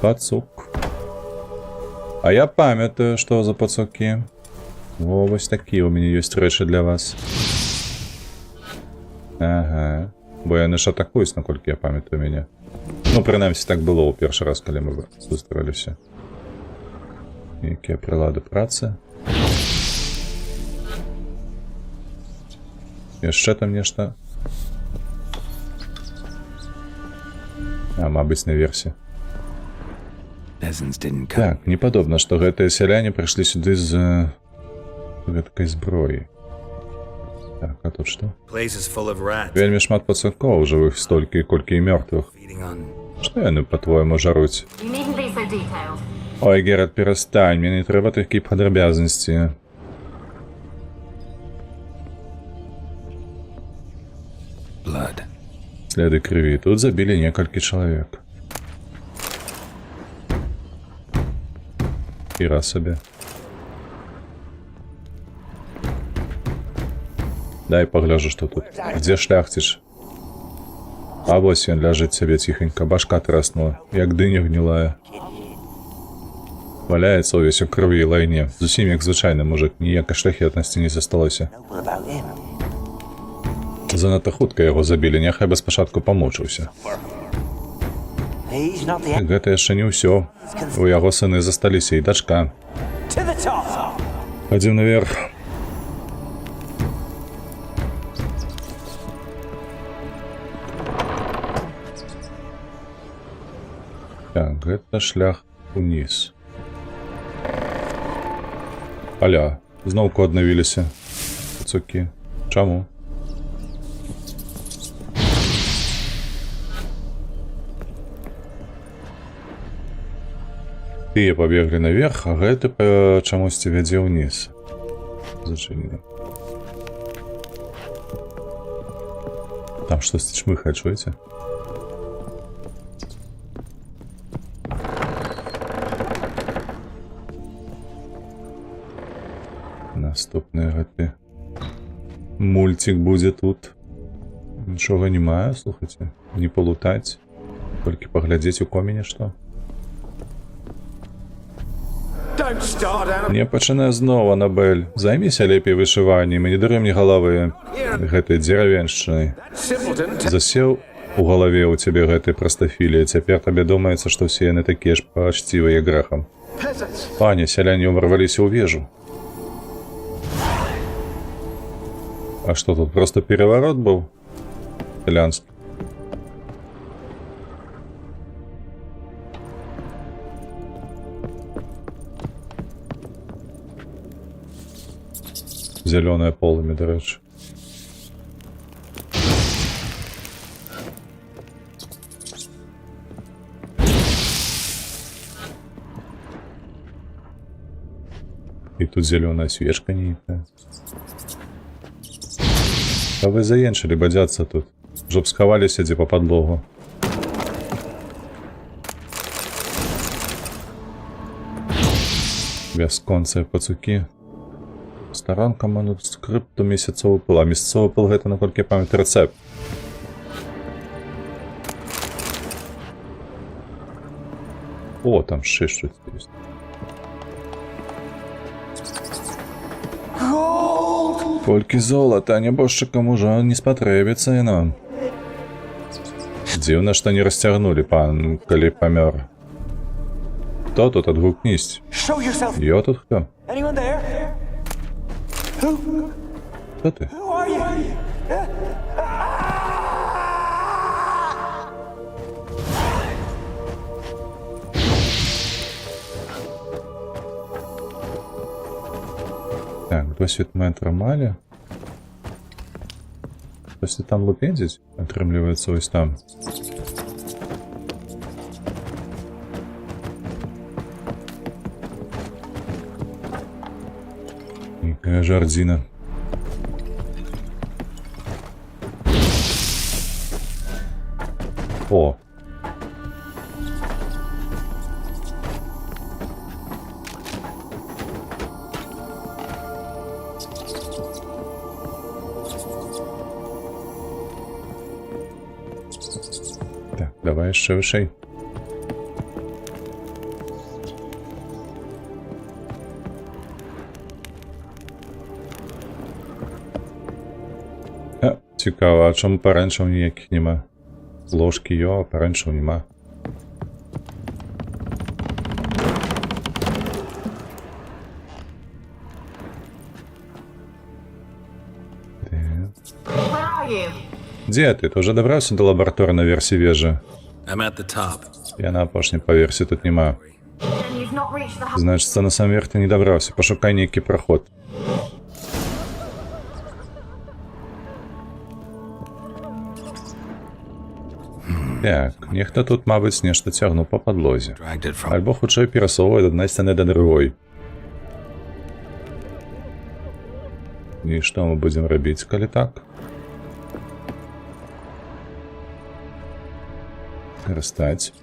Пацук. А я памятаю, што за пацукі. Во, вось такія ў мяне ёсць рэчы для вас. Ага. Бо яны ж атакуюць, наколькі я памятаю мяне. Ну, прынамсі, так было ў першы раз, калі мы сустрэліся. Якія прылады працы. Яшчэ там нешта. Мабыць, наверсе. Так, не падобна, што гэтыя сяляне прыйшлі сюды з гэткай зброі. Так, а тут што? Вельмі шмат пацукоў жывых столькі, колькі і мёртвых. Што яны, па-твойму, жаруць? Ой, Геральт, перастань, мне не трэба такі падрабязнасці. Следы крыві. Тут забілі некалькі чалавек. Хіра сабе. Дай пагляжу, што тут. Дзе шляхціш? А вось ён ляжыць сабе ціхенька, башка траснула, як дыня гнілая. Валяецца ўвесь у крыві і лайне. Зусім як звычайны мужик, ніякай шляхетнасці не засталося. Занадта хутка яго забілі, няхай бы спачатку памучыўся. Гэта яшчэ не ўсё. У яго сыны засталіся і дачка. Хадзім наверх. Так, гэта шлях уніз. Аля, зноўку аднавіліся пацукі. Чаму? Тыя пабеглі наверх, а гэты па чамусьці вядзе ўніз. Зачынена. Там штосьці чмыхае, чуеце? Наступны гэты мульцік будзе тут. Нічога не маю, слухайце. Не палутаць. Толькі паглядзець у коміне, што. Не пачынай зноў, Анабель. Займіся лепей вышываннем і не дуры мне галавы гэтай дзеравеншчынай. Засеў у галаве ў цябе гэтай прастафіліі. Цяпер табе думаецца, што ўсе яны такія ж пачцівыя грахам. Пане, сяляне ўварваліся ў вежу. А што тут, проста пераварот быў? Сялянскі. Зялёнае полымя, дарэчы. І тут зялёная свечка нейкая. А вы заенчылі бадзяцца тут. Жоб схаваліся дзе па падлогу. Бясконцыя пацукі. Старанка манускрыпту месяцовы пыл. А месяцовы пыл гэта, наколькі я памятаю, рэцэпт. О, там ще щось є. Колькі золата, нябожчыкам ужо не спатрэбіцца яно. Дзіўна, што не расцягнулі, пан, калі памёр. Хто тут, адгукнись? Yo тут хто? Хто ти? Так, досвід ми отримали. Хтось там лупендзіць? Атрымліваецца ось там. Некая жардзіна. О! Так, давай яшчэ вышэй. Цікава, а чому парэнчаў ніякіх нема? Ложкі ё, а парэнчаў нема. Дзе ты? Ты уже дабраўся да лабараторнай версіі вежы? Я на апошняй паверсе тут нема. Значыцца, на сам верх ты не дабраўся. Пашукай нейкі праход. Так, нехта тут, мабыць, нешта цягнуў па падлозе. Альбо хутчэй перасоўвае ад адной сцяны да другой. І што мы будзем рабіць, калі так? Растаць.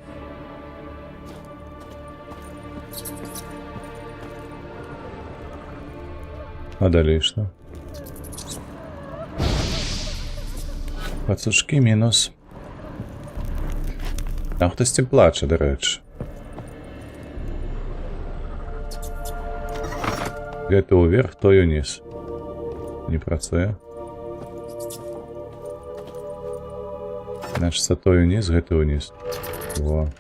А далей што? Пацучкі мінус. Там хтосьці плача, дарэчы. Гэты ўверх, той уніз. Не працуе. Значыцца, той уніз, гэты уніз. Во.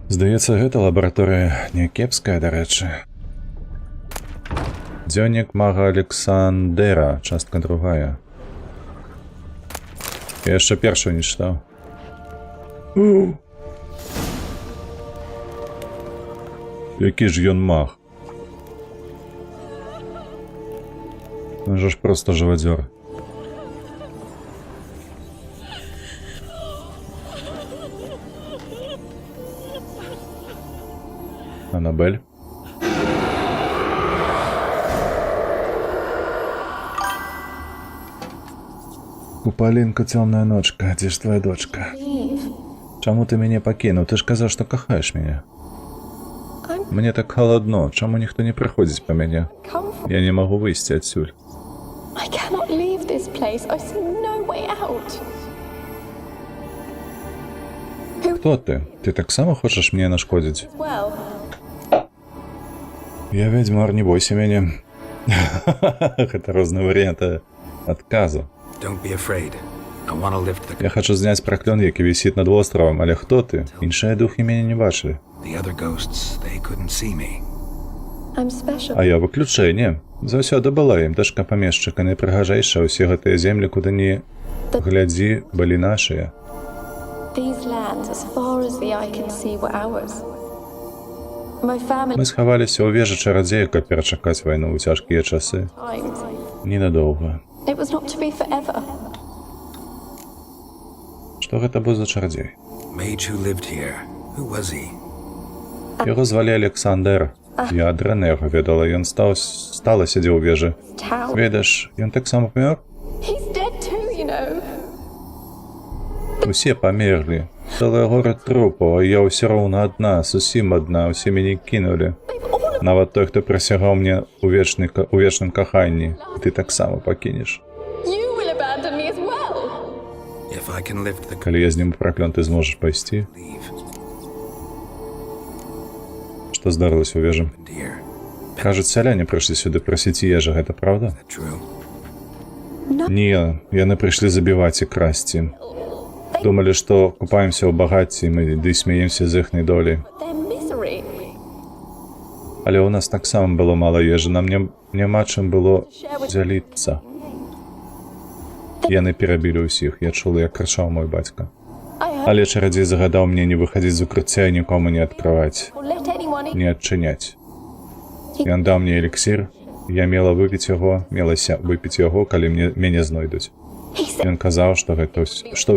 Здаецца, гэта лабараторыя не кепская, дарэчы. Дзённік мага Александера, частка другая. Я яшчэ першую не чытаў. Які ж ён маг? Он же ж просто живодер. Аннабель. Купалінка, цёмная ночка, дзе ж твоя дочка? Чаму ты мяне пакінуў? Ты ж казаў, што кахаеш мяне. Мне так холодно, чаму ніхто не прыходзіць па мяне? Я не магу выйсці адсюль. I cannot leave this place. I see no way out. Хто ты? Ты таксама хочаш мне нашкодзіць? Well, Я ведьмар, не бойся мяне. Гэта розныя варыянты адказу. Don't be afraid. I want to lift the... Я хочу зняць праклён, які вісіць над востравам, але хто ты? Іншыя духі мяне не бачылі. The other ghosts, they couldn't see me. I'm special. А я выключэнне. Заўсёды была ім дачка памешчыка, найпрыгажэйшая, усе гэтыя землі, куды не глядзі, былі нашыя. These lands, as far as the eye can see, were ours. My family Мы схаваліся ў вежы чарадзея, каб перачакаць вайну ў цяжкія часы. times. Ненадоўга. It was not to be forever. Што гэта быў за чарадзей? Mage who lived here. Who was he? Яго звалі Александр. Я дрэнна яго ведала, ён стала сядзеў у вежы. Tower. Ведаш, ён таксама памёр? He's dead too, you know. Усе памерлі. Цэлыя горы трупаў, а я ўсё роўна адна, зусім адна, усе мяне кінулі. Нават той, хто прысягаў мне ў вечным каханні. Ты таксама пакінеш. You will abandon me as well. If I can lift the... Калі я зніму праклён, ты зможаш пайсці? Leave. Што здарылася ў вежы? Dear. Кажуць, сяляне прыйшлі сюды прасіць ежы, гэта праўда? True. Не, яны прыйшлі забіваць і красці. Думалі, што купаемся ў багацці, мы ды смеемся з іхняй долі. Their misery. Але ў нас таксама было мала ежы, нам няма чым было дзяліцца. Яны перабілі ўсіх, я чула, як крычаў мой бацька. I heard Але чарадзей загадаў мне не выхадзіць з укрыцця і нікому не адкрываць, or let anyone in. не адчыняць. Ён даў мне эліксір, я мела выпіць яго, мелася выпіць яго, калі мяне знойдуць. He said, Ён казаў, што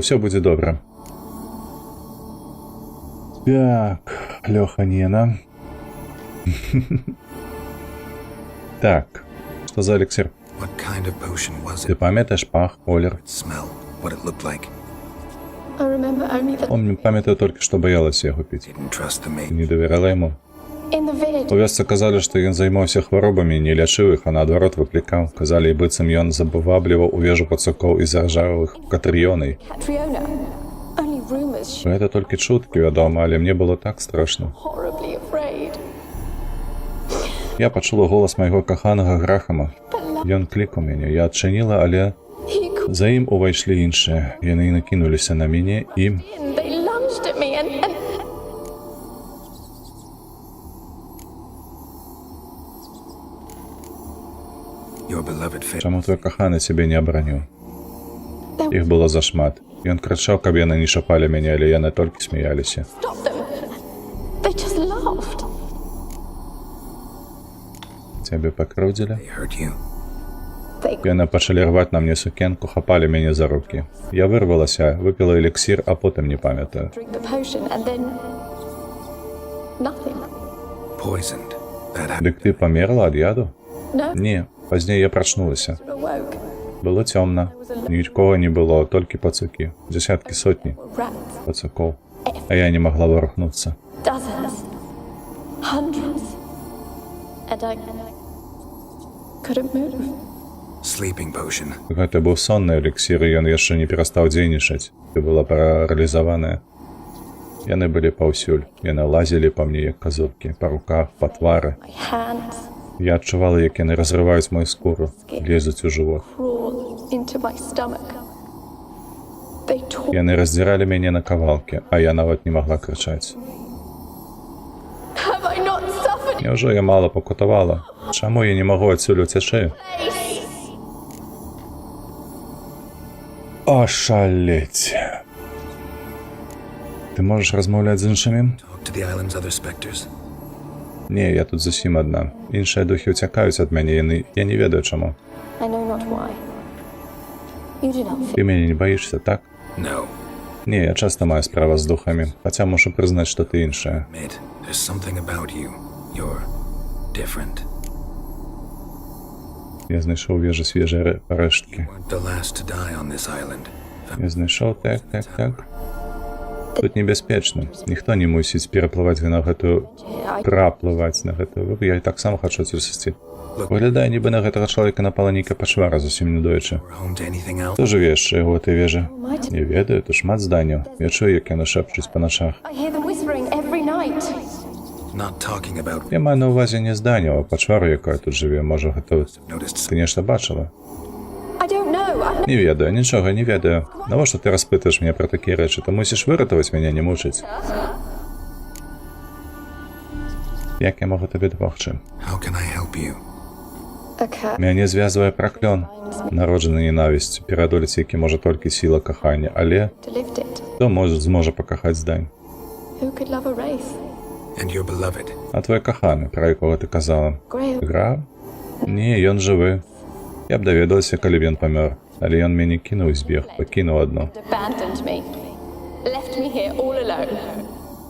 ўсё будзе добра. Так, Лёха-нена. Так, што за эліксір? What kind of potion was Ты it? памятаеш пах, колер? Smell. What it looked like. I remember only that Памятаю толькі, што баялася яго піць. Didn't trust the mage. Не давярала яму. in the village. У вёсцы казалі, што ён займаўся хваробамі, не лячыў іх, а наадварот выклікаў. Казалі, быццам ён забывабліваў у вежу пацукоў і заражаў іх катрыёнай. Catriona. Only rumors. Гэта толькі чуткі, вядома, але мне было так страшна. Horribly afraid. Я пачула голас майго каханага Грахама. Ён клікаў мяне, я адчыніла, але He could за ім увайшлі іншыя. Яны накінуліся на мяне і... in. They lunged at me and Your beloved fit. Чаму твой каханы цябе не абараніў? Іх было зашмат. Ён крычаў, каб яны не шапалі мяне, але яны толькі смяяліся. stop them. They just laughed. Цябе пакрыўдзілі? They hurt you. They Яны пачалі рваць на мне сукенку, хапалі мяне за рукі. Я вырвалася, выпіла эліксір, а потым не памятаю. drink the potion and then nothing. Poisoned. That happened. Дык ты памерла ад яду? No, Не, пазней я прачнулася. awoke. Было цёмна. Нікога не было, толькі пацукі. Дзясяткі, сотні Rats. пацукоў. А я не магла варухнуцца. Dozens. Hundreds. And I couldn't move. Sleeping potion. Гэта быў сонны эліксір, і ён яшчэ не перастаў дзейнічаць. Ты была паралізаваная. Яны былі паўсюль. Яны лазілі па мне, як казуркі, па руках, па твары. My hands Я адчувала, як яны разрываюць мою скуру, лезуць у жывот. crawl into my stomach. They tore Яны раздзіралі мяне на кавалкі, а я нават не магла крычаць. Have I not suffered? Няўжо я мала пакутавала? Чаму я не магу адсюль уцячы? Ашалець. Ты можаш размаўляць з іншымі? Talk to the island's other specters. Не, я тут зусім адна. Іншыя духі ўцякаюць ад мяне, я не ведаю чаму. I know not why. You do not Ты мяне не баішся, так? No. Не, я часта маю справа з духамі, хаця мушу прызнаць, што ты іншая. Admit, there's something about you. You're different. Я знайшоў у вежы свежыя парэшткі. Weren't the last to die on this island. Я знайшоў, так. Тут небяспечна. Ніхто не мусіць пераплываць на гэтую... праплываць на гэтую... Я і таксама хачу адсюль сысці. Выглядае, нібы на гэтага чалавека напала нейкая пачвара зусім недоечы. We're home to anything else. Хто жыве яшчэ ў гэтай вежы? Не ведаю, тут шмат зданняў. Я чую, як яны шэпчуць па начах. I hear them whispering every night. Not talking about. Я маю на ўвазе не зданняў, а пачвару, якая тут жыве. Можа, гэта... Noticed. Ты нешта бачыла? I don't know. I've Не ведаю, нічога не ведаю. Навошта ты распытаеш мяне пра такія рэчы? Ты мусіш выратаваць мяне, не мучыць. Як я магу табе дапамагчы? How can I help you? a cat. Мяне звязвае праклён, народжаны ненавісцю, пераадолець які можа толькі сіла кахання, але To lift it. хто зможа пакахаць здань? Who could love a wraith? And your beloved. А твой каханы, пра якога ты казала? Grail. Гра? Не, ён жывы. Я б даведалася, калі б ён памёр, але ён мяне кінуў і збег, пакінуў адно. Abandoned me. Left me here all alone.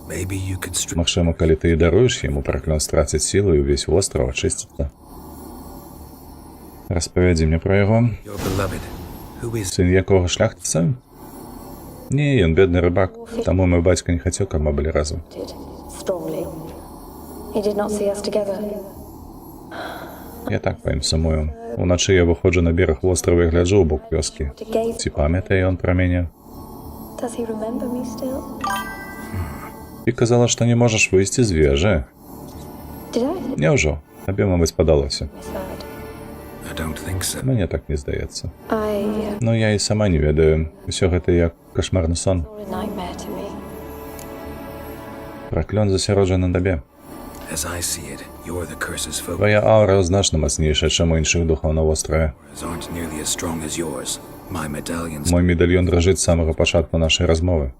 Maybe you could strip. Магчыма, калі ты і даруеш яму, праклён страціць сілу і ўвесь востраў ачысціцца. Распавядзі мне пра яго. Your beloved. Who is. Сын якога шляхціца? Не, ён бедны рыбак, таму мой бацька не хацеў, каб мы былі разам. Did strongly. He did not see us together. Я так па ім сумую. Уначы я выходжу на бераг вострава і гляджу ў бок вёскі. To gaze. Ці памятае ён пра мяне? Does he remember me still? Ты казала, што не можаш выйсці з вежы. Did I? Няўжо? Табе, мабыць, падалося. Misheard. I don't think so. Мне так не здаецца. I Ну, я і сама не ведаю. Усё гэта як кашмарны сон. saw a nightmare to me. Праклён засяроджаны на табе. As I see it, you're the curse's foe. Твая аўра значна мацнейшая, чым у іншых духаў на востраве. Aren't nearly as strong as yours. My medallions. Мой медальён дрыжыць з самага пачатку нашай размовы.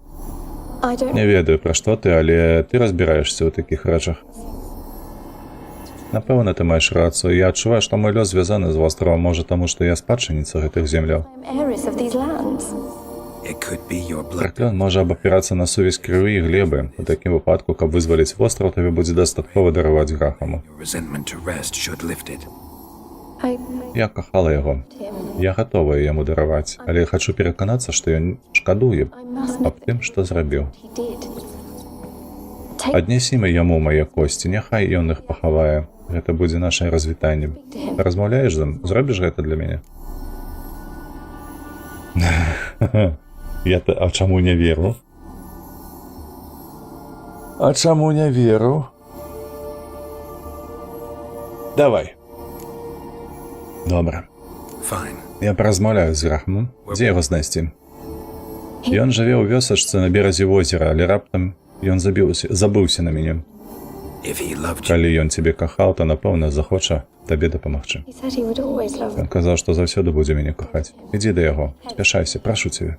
I don't Не ведаю, пра што ты, але ты разбіраешся ў такіх рэчах. Напэўна, ты маеш рацыю. Я адчуваю, што мой лёс звязаны з востравам, можа, таму, што я спадчыніца гэтых земляў. I'm heiress of these lands. It could be your blood. Праклён можа абапірацца на сувязь крыві і глебы. У такім выпадку, каб вызваліць востраў, табе будзе дастаткова дараваць Грахаму. Your resentment to rest should lift it. I Я кахала яго. him. Я гатовая яму дараваць, але я хачу пераканацца, што ён шкадуе I must аб know тым, што зрабіў. he did. Take Аднясіме яму мае косці, няхай ён іх пахавае. Гэта будзе нашае развітанне. Размаўляеш з ім? Зробіш гэта для мяне? А чаму не веру? А чаму не веру? Давай. Добра. Fine. Я паразмаўляю з Грахамом. Дзе яго знайсці? Ён жыве ў вёсачцы на беразе возера, але раптам ён забыўся на мяне. If he loved you, Калі ён цябе кахаў, то, напэўна, захоча табе дапамагчы. He said he would always love me. Ён казаў, што заўсёды будзе мяне кахаць. Ідзі да яго, спяшайся, прашу цябе.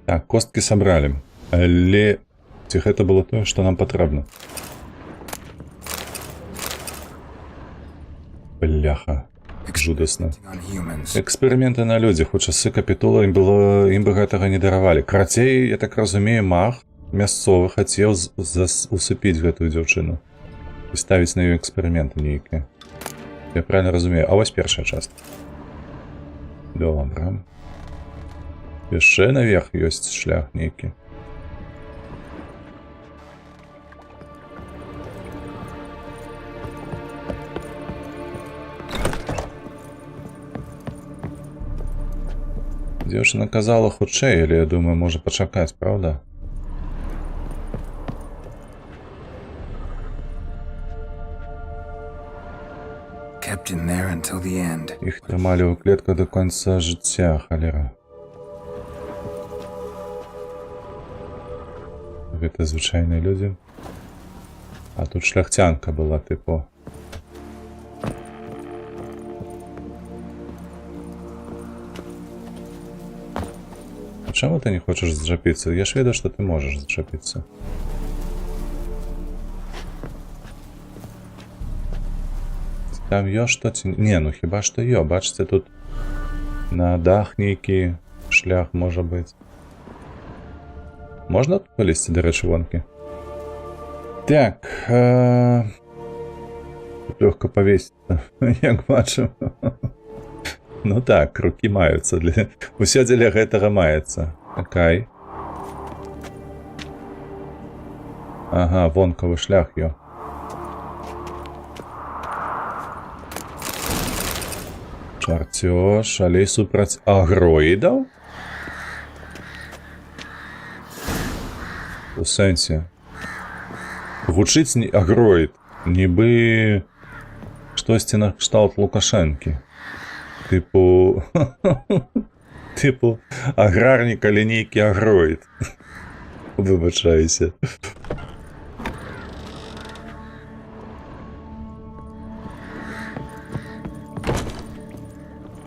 Так, косткі сабралі. Але ці гэта было тое, што нам патрэбна? Бляха, жудасна. on humans. Эксперыменты на людзях у часы капітула ім бы гэтага не даравалі. Карацей, я так разумею, маг мясцовы хацеў усыпіць гэтую дзяўчыну і ставіць на ёй эксперыменты нейкія. Я правильно разумею. А вось першая частка. Добра. Яшчэ наверх ёсць шлях нейкі. Дзяўчына казала хутчэй, але я думаю, можа пачакаць, правда? Kept in there until the end. Іх трымалі ў клетках да конца жыцця, халера. Гэта звычайныя людзі. А тут шляхцянка была, тыпу. Чаму ты не хочаш зачапіцца? Я ж ведаю, што ты можаш зачапіцца. Там ё што ці... Не, ну хіба што ё. Бачыце, тут на дах нейкі шлях можа быць. Можна тут палезці, дарэчы, вонкі? Так. Тут лёгка павесіцца, як бачым. Ну так, рукі маюцца. Усё дзеля гэтага маецца. Акай. Ага, вонкавы шлях ё. Чарцёж, але супраць агроідаў? У сэнсе. Гучыць не агроід, нібы штосьці на кшталт Лукашэнкі. Тыпу... Тыпу аграрнік, але нейкі агроід. Выбачайся.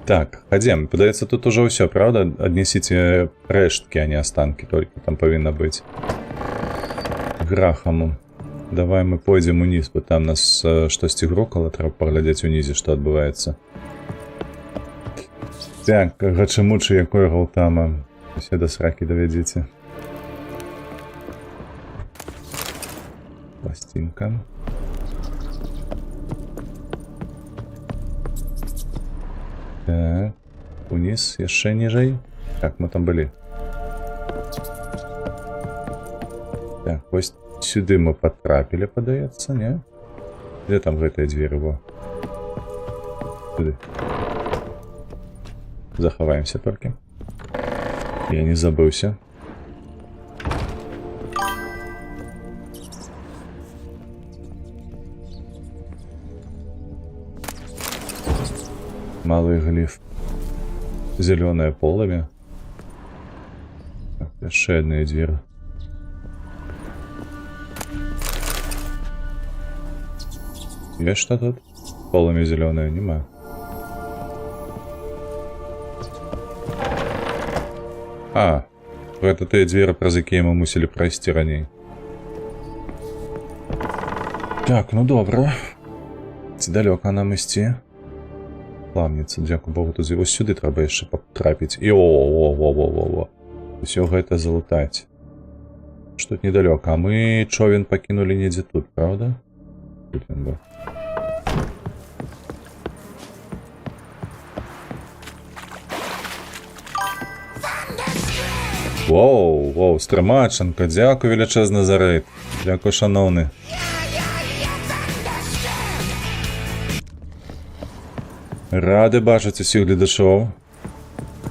Так, ходим. Падаецца, тут уже ўсё, правда? Аднесіце рэшткі, а не астанкі, толькі там павінна быць. Грахаму. Давай мы пойдзем уніз, бо там нас штосьці грукала, трэба паглядзець унізе, што адбываецца. Так, гачамучы, якой галтама. Усе да сракі давядзіце. Пластинка. Так, уніз, яшчэ ніжэй. Так, мы там былі. Так, вось сюды мы потрапілі, падаецца, не? Дзе там гэтыя дзверы, во? Сюды. Захаваемся толькі. Я не забыўся. Малый глиф. Зеленое полымя. Так, яшчэ адна дзверы. Есть что тут? Полымя зеленое, нема. А, гэта тыя дзверы, праз якія мы мусілі прайсці раней. Так, ну добра. Ці далёка нам ісці? Ламніца, дзякую Богу, тут вось сюды трэба яшчэ потрапіць. І о-о-о-о-о-о-о. Усё гэта залутаць. Што тут недалёка, а мы човен пакінулі недзе тут, правда? Тут ён быў. Воу, воу, стрымачанка, дзякуй велічэзны за рэйд. Дзякуй, шаноўны. Рады бачыць усіх гледачоў.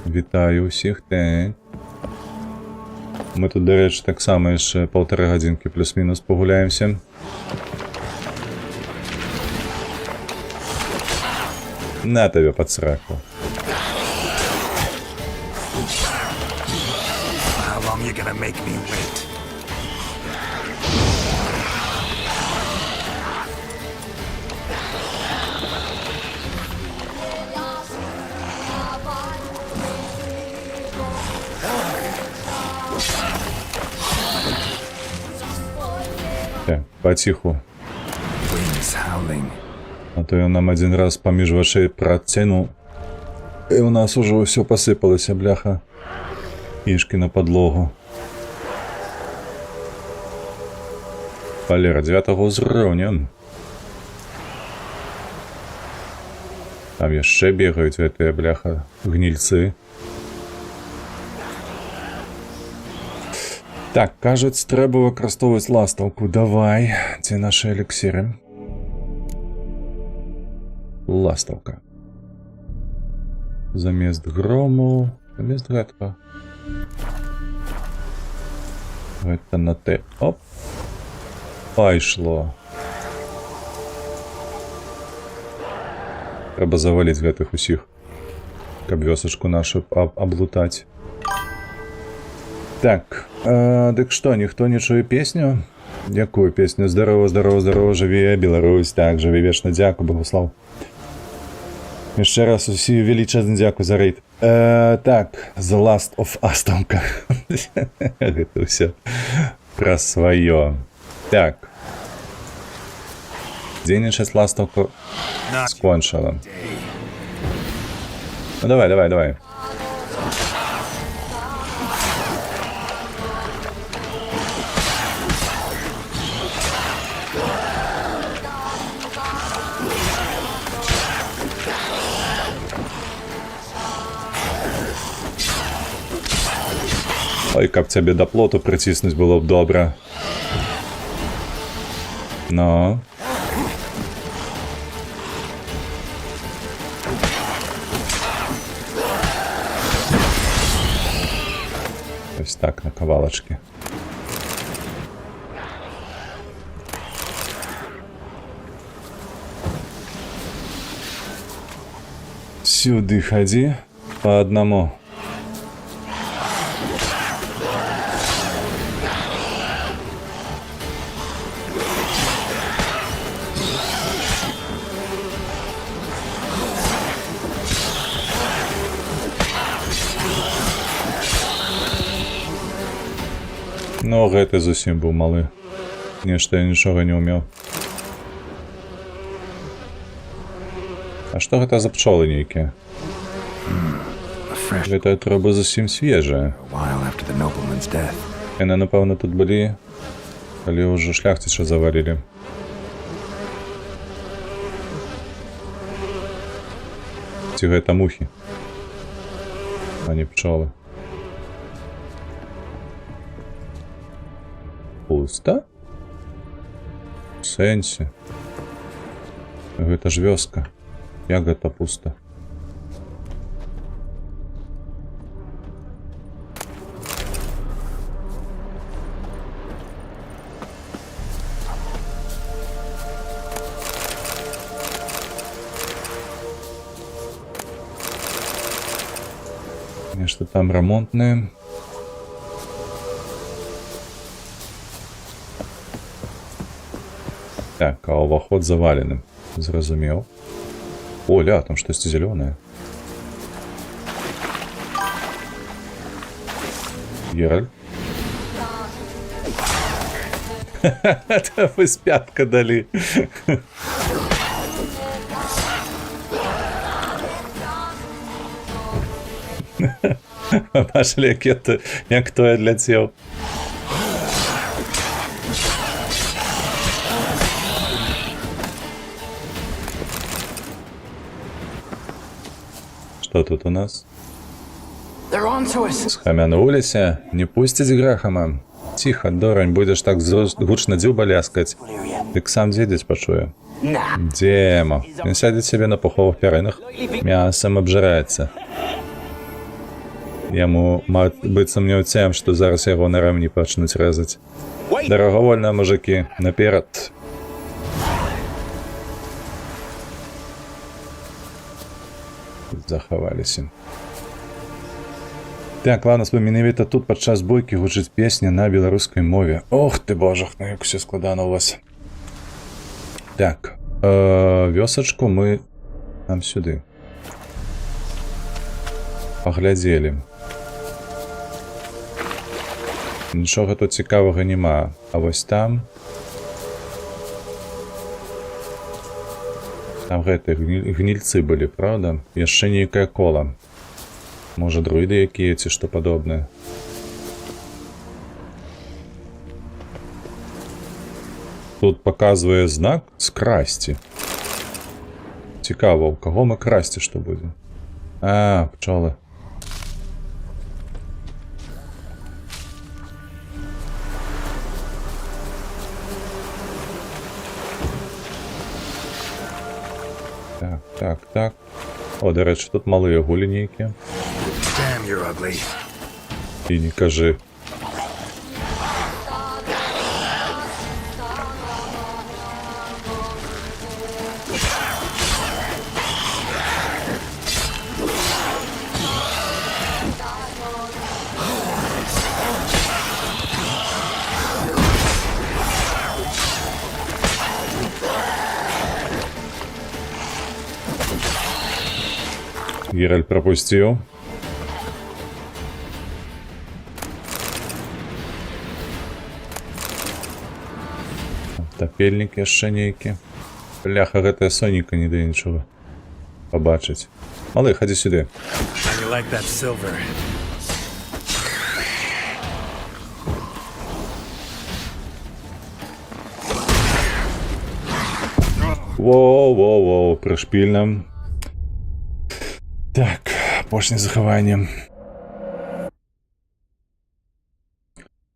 Вітаю ўсіх, так. Мы тут, дарэчы, таксама яшчэ 1,5 гадзінкі плюс-мінус пагуляемся. На табе пад сраку. How long you gonna make me wait? Так, паціху. Winds howling. А то ён нам адзін раз паміж вачэй працянуў. І ў нас ужо ўсё пасыпалася, бляха. Кішкі на падлогу. Валера, 9-го ўзроўня. Там яшчэ бегаюць гэтыя, бляха, гнільцы. Так, кажуць, трэба выкарыстоўваць ластаўку. Давай, дзе нашы эліксіры? Ластаўка. Замест грому. Замест гэтага. Гэта на Т. Оп. Пайшло. Трэба заваліць гэтых усіх, каб вёсачку нашу аблутаць. Так, дык што, ніхто не чуе песню? Якую песню? Здорово, здорово, здорово, жыве, Беларусь, так, жыве вечна, дзякуй, Богуслав. Яшчэ раз усі велічезны дзякуй за рэйд. Так, The Last of Us тамка. Гэта ўсё пра сваё. Так. Дзейнічаць ластаўку скончыла. Ну давай, давай, давай. Ой, каб цябе да плоту прыціснуць было б добра. Ну. Ось так, на кавалачкі. Сюды хадзі по одному. Ну, гэты зусім быў малы. Нешта я нічога не ўмеў. А што гэта за пчолы нейкія? Гэта трэба зусім свежая. Яны, напэўна, тут былі, калі ўжо шляхціча заварілі. Ці гэта мухі, а не пчолы. Пуста? В сэнсе. Гэта ж вёска. Як гэта пуста? Нешта там ремонтнае. Так, а уваход завалены. Зразумеў. О, ля, там штосьці зялёнае. Геральт. Ха-ха-ха, вы спятка далі. Бачылі, як той адляцеў. Что тут у нас? Схамянуліся, не пусціць Грэхама. Ціха, дорань, будзеш так гучна дзюба ляскаць. Дык сам дзедзець пачуе. Дзема. Ён сядзе сябе на пуховых пярынах, мясам абжыраецца. Яму быццам не ўцем, што зараз яго на рэмні пачнуць рэзаць. Дарагавольна, мужыкі, наперад. Захаваліся. Так, ладно, менавіта тут падчас бойкі гучыць песня на беларускай мове. Ох ты, божах, ну як усё складана у вас. Так, вёсачку мы нам сюды паглядзелі. Нічога тут цікавага няма. А вось там... Там гэтыя гнільцы былі, правда? Яшчэ нейкае кола. Можа, друіды якія ці што падобнае. Тут паказвае знак «Скрасці». Цікава, у каго мы красці што будзе? А, пчолы. Так. О, до речі, тут малыя гулі нейкія. І не кажи. Геральт пропустил. Тапельник яшчэ нейкі. Бляха, гэтая Соніка не дае нічога пабачыць. Малы, хадзі сюды. How you like that silver? Воу, прышпільна. Так, апошняе захаванне.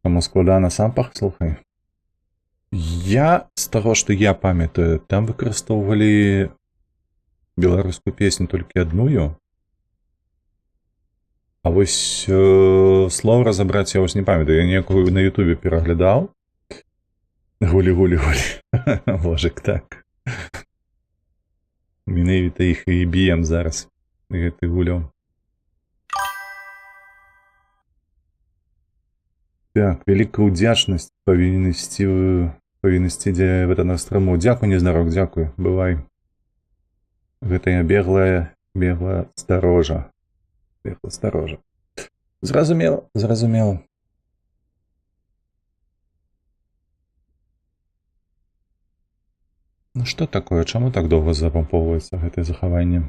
Каму складана сам пах, слухай. Я, з таго, што я памятаю, там выкарыстоўвалі беларускую песню толькі адную. А вось слов разабраць я вось не памятаю. Я некую на ютубе пераглядаў. Гулі-гулі-гулі. Божик, так. Менавіта іх і біем зараз. Гэты гуляў. Так, вялікая ўдзячнасць павінен ісці на страму. Дзякуй, незнарок, дзякуй. Бывай. Гэта я бегла старожа. Зразумела. Ну што такое? Чаму так доўга запампоўваецца гэтае захаванне?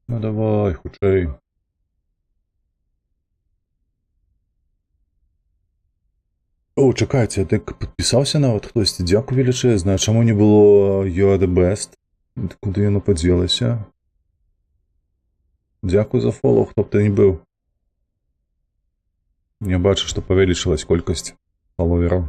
Ну давай, хутчэй. О, чакайце, так падпісаўся нават хтосьці. Дзякуй велічэзнае. Чаму не было You are the best? Куды яно падзелася? Дзякуй за фолоу, хто б ты не быў. Я бачу, што павялічылась колькасць фоловераў.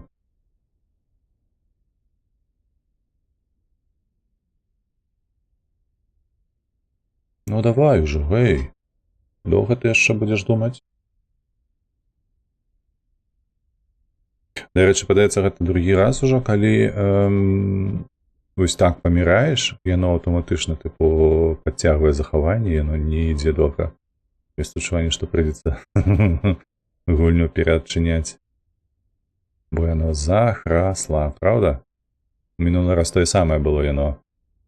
Ну давай ужо, гэй. Доўга ты яшчэ будзеш думаць? Дарэчы, падаецца, гэта другі раз ужо, калі вось так паміраеш, яно аўтаматычна тыпу падцягвае захаванне, яно не ідзе доўга. Ёсць адчуванне, што прыйдзецца гульню пераадчыняць. Бо яно захрасла, праўда? Мінулы раз тое самае было, яно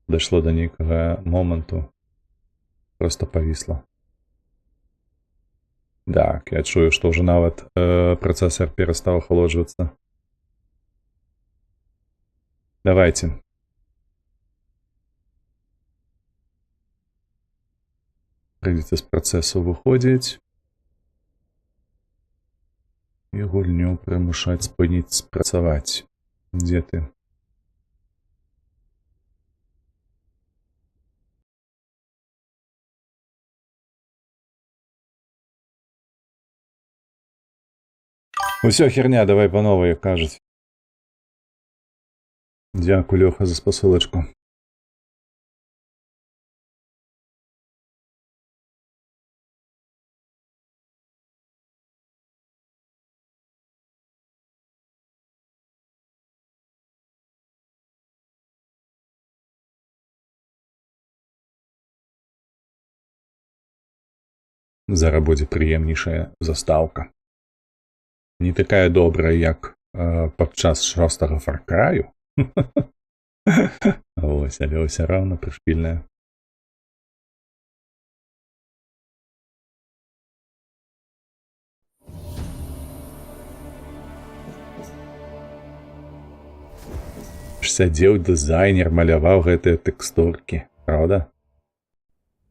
дайшло да нейкага моманту. Просто павісла. Так, я чую, што ўжо нават працэсар перастаў ахалоджвацца. Давайте. Прыйдзецца з працэсу выходзіць. І гульню прымушаць спыніць спрацаваць. Дзе ты? Усё, херня, давай па новай, як кажуць. Дзякуй, Лёха, за спасылачку. Зараз будзе прыемнейшая застаўка. Не такая добрая, як падчас 6-го Far Cry'у. Ось, але ўсё раўна прышпільная. Сядзеў дызайнер, маляваў гэтыя тэкстуркі, праўда?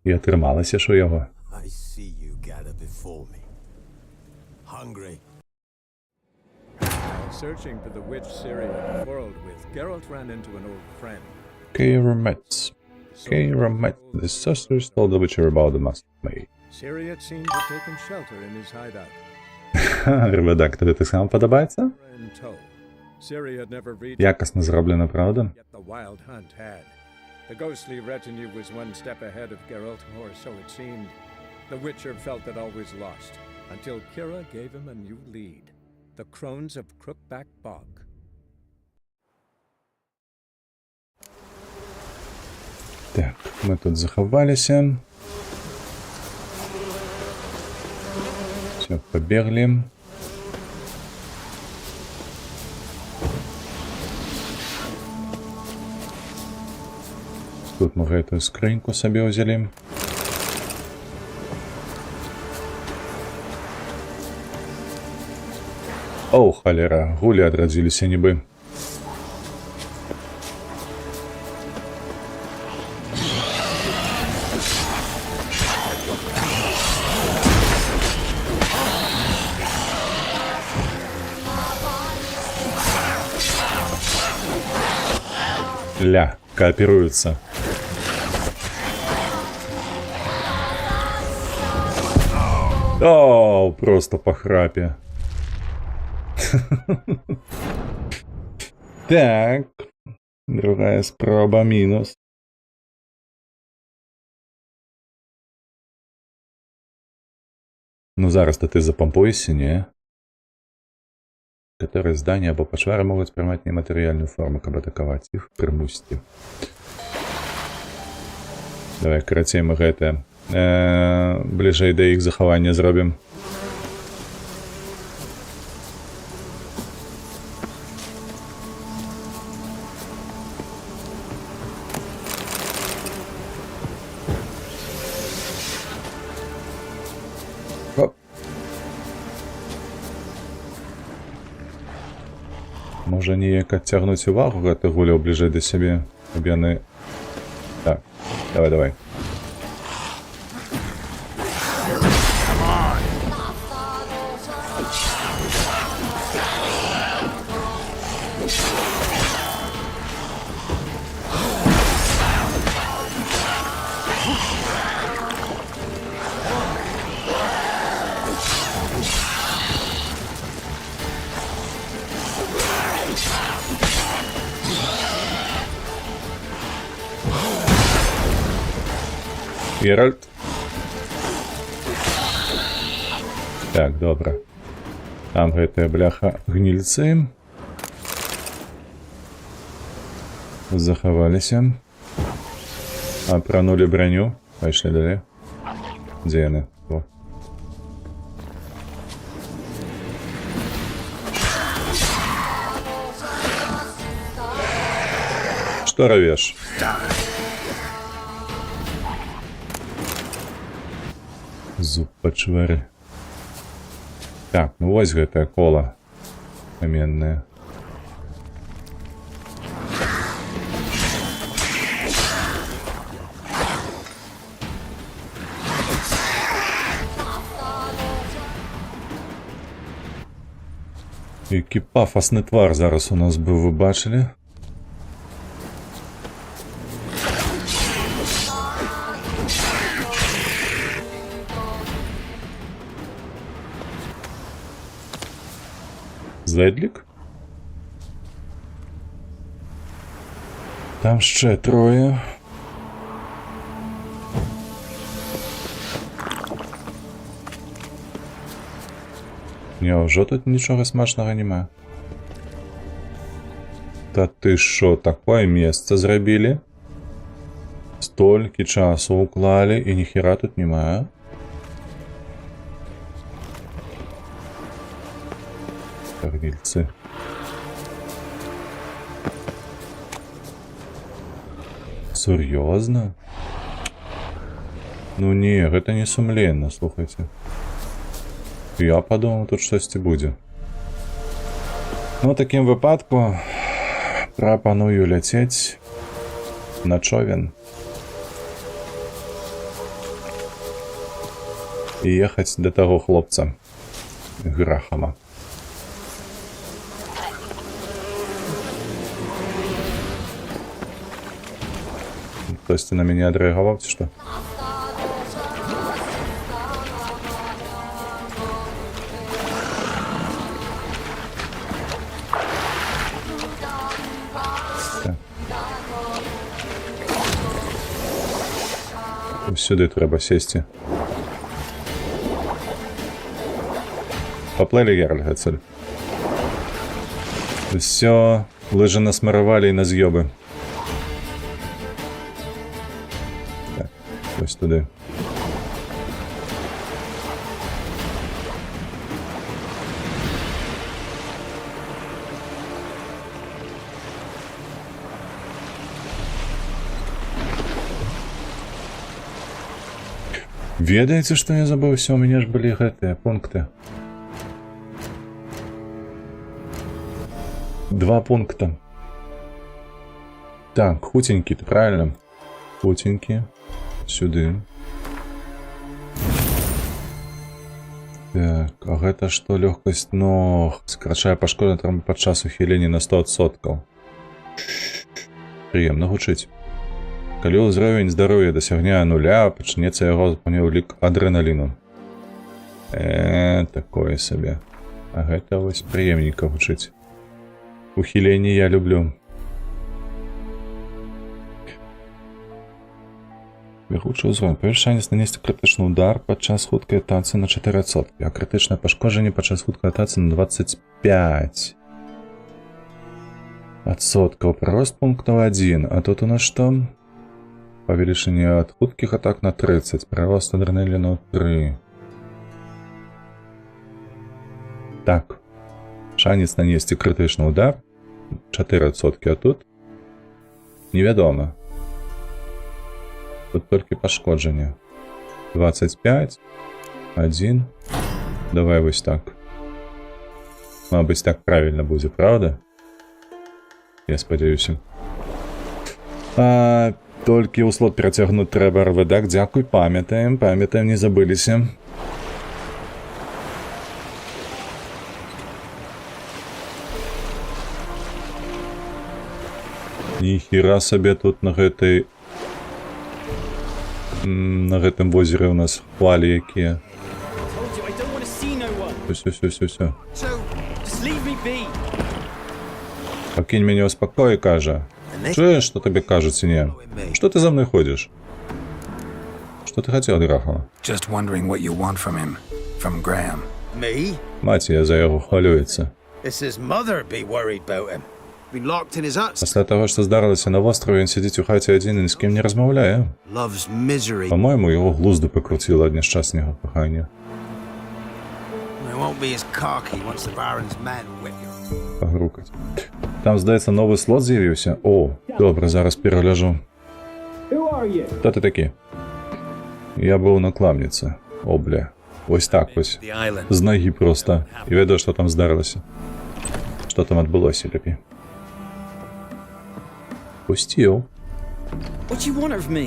І атрымалася ж у яго. I see you gather before me. Hungry. Searching for the witch Ciri had quarreled with, Geralt ran into an old friend. Keira Metz. The sisters told the Witcher about the masked maid. Ciri had seemed to have taken shelter in his hideout. Редактор, тобі так само подобається? In tow. Ciri had never reached Якісно зроблено, правда? yet the wild hunt had. The ghostly retinue was one step ahead of Geralt, or so it seemed. The Witcher felt that all was lost, until Kira gave him a new lead. The Crones of Crookback Bog. Так, мы тут заховалися. Все, побегли. Тут мы эту скрыньку себе взяли. О, холера, гули отразились нібы. Ля, кооперируются. О, просто по храпе. Так. Другая спроба минус. Ну зараз-то ты запампуешься, не? Которые здания або пошвары могут принимать нематериальную форму, каб атаковать их примусити. Давай, карацей мы гэта бліжэй да іх захавання зробім. Оп. Можа неяк адцягнуць увагу гэты гуляў бліжэй да сябе, каб яны... Так, давай. Геральт. Так, добра. Там гэтая бляха гнільцы. Захаваліся. Апранулі броню. Пайшлі далей. Дзе яны? О. Што равеш? Зуб пачвары. Так, ну вось гэтае кола каменнае. Які пафасны твар зараз у нас быў, вы бачылі? Зедлік? Там ще троє. Няўжо тут нічога смачнага нема? Та ты шо, такое месца зрабілі? Столькі часу уклалі і ніхера тут нема? Гнильцы. Сур'ёзна? Ну не, гэта не сумленна, слухайце. Я подумал, тут штосьці будзе. Ну, в такім выпадку прапаную ляцець на човен і ехаць да таго хлопца Грахама. Хтосьці на мяне адрэагаваў, ці што? Сюди треба сісти. Поплыли, Герльгацель. Все, лыжи насмаровали и на з'ёбы. Ось туди. Ведаеце, што я забыўся? У мяне ж былі гэтыя пункты. 2 пункта. Так, хутенькі, ты правильно? Хутенькі. Сюды. Так, а гэта што? Лёгкасць ног. Скрачае пашкоды падчас ухілення на 100%. Прыемна гучыць. Калі ўзровень здароўя дасягне 0, пачнецца яго ўлік адрэналіну. Такое сабе. А гэта вось прыемненька гучыць. Ухіленне я люблю. Бягучы ўзровень. Павялічыць шанец нанесці крытычны удар падчас хуткай атацы на 4%, а крытычнае пашкоджанне падчас хуткай атацы на 25%. Прырост пунктаў 1. А тут у нас што? Павелічэнне ад хуткіх атак на 30. Прырост адрэналіну 3. Так. Шанец нанесці крытычны удар 4%, а тут невядома. Тут толькі пашкоджанне. 25. 1. Давай вось так. Мабыць, так правильно будзе, правда? Я спадзяюся. Толькі ў слот перацягнуць трэба РВД. Дзякуй, памятаем, не забыліся. Ніхіра сабе тут на гэтым возеры у нас хвалі якія. Все. Пакінь мяне ў спакоі, кажа. Чуеш, што табе кажуць, ці не? Што ты за мной ходзіш? Што ты хацеў, Драхала? Маці, я за яго хвалюецца. Пасля таго, што здарылася на востраве, ён сядзіць у хаце адзін і ні з кім не размаўляе. Па-мойму, яго глузду пакруціла ад няшчаснага кахання. Пагрукаць. Там, здаецца, новы слот з'явіўся. О, добра, зараз перагляжу. Хто ты такі? Я быў на кламніцы. О, бля. Вось так вось. З нагі проста. І ведаю, што там здарылася. Што там адбылося, лепей. Пусціў.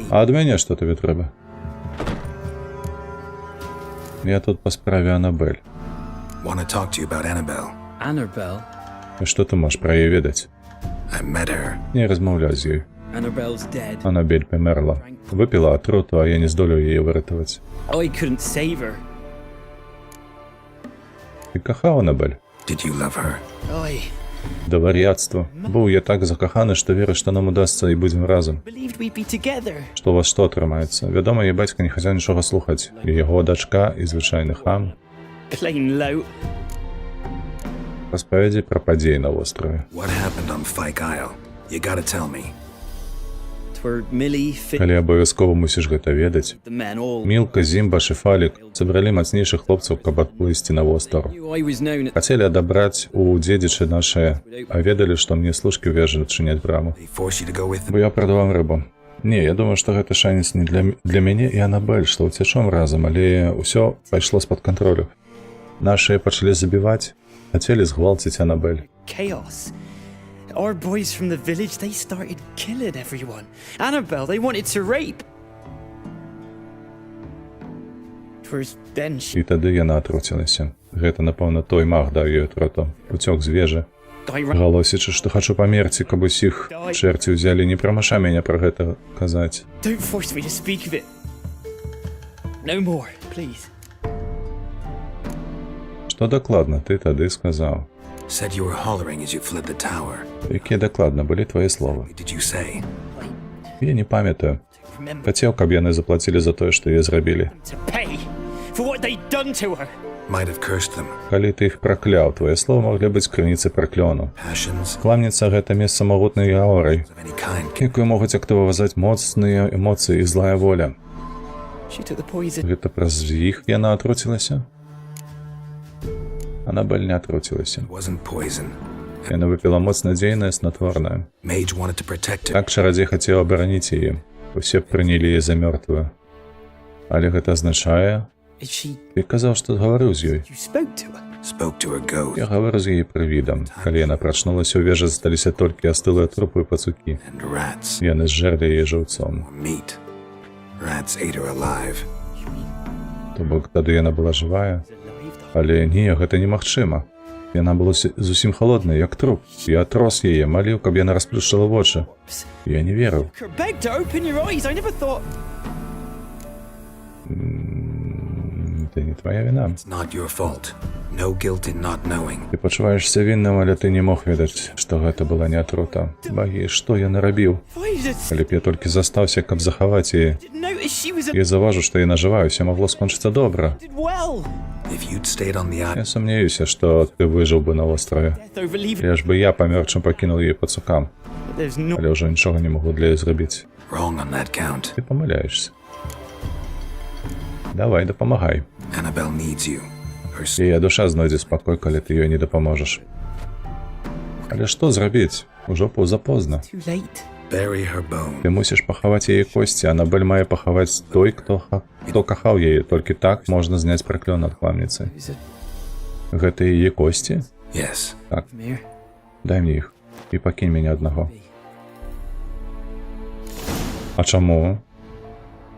А ад мяне што табе трэба? Я тут па справе Анабель. І што ты можаш пра яе ведаць? Не размаўляй з ёй. Анабель памерла. Выпіла атруту, а я не здолеў яе выратаваць. Ты кахаў Анабель? Да вар'яцтва. Быў я так закаханы, што веру, што нам удасца і будзем разам. Што у вас што атрымаецца? Вядома, яе бацька не хацеў нічога слухаць. І яго дачка, і звычайны хам. Распавядзі пра падзеі на востраве. Калі абавязкова мусіш гэта ведаць. Мілка, Зімба, Шыфалік сабралі мацнейшых хлопцаў, каб адплысці на востраў. Хацелі адабраць у дзедзічы нашае, а ведалі, што мне служкі вежы адчыняць браму. Бо я прадавам рыбу. Не, я думаю, што гэта шанец не для мяне і Анабель, што ўцячом разам, але ўсё пайшло з-пад кантролю. Нашыя пачалі забіваць, хацелі згвалціць Анабель. Our boys from the village, they started killing everyone. Annabelle, they wanted to rape. І тады яна атруцілася. Гэта, напэўна, той маг даў ёй атруту. Уцёк з вежы. Галосячы, што хачу памерці, каб усіх чэрці ўзялі. Не прамаша мяне пра гэта казаць. Don't force me to speak of it. No more, please. Што дакладна ты тады сказаў? Said you were hollering as you fled the tower. Якія дакладна былі твае словы? What did you say? Я не памятаю. Хацеў, каб яны заплацілі за тое, што яе зрабілі. Might have cursed them. Калі ты іх пракляў, твае словы маглі быць крыніцай праклёну. Кламніца — гэта месца магутнай аурай, якую могуць актываваць моцныя эмоцыі і злая воля. She took the poison. Гэта праз іх яна атруцілася? Анабель не атруцілася. It wasn't poison. Яна выпіла моцна дзейнае снатворнае. Mage wanted to protect her. Так чарадзей хацеў абараніць яе. Усе б прынялі яе за мёртвую. Але гэта азначае... Is she... Ты казаў, што гаварыў з ёй. You spoke to her? Spoke to her ghost. Я гаварыў з яе прывідам. Калі яна прачнулася, у вежы засталіся толькі астылыя трупы і пацукі. And rats. Яны зжерлі яе жыўцом. Meat. Rats ate her alive. То бок тады яна была жывая. Але не, гэта немагчыма. Яна была зусім халодная, як труп. Я трос яе, маліў, каб яна расплюшчыла вочы. Я не верыў. Beg to open your eyes. I never thought... Це не твоя вина. It's not your fault. No guilt in not knowing. Ты пачуваешся вінным, але ты не мог ведаць, што гэта была не атрута. Багі, што я нарабіў? Why did it... Калі б я толькі застаўся, каб захаваць яе. Didn't notice she was... Я заўважу, што яна жывая, ўсё магло скончыцца добра. Did well. If you'd stayed on the Я сумнеюся, што ты выжыў бы на востраве. Death over leaving... Леш бы я памёр, чым пакінуў яе пацукам. There's no... Але ўжо нічога не магу для яе зрабіць. wrong on that count. Ты памыляешься. Давай, дапамагай. Annabelle needs you. Her Яе душа знойдзе спакой, калі ты ёй не дапаможаш. Але што зрабіць? Ужо позапозна. Too late. bury her bone. Ты мусіш пахаваць яе косці, Анабель мае пахаваць той, хто кахаў яе. Толькі так можна зняць праклён ад кламніцы. Is it Гэта яе косці? Yes. Так, Mir? дай мне іх і пакінь мяне аднаго. А чаму?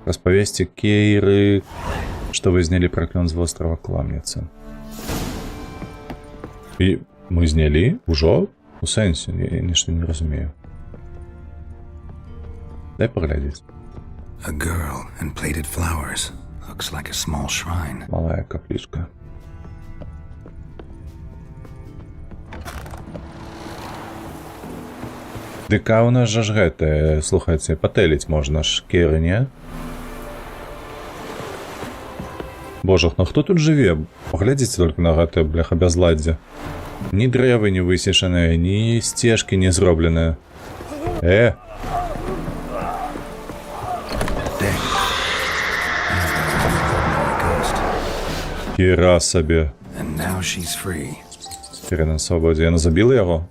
Распавесці Кейры, што вы знялі праклён з вострава кламніцы. І мы знялі? Ужо? У сэнсе? Я нешта не разумею. Дай паглядзець. A girl and plated flowers. Looks like a small shrine. Малая каплічка. Дыка у нас жа ж гэтае, слухайце, патэліць можна ж Кейры, не? Божах, ну хто тут жыве? Паглядзіце толькі на гэтае, бляха, бязладдзе. Ні дрэвы не высечаныя, ні сцежкі не зробленыя. Хіра сабе. And now she's free. Хіра на свабодзе. Яна забіла яго?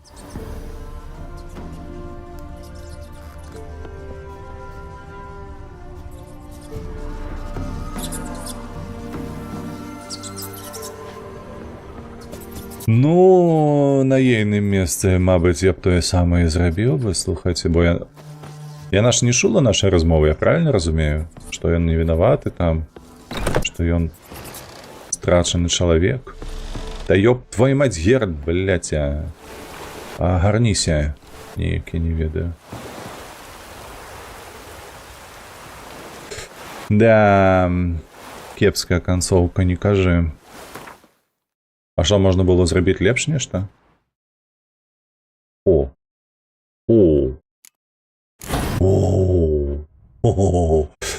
Ну, на ейным месцы, мабыць, я б тое самае зрабіў бы, слухайце, бо яна ж не чула нашай размовы, я правильно разумею? Што ён не вінаваты там, што ён страчаны чалавек. Да ёб твой мать Герд, блядь, агарніся, неяк, я не ведаю. Да, кепская канцоўка, не кажы. А што можна было зрабіць лепш нешта? О!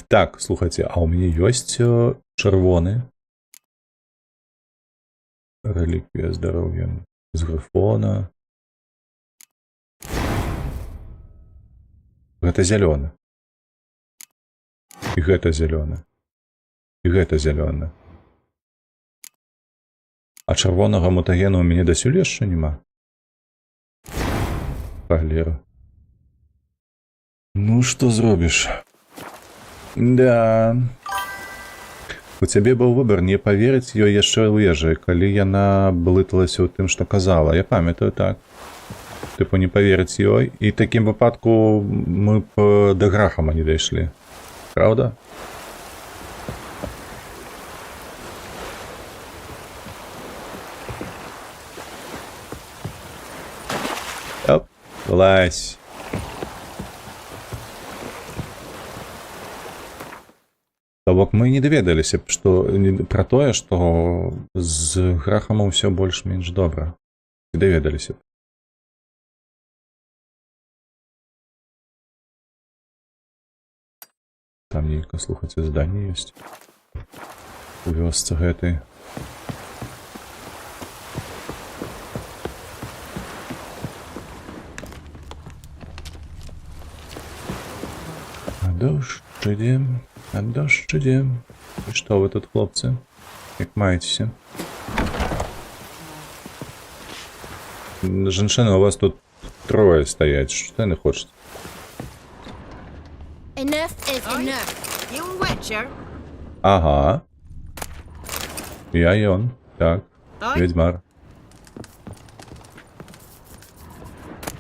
Так, слухайце, а ў мяне ёсць чырвоны рэліквія здароўя з грыфона. Гэта зялёны. І гэта зялёны. І гэта зялёны. А чырвонага мутагена ў мяне дасюль яшчэ няма? Халера. Ну, што зробіш? Да. У цябе быў выбар не паверыць ёй яшчэ ў ежы, калі яна блыталася ў тым, што казала. Я памятаю так. Тыпу не паверыць ёй. І такім выпадку мы б да Грахама не дайшлі. Праўда? Оп, вылазь. То бок мы не даведаліся б, што пра тое, што з Грахамом ўсё больш-менш добра. Не даведаліся б. Там нейка, слухайце, зданне ёсць. У вёсцы гэтай. Дождь идем. А дождь ідзе. І што вы тут, хлопцы? Як маецеся? Жанчына, у вас тут трое стаять. Што яны хочуць? Enough is enough. You a witcher? Ага. Я ён. Так. Ведьмар.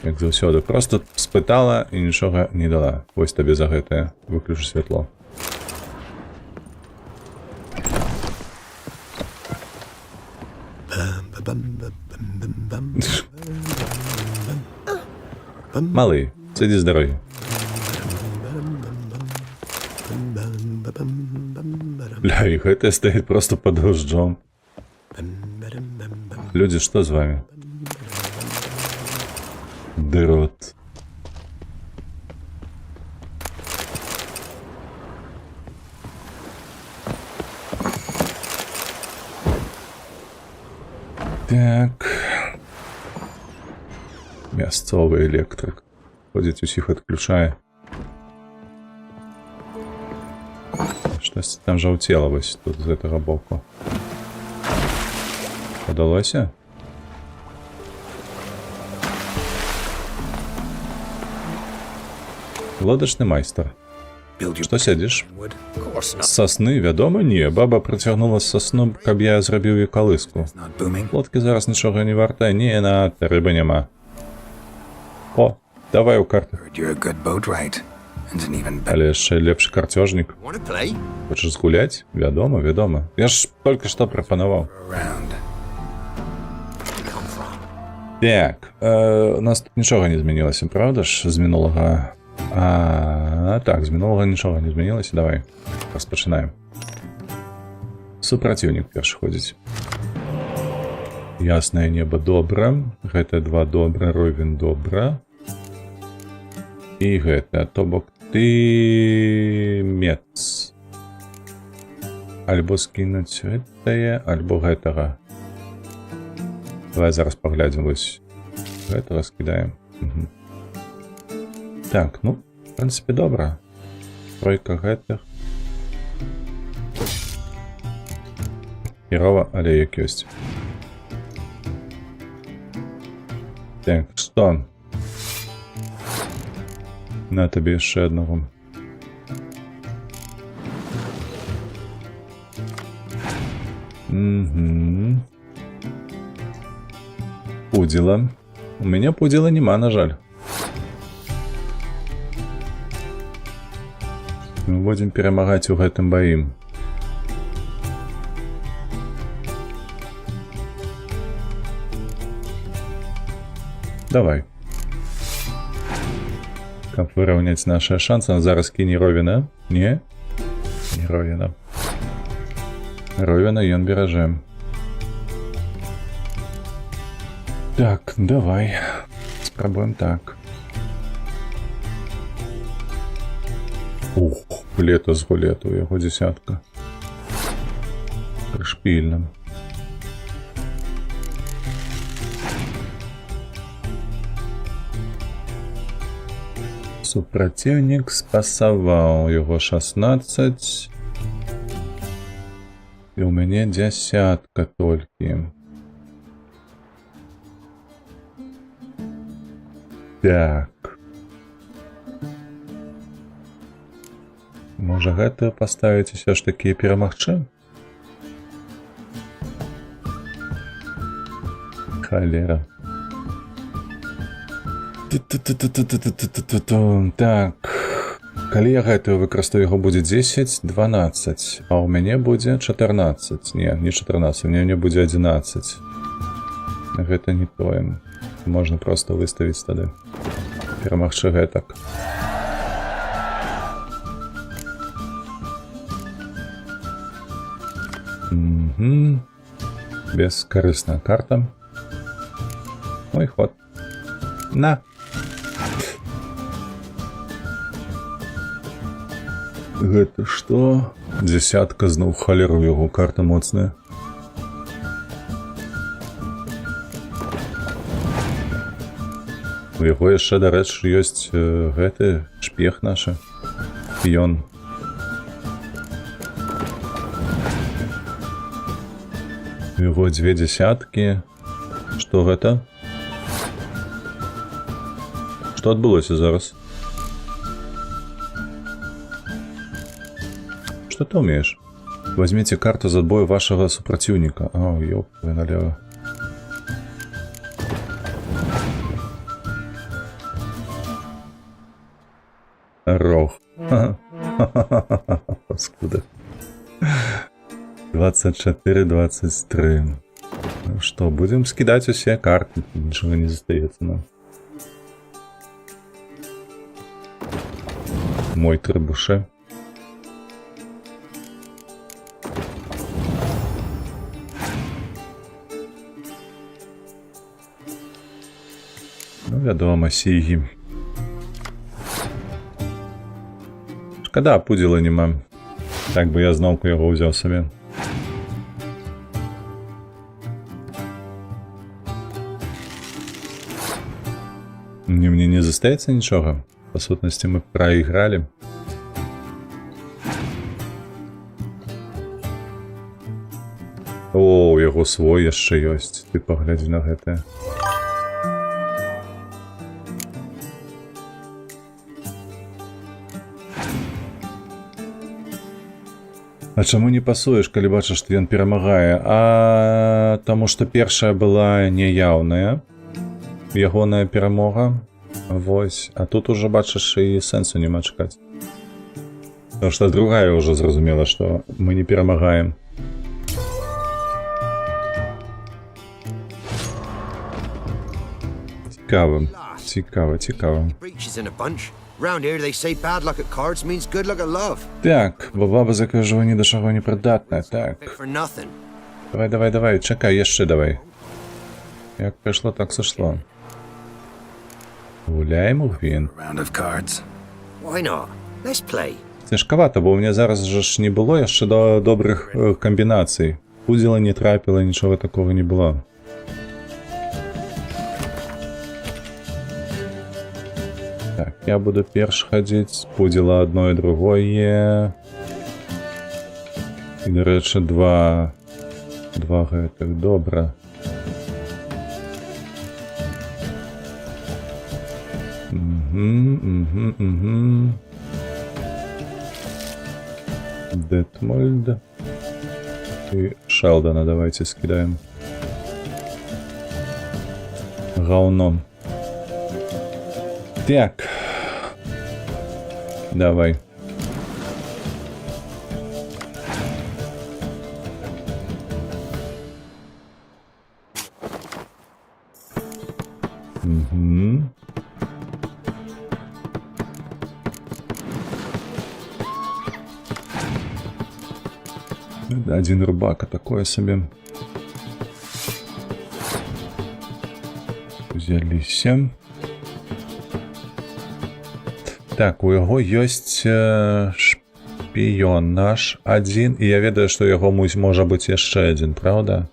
Як заўсёды. Просто спытала і нічога не дала. Вось табе за гэтае. Выключу святло. Малы, сиди з дороги. Бля, і гэтае стаіць просто под дождем. Люди, что з вами? Дрот. Так. Мясцовы электрык. Ходзіць, усіх адключае. Штось там жаўцела вось тут з гэтага боку. Удалося? Лодачны майстар. Што сядзіш? З сасны, вядома, не. Баба працягнула з сасну, каб я зрабіў ёй калыску. Лодкі зараз нічога не вартае. Не, надта, рыбы няма. О, давай у карты. Але яшчэ лепшы карцёжнік. Хочаш згуляць? Вядома, вядома. Я ж толькі што прапанаваў. Так, у нас тут нічога не змянілася, правда ж, з мінулага? Так, з мінулага нічога не змянілася. Давай, распачынаем. Супраціўнік першы ходзіць. Яснае неба добра. Гэта 2 добра, ровен добра. І гэта, то бок ты мец. Альбо скінуць гэтае, альбо гэтага. Давай зараз паглядзім, вось. Гэтага скідаем. Угу. Так, ну, в прынцыпе, добра. Тройка гэтых. Херова, але як ёсць. Так, што? На табе яшчэ аднаго. Пудзіла. У мяне пудзіла нема, на жаль. Мы будзем перамагаць у гэтым баі. Давай. Каб выраўняць нашыя шансы, зараз кіне Ровіна. Не? Не Ровіна. Ровіна ён беражэ. Так, давай. Спрабуем так. Ух, лето з гулету, у яго дзесятка. Прышпільна. Супраціўнік спасаваў яго 16. І ў мяне дзесятка толькі. Так. Можа гэта паставіць усё ж такі перамагчы? Халера. Так. Калі я гэтую выкарыстаю, яго будзе 10, 12, а ў мяне будзе 14. Не, не 14, у мяне будзе 11. Гэта не тое. Можна проста выставіць тады. Перамагчы гэтак. Бескарысная карта. Мой ход. На. Гэта што? Дзесятка зноў халеру яго, карта моцная. У яго яшчэ, дарэчы, ёсць гэты шпех наша. Ён. Его 2 десяткі. Што гэта? Што адбылося зараз? Что ты умеешь? Возьмите карту за отбой вашего супротивника. О, ёп, вы налево. Рох. Паскуда. 24-23. Ну что, будем скидать усе карты. Ничего не застаецца нам. Мой требуше. Ну, вядома, сігі. Шкада, пудзіла нема. Так бы я зноўку яго ўзяў сабе. Мне не застаецца нічога. Па сутнасці мы праігралі. О, у яго свой яшчэ ёсць. Ты паглядзі на гэтае. А чаму не пасуеш, калі бачыш, што ён перамагае? А таму што першая была няяўная. Ягоная перамога. Вось. А тут ужо бачыш і сэнсу няма чакаць. Таму што другая ўжо зразумела, што мы не перамагаем. Цікава. Цікава, цікава. Round here they say bad luck at cards means good luck at love. Так, бо баба за якою жива ні до чого не придатна, так. For nothing. Давай, чекай, яшчэ давай. Як прийшло, так сошло. Гуляємо в він. Round of cards. Why not? Let's play. Цяжкавата, бо у мене зараз же ж не було яшчэ до добрих комбінацій. Пудзіла не трапіла, нічого такого не було. Так, я буду перш хадзіць, пудзіла одно і другое. І, до речі, два гэтых, добра. Угу. Детмольд. И Шелдона давайте скидаем. Говном. Так. Давай. Угу. Один рубака, такое себе. Взяліся. Так, у яго ёсць шпіён наш адзін, і я ведаю, што яго можа быць яшчэ адзін, правда?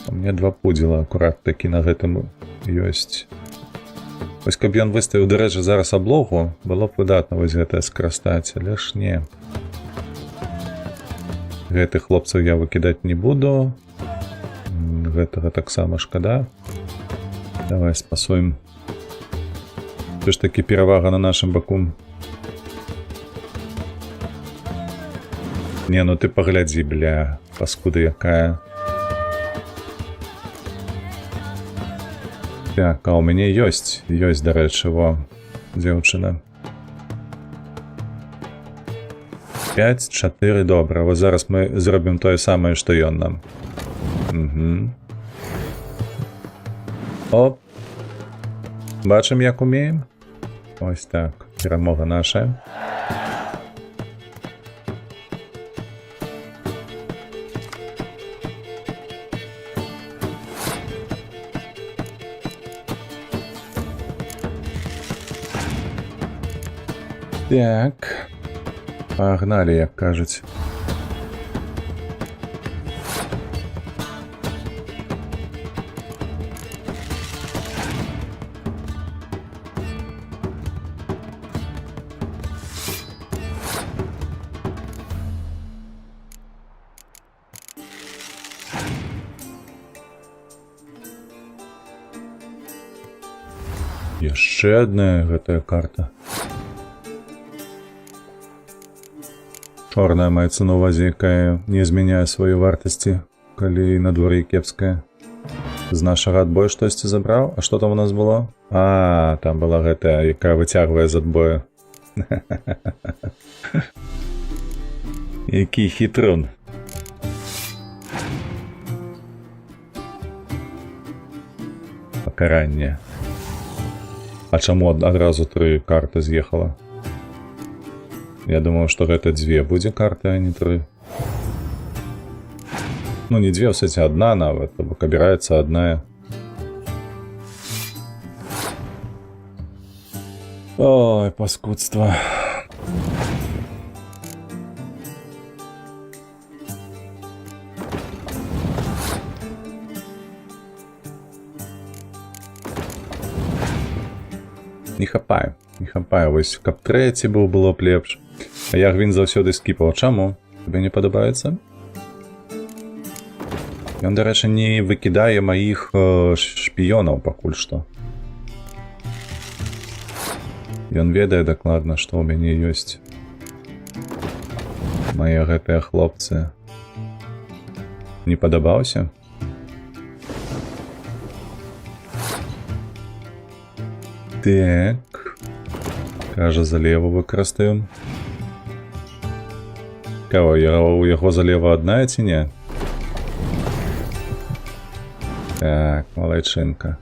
У меня два пудзіла акурат такі на гэтым ёсць. Вось каб ён выставіў, да рэчы, зараз аблогу, было б выдатна вось гэтае скарыстаць, але ж не. Гэтых хлопцаў я выкідаць не буду. Гэтага таксама шкада. Давай спасуем. Все ж таки перавага на нашым баку. Не, ну ты паглядзі, бля, паскуда якая. Так, а у мяне ёсць, да рэчы, во, дзяўчына. 5-4, добра. Вот зараз мы зробім тое самае, што ён нам. Угу. Оп. Бачым, як умеем? Ось так. Перамога наша. Так. Погнали, як кажуть. Яшчэ одна гэтая карта. Чорная маецца на ўвазе, якая не змяняе сваёй вартасці, калі надвор'е кепскае. З нашага адбою штосьці забраў? А што там у нас было? А, там была гэтая, якая выцягвае з адбою. Які хітрун. Пакаранне. А чаму адразу 3 карты з'ехала? Я думаў, што гэта 2 будзе карты, а не 3. Ну, не 2, кстати, одна нават, бок абіраецца одна. Ой, паскудства. Не хапаю, вось каб 3 быў, было б лепш. А я гвін заўсёды скіпаў. Чаму? Тебе не падабаецца? Ён, дарэчы, не выкідае маіх шпіёнаў пакуль што. Ён ведае дакладна, што ў мяне ёсць. Мае гэтыя хлопцы. Не падабаўся? Так. Кажа, залева выкарыстаем. Каго, у яго залева адна ці не? Так, малайчынка.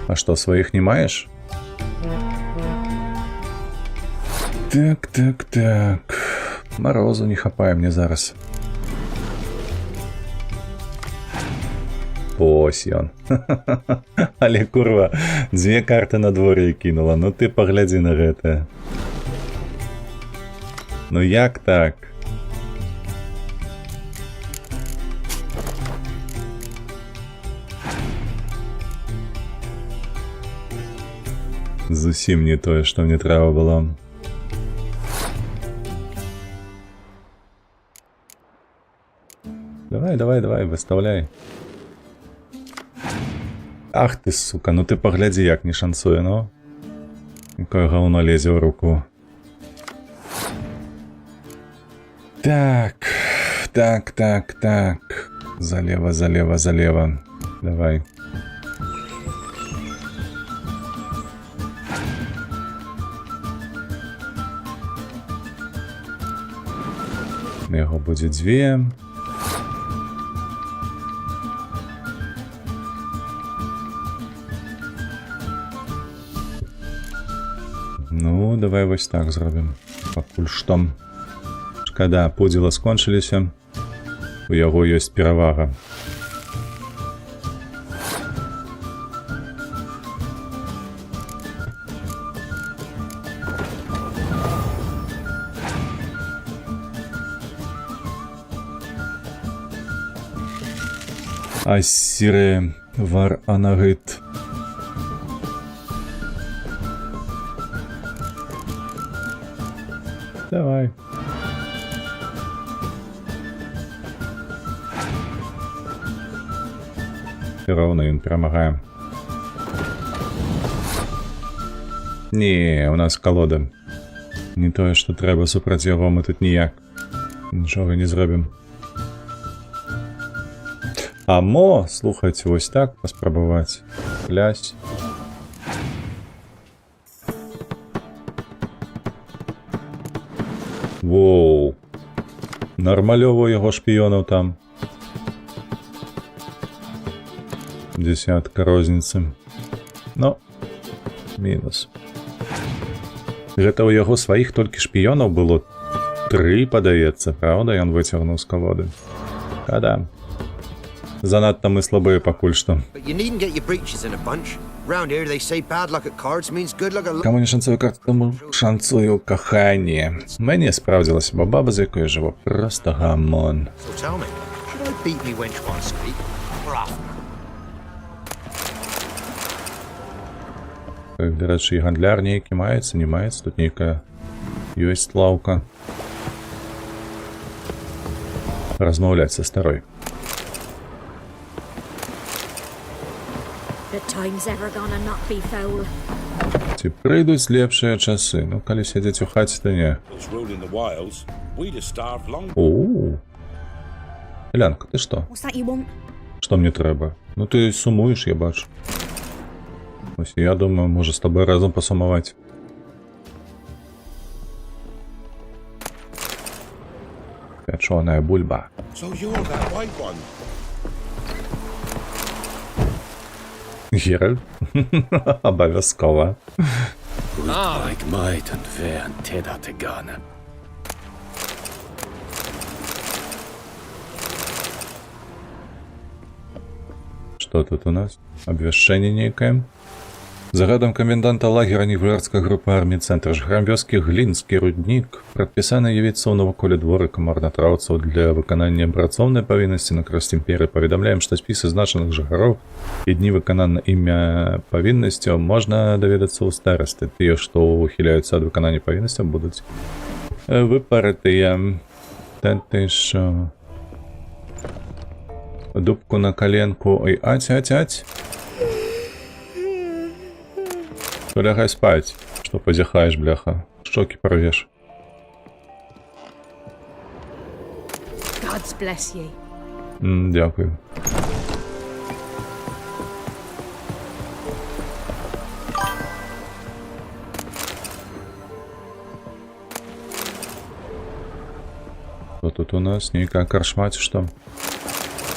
А што, сваіх не маеш? Так. Марозу не хапае мне зараз. Ось ён. Але, курва, 2 карты на дворе кінула. Ну ты паглядзі на гэта. Ну як так? Зусім не тое, што мне трэба было. Давай, выставляй. Ах ты, сука, ну ты паглядзі, як не шанцуе, ну. Якое гаўно лезе ў руку. Так. Залева. Давай. Яго будзе 2. Ну, давай вось так зробім. Пакуль што. Шкада, подзелы скончыліся. У яго ёсць перавага. Ассире вар анагыт. Давай. Все равно ён перамагае. Не, у нас колода. Не тое, што трэба супраць яго, мы тут ніяк. Нічога не зробім. Амо, слухайце, вось так паспрабаваць. Клясь. Воу. Нармалёва яго шпіёнаў там. 10 розніцы. Ну, мінус. Гэта ў яго сваіх толькі шпіёнаў было 3, падаецца, правда, ён выцягнуў з колоды. Када. Занадта мы слабыя пакуль што. Каму не шанцуе карта, таму шанцую каханне. Мяне спраўдзілася, бо баба, з якой жыву, проста гамон. Дарэчы, гандляр нейкі маецца, не маецца, тут нейкая ёсць лаўка. размаўляць са старой. The time's ever gonna not be foul. Ці прыйдуць лепшыя часы? Ну, калі сядзець у хаце, то не. Оу. Лянка, ты што? What's that you want? Што мне трэба? Ну, ты сумуеш, я бачу. Ось, я думаю, можа з тобой разам пасумаваць. Пячоная бульба. So you're that white one. Геральт? Абавязкова. Like might and fair and teda tegana. Што тут у нас? Абвяшчэнне нейкае? Загадам коменданта лагера Нівлярская група армій цэнтр жыхарам вёскі Глінскі руднік прадпісана явіцца ў наваколе дворыка марнатраўцаў для выканання працоўнай павіннасці на карысць імперыі. Паведамляем, што спісы значаных жыхароў і дні выканання імя павіннасцяў можна даведацца ў старасты. Тыя, што ухіляюцца ад выканання павіннасцяў, будуць выпаратыя. Ты ж дубку на коленку. Ой, ать. Лягай спать, что позяхаешь, бляха. Щоки порвешь. God's bless you. Дякую. Что тут у нас? Нейкая каршма, ці што?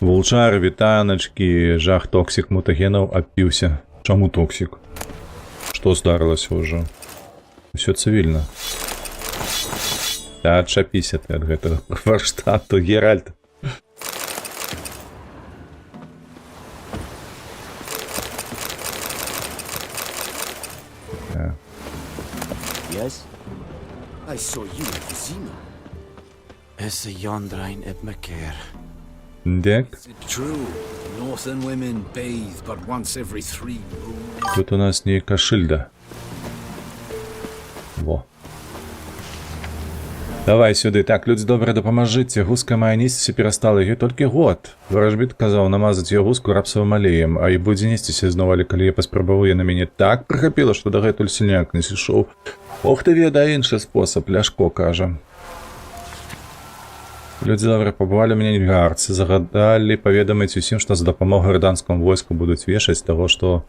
Вулчары, вітаначкі, жах токсік мутагенаў апіўся. Чаму токсік? Что здарылася ўжо? Усё цывільна. Та адчапіся ты ад гэтага фарштату, Геральт. Yes? I saw you at the Zima. Essa Yondrain et Macair. Дек. Is it true? Northern women bathe but once every 3 moons. Тут у нас нейка шильда. Во. Давай сюды. Так, людзі добра, дапамажыце. Гуска мае несціся перастала яе толькі год. Варажбіт казаў намазаць яе гуску рапсавым алеем, а і будзе несціся зноў, але калі я паспрабаваў, яна мяне так прыхапіла, што дагэтуль сіняк не сышоў. Ох ты ведае іншы спосаб, Ляшко кажа. Людзі добра пабывалі ў мяне нельгарцы, загадалі паведаміць усім, што за дапамогай гражданскому войску будуць вешаць таго, што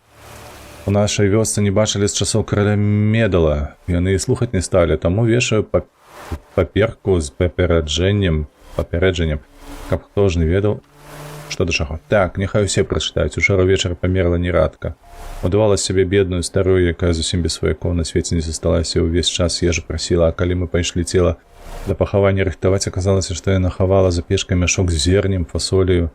у нашай вёсцы не бачылі з часоў караля Медала. Яны і слухаць не сталі, таму вешаю паперку з папярэджаннем, каб хто ж не ведаў, што да чаго. Так, няхай усе прачытаюць. Учора вечар памерла нерадка. Удавала сябе бедную старую, якая зусім без сваякоў на свеце не засталася, увесь час ежу прасіла, а калі мы пайшлі цела да пахавання рыхтаваць, аказалася, што яна хавала за печкай мяшок з зернем, фасолею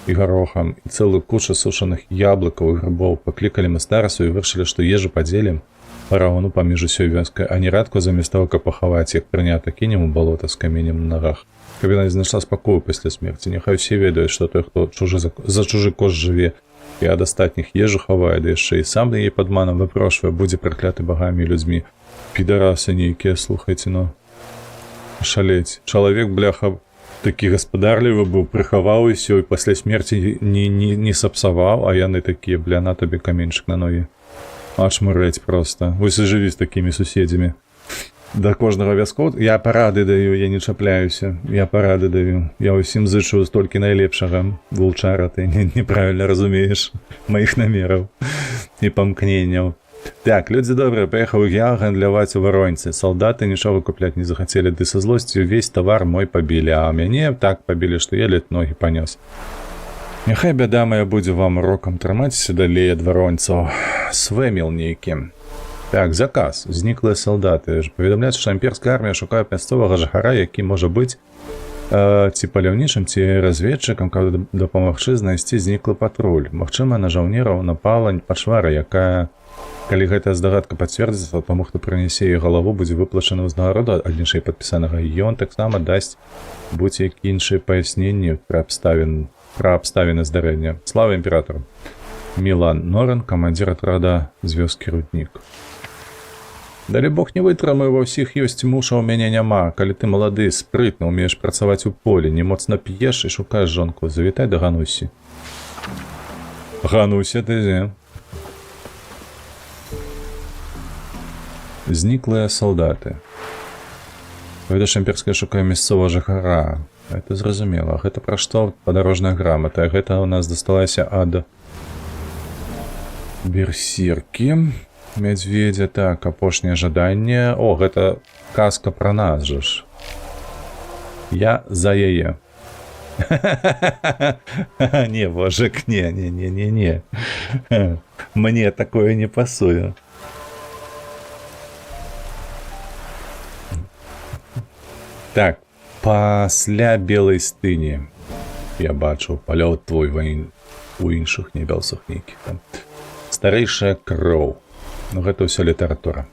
і гарохам, і цэлую кучу сушаных яблыкаў і грыбоў. Паклікалі мы старасу і вырашылі, што ежу падзелім параўну паміж усёй вёскай, а не радку замест таго, каб пахаваць, як прынята, кінем у балота з каменем на нагах. Каб яна не знайшла спакою пасля смерці. Няхай усе ведаюць, што той, хто за чужы кошт жыве і ад астатніх ежу хавае, да яшчэ і сам яе падманам выпрошвае, будзе пракляты багамі і людзьмі. Підарасы нейкія, слухайце, ну. Шалець. Чалавек, бляха, такі гаспадарлівы быў, прыхаваў усё, і пасля смерці не сапсаваў, а яны такія, бля, на табе каменьчык на ногі. Ачмырэць проста. Вось і жыві з такімі суседзямі. Да кожнага вяскоў я парады даю, я не чапляюся. Я парады даю. Я ўсім зычу столькі найлепшага. Вулчара, ты неправільна разумееш маіх намераў і памкненняў. Так, людзі добрыя, паехаў я гандляваць у Вароньцы. Салдаты нічога купляць не захацелі, ды са злосцю ўвесь тавар мой пабілі, а мяне так пабілі, што я ледь ногі панёс. Няхай бяда моя будзе вам урокам, трымайцеся далей ад вароньцаў. Свэміл нейкі. Так, заказ. Зніклыя салдаты. Паведамляць, што імперская армія шукае мясцовага жыхара, які можа быць ці паляўнічым, ці разведчыкам, каб дапамагчы знайсці зніклы патруль. Магчыма, на жаўнераў напала пачвара, якая, калі гэтая здагадка пацвердзіцца, таму, хто прынясе яе галаву, будзе выплачана ўзнагарода ад іншай падпісанага. Ён таксама дасць будь-які іншыя паясненні пра абставіны здарэння. Слава імператору. Мілан Норан, камандзір атрада з вёскі Руднік. Далі Бог не вытрымаю, ва ўсіх ёсць муша, ў мяне няма. Калі ты малады, спрытны, умееш працаваць у полі, не моцна п'еш і шукаеш жонку, завітай да Ганусі. Гануся, ты дзе? Зніклыя салдаты. Паведаш імперская шукае мясцовага жыхара. Это зразумела. Гэта пра што? Падарожная грамата. Гэта у нас дасталася ад берсеркі. Мядзведзя, так, апошняе жаданне. О, гэта казка пра нас жа ж. Я за яе. Не, божак, не. Мне такое не пасуе. Так, пасля белай стыні я бачу палёт твой у іншых небёсах нейкіх там. Старэйшая кроў. Ну, гэта ўсё літаратура.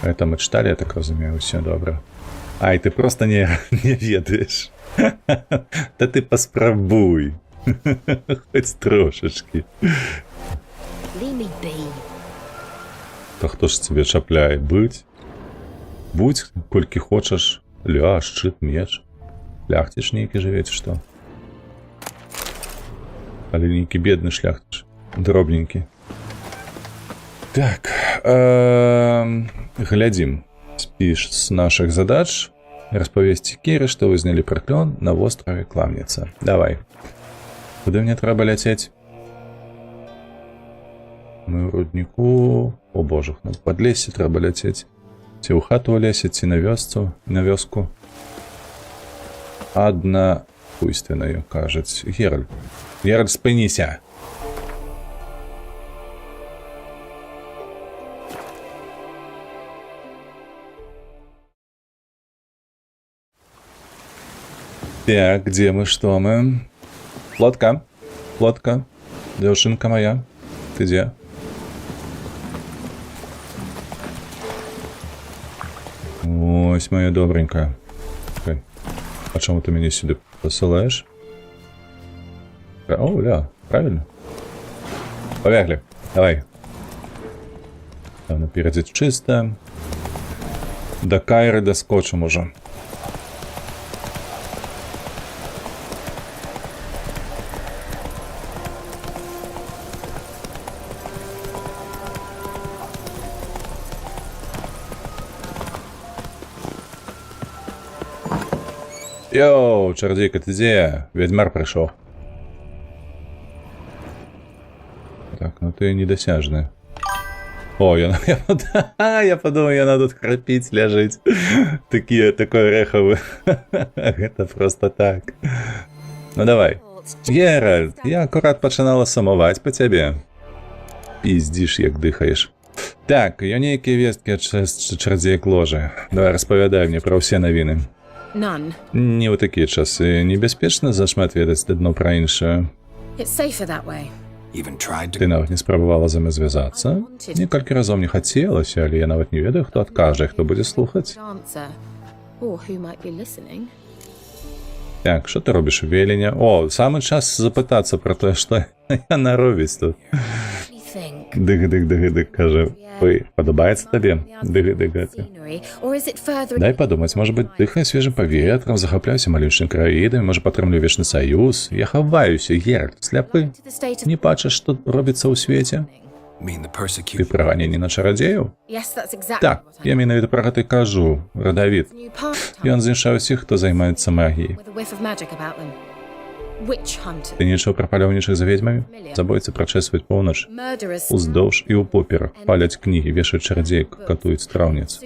Это мы чыталі, я так разумею, ўсё добра. Ай, ты просто не ведаеш. Та ты паспрабуй. Хоць трошачкі. То хто ж цябе чапляе? Быць? Будь, колькі хочаш. Ля, шчыт, меч. Шляхціш нейкі жывець, што? Але нейкі бедны шляхціш. Дробненькі. Так, глядзім спіш з нашых задач. Распавесці Кіры, што вы знялі праклён на востраве Кламніца. Давай. Куды мне трэба ляцець? Мы ў рудніку... О божах, ну пад лесе трэба ляцець. Ці ў хату ў лесе, ці на вёску. Адна пуйственнаю, кажуць. Геральт. Геральт, спыніся! Так, где мы, что мы? Лодка. Девушинка моя. Ты где? Ось моя добренькая. А чему ты меня сюда посылаешь? О, ля, правильно. Побегли. Давай. Там напереди чисто. До Кайры доскочим уже. Йоу, чародейка, ты где? Ведьмар пришел. Так, ну ты недосяжная. О, я подумал, яна тут храпить, ляжить. Такой реховый. Это просто так. Ну давай. Геральт, я аккурат пачынала сумаваць по тебе. Пиздишь, як дыхаешь. Так, я нейкія весткі ад чародзеек ложы. Давай, распавядай мне пра ўсе навіны. None. Не ў такія часы. Небяспечна зашмат ведаць адно пра іншае. It's safer that way. Ты нават не спрабавала з імі звязацца? Некалькі разоў не хацелася, але я нават не ведаю, хто адкажа, хто будзе слухаць. Так, што ты робіш у Веліне? О, самы час запытацца пра тое, што яна робіць тут. Дык, кажа. Ой, падабаецца табе? Дык. Дай падумаць, можа быць, дыхай свежым паветрам, захапляюся маленькімі краінамі, можа, падтрымлю вечны саюз. Я хаваюся, Геральт, сляпы. Не бачыш, што робіцца ў свеце? Ты пра ганенні на чарадзеяў? Так, я менавіта пра гэта кажу, Радавід. Ён знішчае ўсіх, хто займаецца магіяй. Ты нічого пра паляўнічых за ведьмамі? Забойцы прачэсваюць поўнач. Уздоўж і ўпоперак паляць кнігі, вешаюць чарадзеек, катуюць траўніц.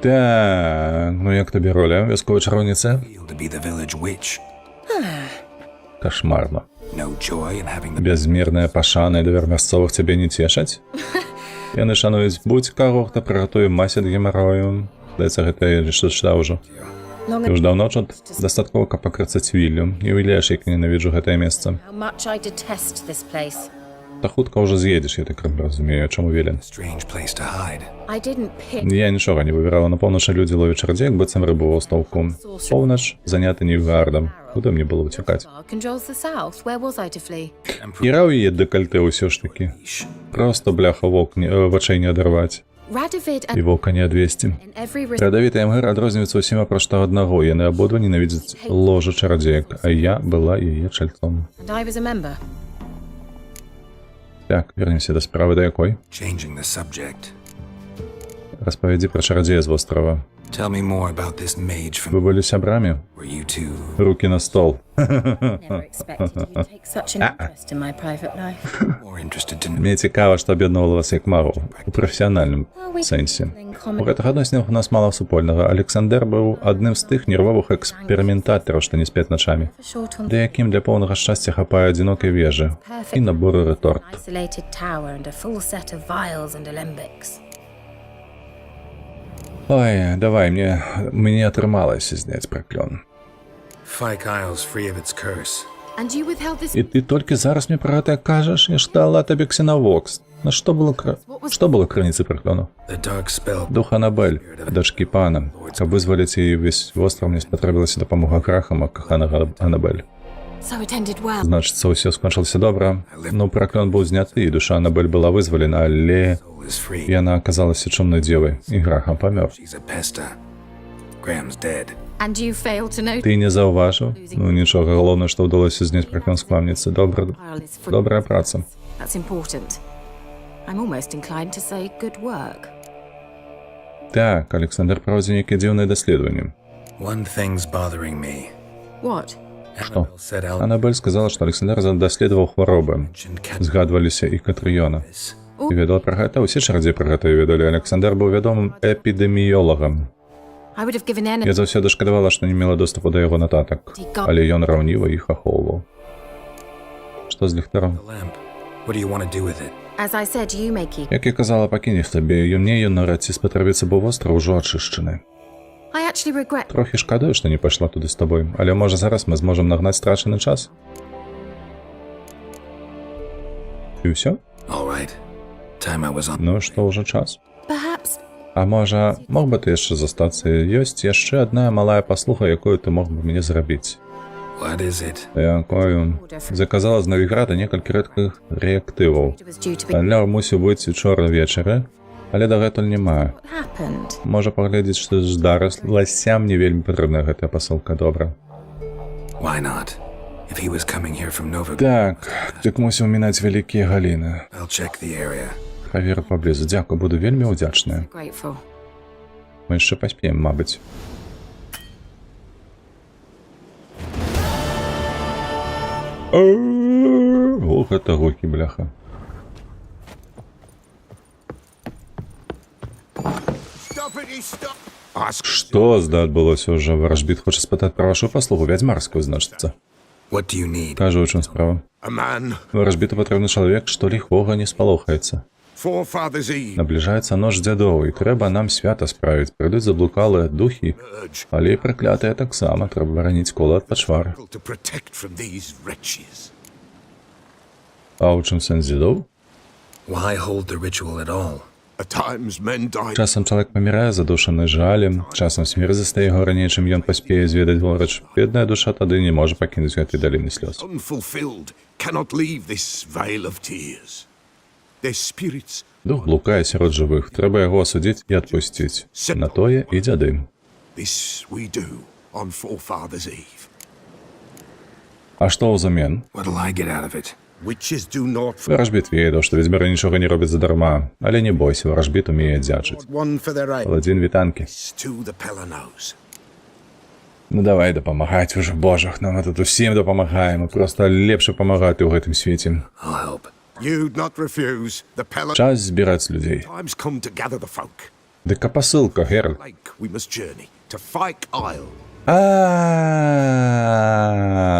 Так, ну як табе роля, вясковай чароўніцы? Кашмарна. Бязмерная пашана і давер мясцовых цябе не цешаць? Яны шануюць будь-каго, хто прыгатуе массе ад гемарою. Здаецца, гэта я што чытаў ужо. Ты ўж даўно чуд? Дастаткова, каб пакрыцца цвіллю. Не уяўляеш, як ненавіджу гэтае месца. Та хутка ўжо з'едзеш, я так разумею, чаму Велен. Я нічога не выбірала. На поўначы людзі ловяць чародзеек, быццам рыбу ў стаўку. Поўнач заняты Нільфгардам. Куди мені було утікати? Controls the south. Where was I to flee? Іра у її декольте усё ж таки. Просто бляха в очей не оторвать. Radovid І and вовка не одвести. in every respect. Радавід і Емгир адрознюються усіма просто одного. Яны обидва ненавидят ложу чародеек, а я была її чальцом. And I was a member. Так, вернемся до справи, до якої. Changing the subject. Розповіді про чародея з острова. Tell me more about this mage from... Ви були сябрами? Were you two... Руки на стол. Never expected you'd take such an interest in my private life. more interested to know... Мені цікаво, що об'єднувало вас як магов у професіональному сенсі. У гэтых адносінах у нас мало супольнага. Александр быў адным з тых нервовых эксперыментатараў, што не спяць начамі, For short on для якім для поўнага шчасця хапае адзінокай вежы і набору рэторт. isolated tower and a full set of vials and alembics. Ой, давай, мне атрымалася зняць праклён. Fyke Isle's free of its curse. And you withheld this. І ты толькі зараз мне пра гэта кажаш? Я ж дала табе ксеновокс. На што было крыніцай праклёну? The dark spell... Дух Анабель, дачкі пана. Каб вызваліць яе ўвесь востраў, мне спатрэбілася дапамога крахам каханага Анабель. So it ended well. Значыцца, ўсё скончылася добра. Ну, праклён быў зняты, і душа Анабель была вызвалена, але Soul is free. яна аказалася чумнай дзевай, і грахам памёр. She's a pesta. Graham's dead. And you failed to notice. Ты не заўважыў? Ну, нічога, галоўнае, што ўдалося зняць праклён з кламніцы. Добрая праца. That's important. I'm almost inclined to say good work. Так, Александр праводзіў нейкія дзіўныя даследаванні. One thing's bothering me. What? Што? Annabelle said Al... Анабель сказала, што Александр даследаваў хваробы. Згадваліся і Катрыёна. І ведала пра гэта, усе чародзеі пра гэта ведалі. Александр быў вядомым эпідэміёлагам. I would have given Я anything. заўсёды шкадавала, што не мела доступу да яго нататак, але ён раўніва іх ахоўваў. Што з ліхтаром? The lamp. What do you want to do with it? As I said, you may keep. Як я казала, пакінеш табе, і мне ён наўрад ці спатрэбіцца, бо востраў ужо ачышчаны. I actually regret. Трохі шкадую, што не пайшла туды з табой, але можа зараз мы зможам нагнаць страчаны час? І ўсё? All right. Time I was on... Ну, што ўжо час? Perhaps. А можа, мог бы ты яшчэ застацца? Ёсць яшчэ адна малая паслуга, якую ты мог бы мне зрабіць. What is it? Якою? Заказала з Новіграда некалькі рэдкіх рэактываў. It was due to be. Аля мусіў быць учора вечары, але дагэтуль няма. What happened? Можа паглядзець, што здарылася, мне вельмі патрэбная гэтая пасылка, добра. Why not? If he was coming here from Nova... Так, дык мусіў мінаць вялікія галіны. I'll check the area. Праверу паблізу. Дзякуй, буду вельмі ўдзячная. Grateful. Мы яшчэ паспеем, мабыць. О, гэта гукі, бляха. Stop it, he stop. Што адбылося ўжо? Варажбіт хоча спытаць пра вашу паслугу, вядзьмарскую, значыцца. What do you need? Кажу, у чым справа. A man. Варажбіту патрэбны чалавек, што ліхвога не спалохаецца. Forefather's Eve. Набліжаецца ноч дзядоў, і трэба нам свята справіць. Прыйдуць заблукалыя духі, Urge але і праклятыя таксама. Трэба бараніць кола ад пачвары. to protect from these wretches. А ў чым сэнс дзядоў? Why hold the ritual at all? At times men die. Часам чалавек памірае задушаны жалем, часам смерць застае яго раней, чым ён паспее зведаць горач. Бедная душа тады не можа пакінуць гэтай даліны слёз. Unfulfilled cannot leave this vale of tears. Their spirits Дух блукае сярод жывых, трэба яго асудзіць і адпусціць. На тое і дзяды. this we do on Forefather's Eve. А што ўзамен? What'll I get out of it? Witches do not Варажбіт ведаў, што ведзьмары нічога не робяць задарма. Але не бойся, варажбіт умее дзячыць. one for their aid. Паладзін вітанкі. To the Pelanos. Ну давай дапамагаць уже, божах, нам тут усім дапамагаем, і проста лепш памагаць у гэтым свеце. I'll help. You'd not refuse the Pelanos. Час збіраць людзей. Times come to gather the folk. Дык а пасылка, Геральт? Like we must journey to Fyke Isle.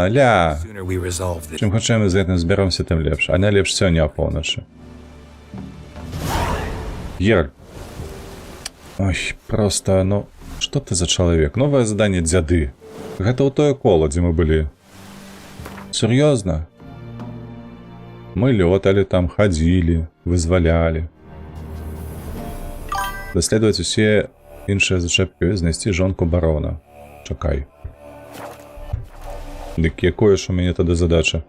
Ля. Sooner we resolve this. Чым хутчэй мы з гэтым збяромся, тым лепш. А найлепш сёння апоўначы. Геральт. Ой, проста, ну, што ты за чалавек? Новае заданне дзяды. Гэта ў тое кола, дзе мы былі. Сур'ёзна? Мы лёталі там, хадзілі, вызвалялі. Даследаваць усе іншыя зачэпкі, знайсці жонку барона. Чакай. Дык якое ж у мяне тады задача?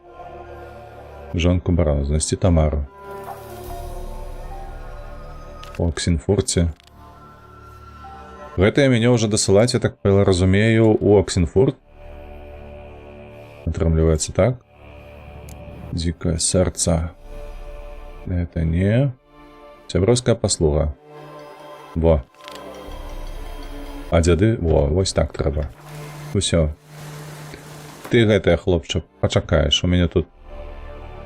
Жонку барона, знайсці Тамару. У Оксенфурце. Гэтае мяне ўжо дасылаць, я так разумею, у Оксенфурт. Атрымліваецца так. Дзікае сэрца. Это не... Сяброўская паслуга. Во. А дзяды... Во, вось так трэба. Усё. Ты гэтае, хлопчык, пачакаеш. У мяне тут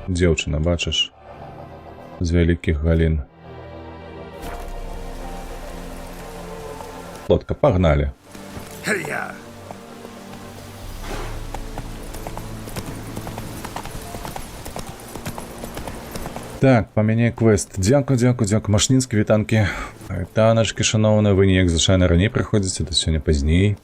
дзеўчына, бачыш? З вялікіх галін. Лодка, пагналі. Так, памяняй квест. Дзякуй, дзякуй, дзякуй. Машнінскі, вітанкі. Вітаначкі, шаноўныя, вы неяк звычайна раней прыходзіце, да сёння пазней.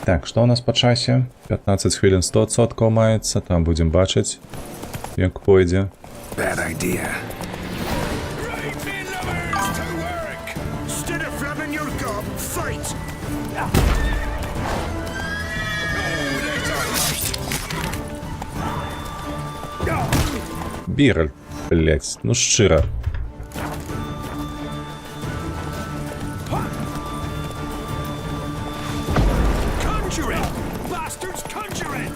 Так, што ў нас па часе? 15 хвілін 100% маецца, там будзем бачыць, як пойдзе. Bad idea. Right, me lovers, to work! Instead of flapping your gob, fight! Біраль, блять, ну шчыра. Conjuring! Bastards conjuring!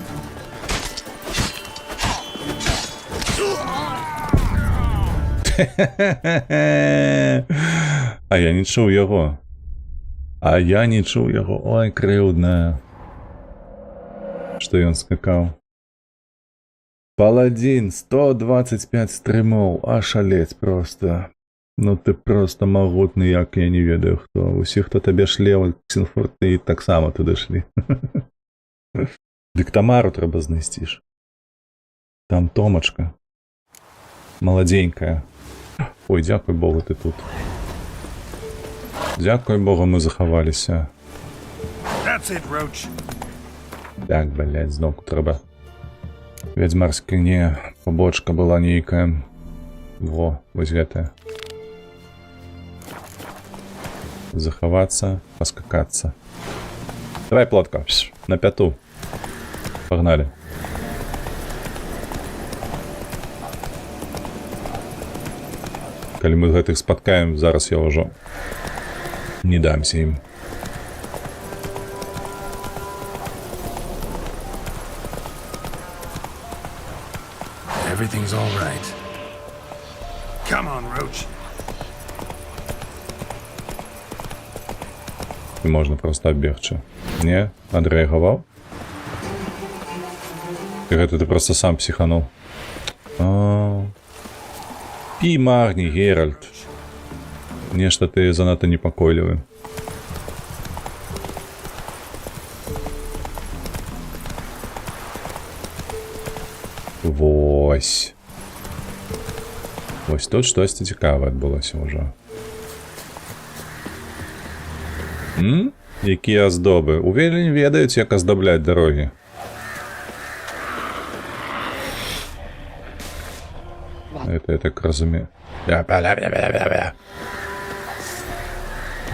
А я не чуў яго. А я не чуў яго. Ой, крыўдна. Што ён скакаў. Паладзін, 125 стрымоў. А шалець проста. Ну ты проста магутны, як я не ведаю хто. Усе, хто табе шлеў, Оксенфурты і таксама туды шлі. Дык Тамару трэба знайсці ж. Там Томачка. Маладзенькая. Ой, дзякуй Богу, ты тут. Дзякуй Богу, мы захаваліся. That's it, Roach. Так, блядь, зноўку трэба. Вядзьмарская не пабочка была нейкая. Во, вось гэтая. Захавацца, паскакацца. Давай, плотка, на пяту. Пагнали. Калі мы гэтых спаткаем, зараз я ўжо не дамся ім. Everything's all right. Come on, Roach. І можна проста аббегчы. Не, адрэагаваў. І гэта ты проста сам псіхануў. Пі магній, Геральт. Нешта ты занадта непакойлівы. Вось. Вось тут штосьці цікавае адбылося ўжо. Якія аздобы. Увелень ведаюць, як аздабляць дарогі. Это я так разумею.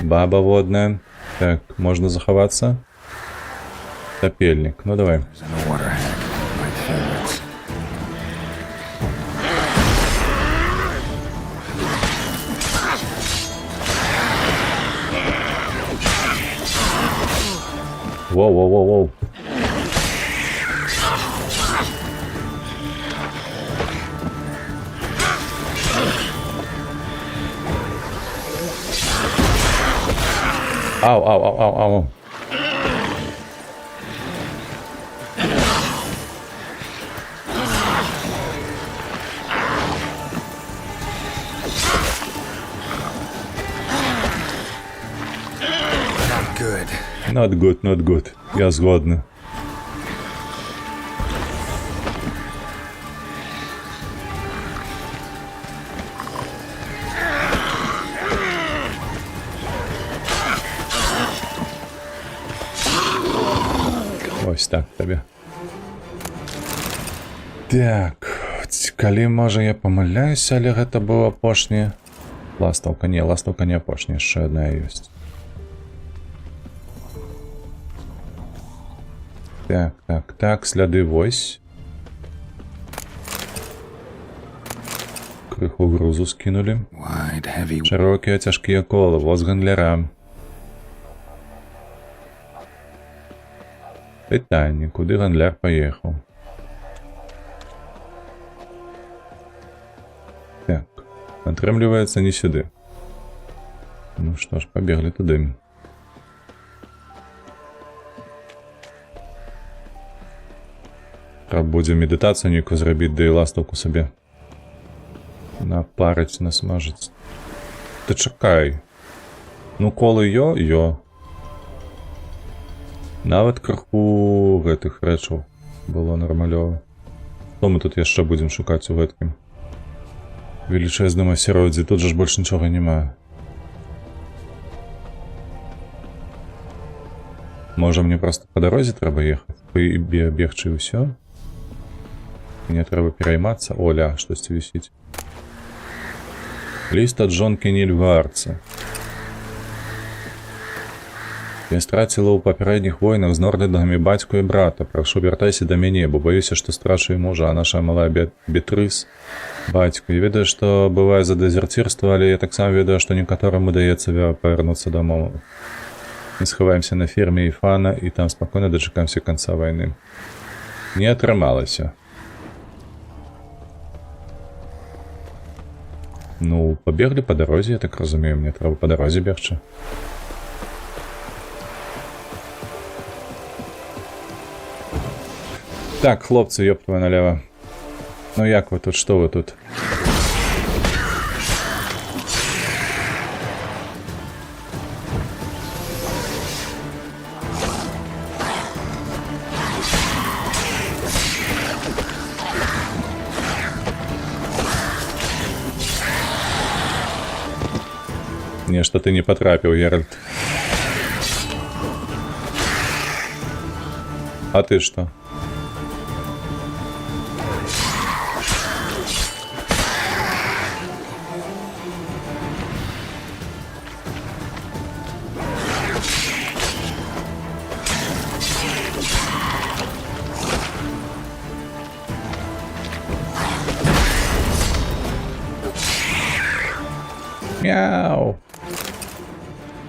Баба водная. Так, можно заховаться. Топельник. Ну давай. Воу-воу-воу-воу. Ау-ау-ау-ау-ау. Not good, not good. Я згодна. Ось так табе. Так, калі, можа, я памыляюся, але гэта быў апошні. Ластаўка не апошняя, яшчэ адна ёсць. Так, сляды вось. Крыху грузу скинули. Широкие тяжкие колы, воз гандляра. Пытанне, куды гандляр поехал? Так, атрымліваецца не сюды. Ну что ж, побегли туды. Треба будзе медитацию нейкую зрабіць, да і ластаўку сабе напарыць, насмажыць. Ты чакай. Ну колы ё. Нават крыху гэтых рэчаў было нармалёва. Што мы тут яшчэ будзем шукаць у гэткім велічэзным асяроддзі? Тут жа ж больш нічога няма. Можа мне проста па дарозе трэба ехаць? Бегчы і ўсё? Не трэба пераймацца. Оля, штосьці вісіць. Ліст ад жонкі Нільфгарца. Я страціла ў папярэдніх войнах з нордыдамі бацьку і брата. Прашу, вяртайся да мяне, бо баюся, што страчу і мужа, а наша малая Бетрыс бацьку. Я ведаю, што бывае за дэзерцірства, але я таксама ведаю, што некаторым удаецца павярнуцца дамоў. Мы схаваемся на ферме Іфана і там спакойна дачакаемся канца вайны. Не атрымалася. Ну, побегли по дорозе, я так разумею, мне треба по дорозе бегче. Так, хлопцы, ёб твою налево. Ну як вы тут, что вы тут? Не, что ты не потрапил, Геральт. А ты что? Мяу.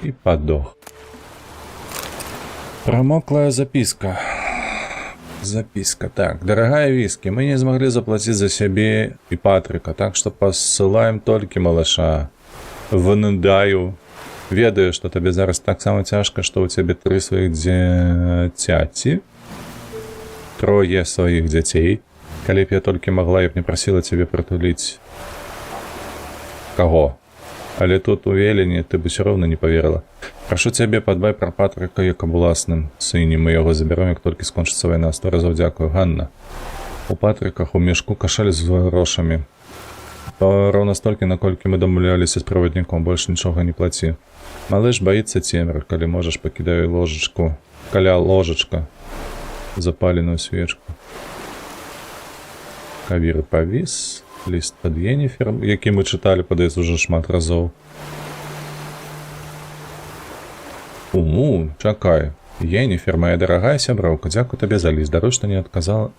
И подох. Промоклая записка. Записка. Так, дорогая Виски, мы не смогли заплатить за себе и Патрика, так что посылаем только малыша. Вынудаю. Ведаю, что тебе зараз так само тяжко, что у тебя 3 своих дзяці. 3 своих детей. Коли б я только могла, я б не просила тебе притулить. Кого? Але тут у Велені ты бы все равно не поверила. Прошу тебе, подбай про Патрика як об уласным сыне. Мы его заберем, як только скончится война. 100 разов дякую, Ганна. У Патриках у мешку кошель з грошами. Ровно столько, наколькі мы домовлялись с проводником. Больше ничего не плати. Малыш боится темры. Коли можешь, покидай ложечку. Коля ложечка. Запаленную свечку. Кавір повис. Ліст ад Єніфер, який ми читали, подається, уже шмат разов. Чакай. Єніфер, моя дорогая сяброўка, дзякую табе за ліст. Даруй, што не отказала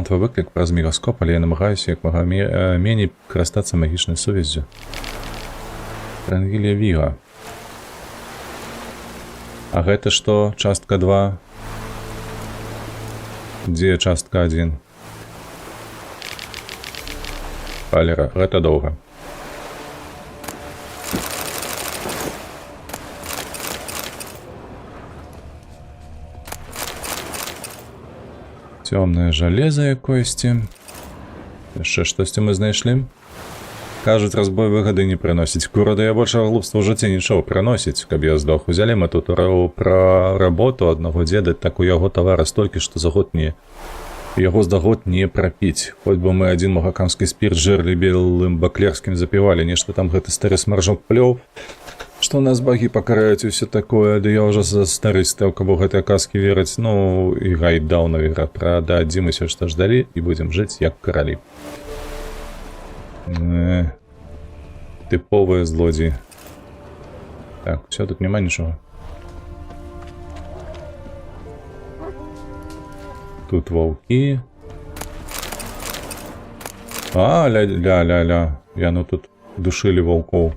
на твой выклік праз мігаскоп, але я намагаюся як мага меней карыстацца магічнай сувяззю. Трангілія Віга. А гэта што? Частка 2? Где частка 1? Валера, это долго. Темное железо якости. Яшчэ штосьці мы знайшлі. Кажуць, разбой выгоды не приносить. Курада я больше глупства в жыцці нічого приносить, каб я здох. Узялі мы тут про работу одного деда, так у яго товара столькі, што за год не... Яго за год не пропіць. Хоть бы мы один магакамскі спирт жерлі белым баклерскім запівалі, нешта там гэты стары смаржок плёў, што нас боги пакараюць і все такое, да я уже за стары стаў, каб у гэтыя казкі верыць. Ну, і гайдаў навігра, прададзім усё, што ждалі, і будзем жыць як каралі. Типовые злодії. Так, все, тут нема нічого. Тут ваўкі. А, ля-ля-ля-ля. Яно тут душылі ваўкоў.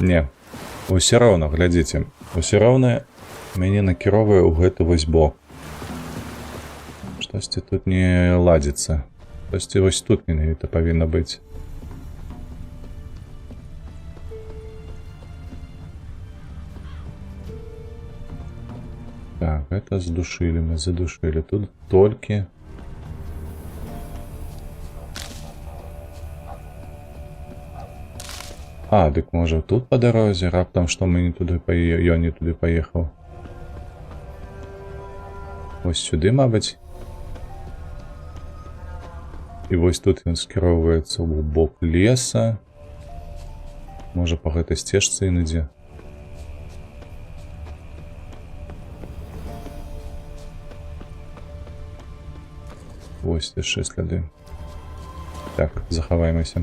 Не. Усё роўна, глядзіце. Усё роўна мяне накіроўвае ў гэты вось бок. Штосьці тут не ладзіцца. Штосьці вось тут менавіта павінна быць. Так, это задушили, мы задушили. Тут толькі... А, дык можа тут по дарозе, раптам, што мы не туды ён не туды паехаў. Вось сюды, мабыць. І вось тут ён скіроўваецца ў бок леса. Можа па гэтай сцежцы ён ідзе. Вось яшчэ сляды. Так, захаваемся.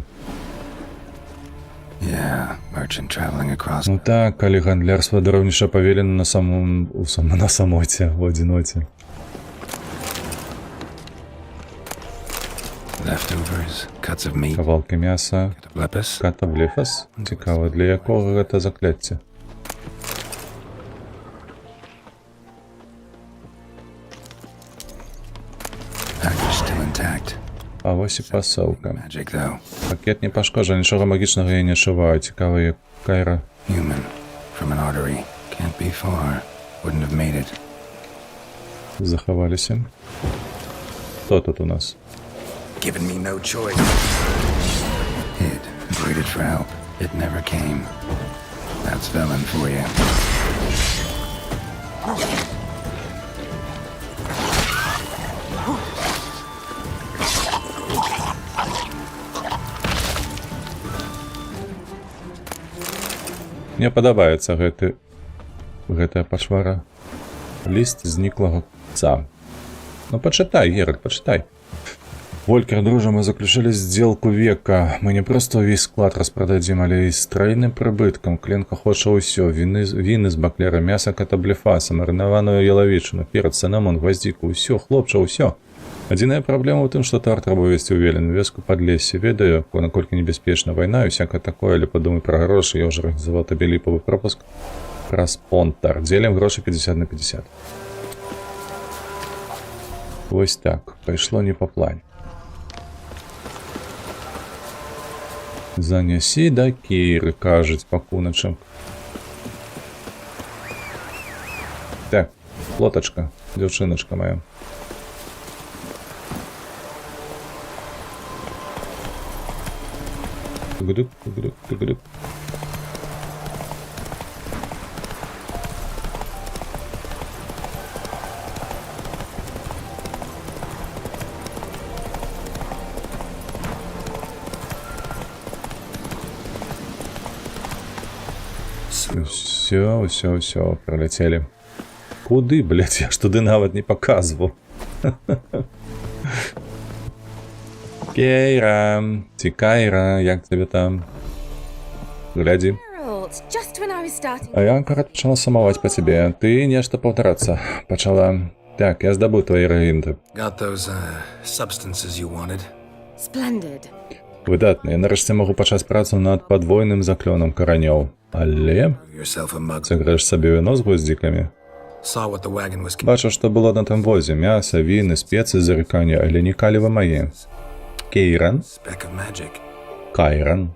Ну так, калі гандлярства дароўніша павелена на самоце, у адзіноце. Кавалкі мяса. Катаблефас. Цікава, для якога гэта закляцце? А вось і пасылка. Пакет не пашкоджаны, нічога магічнага я не адчуваю. Цікава, як Кайра. Захаваліся. Хто тут у нас? Мне падабаецца гэтая пашвара. Ліст зніклага купца. Ну пачытай, Геральт, пачытай. Волькер, дружа, мы заключили сделку века. Мы не просто увесь склад распрададзім, але і з трайным прыбыткам. Кленка хоча ўсё. Віны з баклера, мяса катаблефаса, марынаваную ялавічыну, перац, цынамон, гваздзіку, ўсё, хлопча, ўсё. Адзіная праблема ў тым, што товар трэба везці ў Велен, вёску Падлессе. Ведаю, наколькі небяспечна вайна і всякае такое, але падумай пра грошы, я ўжо арганізаваў табе ліпавы пропуск праз Понтар. Дзелім грошы 50 на 50. Вось так, пайшло не па плане. Занясі да Кейры, кажуць пакуначак. Так, плотачка, дзяўчыначка моя. Тугудук, тугудук, тугудук. Все, пролетели. Куды, блядь, я ж туды нават не показывал. Кейра, ці Кайра, як тебе там? Гляди. А я аккурат почала самовать по тебе. Ты нешта паўтарацца почала. Так, я здабыў твои регенты. Выдатна, я нарэшце магу пачаць працу над падвойным заклёнам каранёў. Але сыграеш сабе віно з гвоздзікамі. Бачу, што было на тым возе. Мяса, віны, спецы, зарыканні, але не калівы мае. Кейран? Кайран?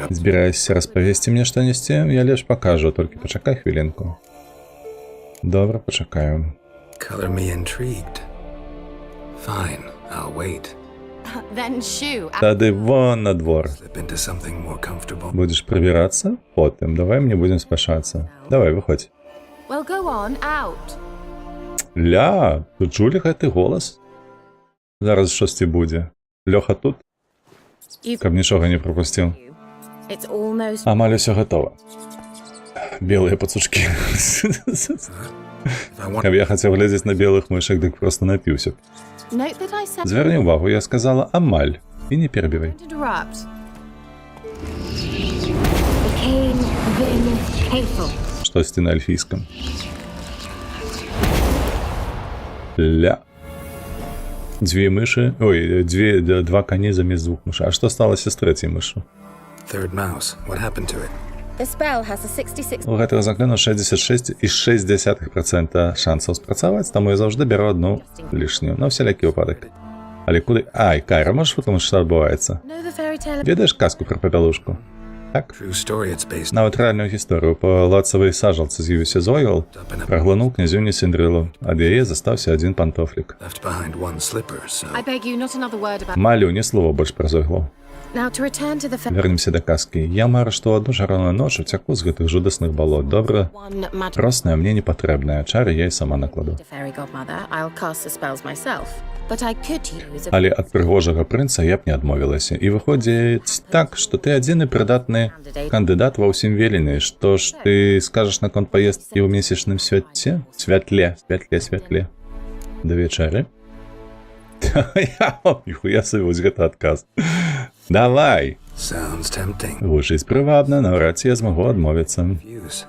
Збіраешся распавесці мне што-несці? Я лепш пакажу, толькі пачакай хвілінку. Добра, пачакаю. Тады вон на двор. Будешь прибираться? Потым. Давай мне будем спашаться. Давай, выходь. Ля, тут чулі гэты голас? Зараз шосці будзе. Лёха тут? Каб нічога не пропусціў. Амаль усё гатова. Белыя пацучкі. Каб я хацеў глядзець на белых мышак, дык просто напіўся б. Зверни увагу, я сказала амаль. І не перебивай. hateful. Штосьці на альфійском. Ля. Две мыши. Ой, два коні замість двох мышей. А що сталося з третьою мишою? Third mouse. What happened to it? The spell has a 66. У гэтага закліну 66,6% шансаў спрацаваць, таму я заўжды бяру одну лішнюю, на всялякі выпадак. Але куди... Ай, Кайра, можеш вытлумачыць, што адбываецца? Know the fairy tale. Ведаеш казку пра папялушку? Так? True story it's based Нават рэальную гісторыю па лацавай сажалцы з'явіўся Зойвал, праглынуў князюню Сіндрылу. Ад яе застаўся адзін пантофлік. left behind one slipper, so I beg you, not another word about. Малю, ні слова больш пра Зойвал. Now to return to the Вернемся да казкі. Я мару, што адну жараную ноч уцяку з гэтых жудасных балот. Добра, one magic росная мне не патрэбная, чары я і сама накладу. fairy godmother. I'll cast the spells myself. But I could use a Але ад прыгожага прынца я б не адмовілася. І выходзіць так, што ты адзіны прыдатны кандыдат ва ўсім велені. Што ж ты скажаш наконт паездкі ў месячным свяце? Святле. Да вечары. Я сабе вось гэта адказ. Давай! sounds tempting. Гучыць прывабна, наўрад ці я змагу адмовіцца. Fuse.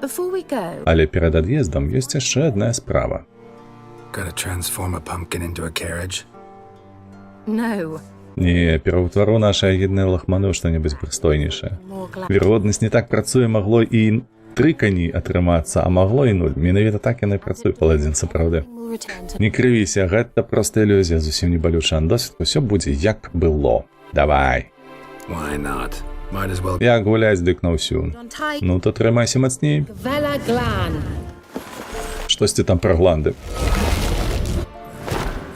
Before we go, Але перад ад'ездам ёсць яшчэ адна справа. Gotta transform a pumpkin into a carriage. no. Не, пераўтвару наша агіднае лахманы ў што-небудзь прыстойнейшае. More glad. Верагоднасць не так працуе, магло і 3 кані атрымацца, а магло і 0. Менавіта так яна і працуе, паладзін, сапраўды. We'll return to. Не крывіся, гэта проста ілюзія, зусім не балюча. Досвід, усё будзе як было. Давай. Why not? Might as well. Як гуляць, дык на ўсю. On tight. Ну, то трымайся мацней. Vela Glan. Штосьці там пра гланды.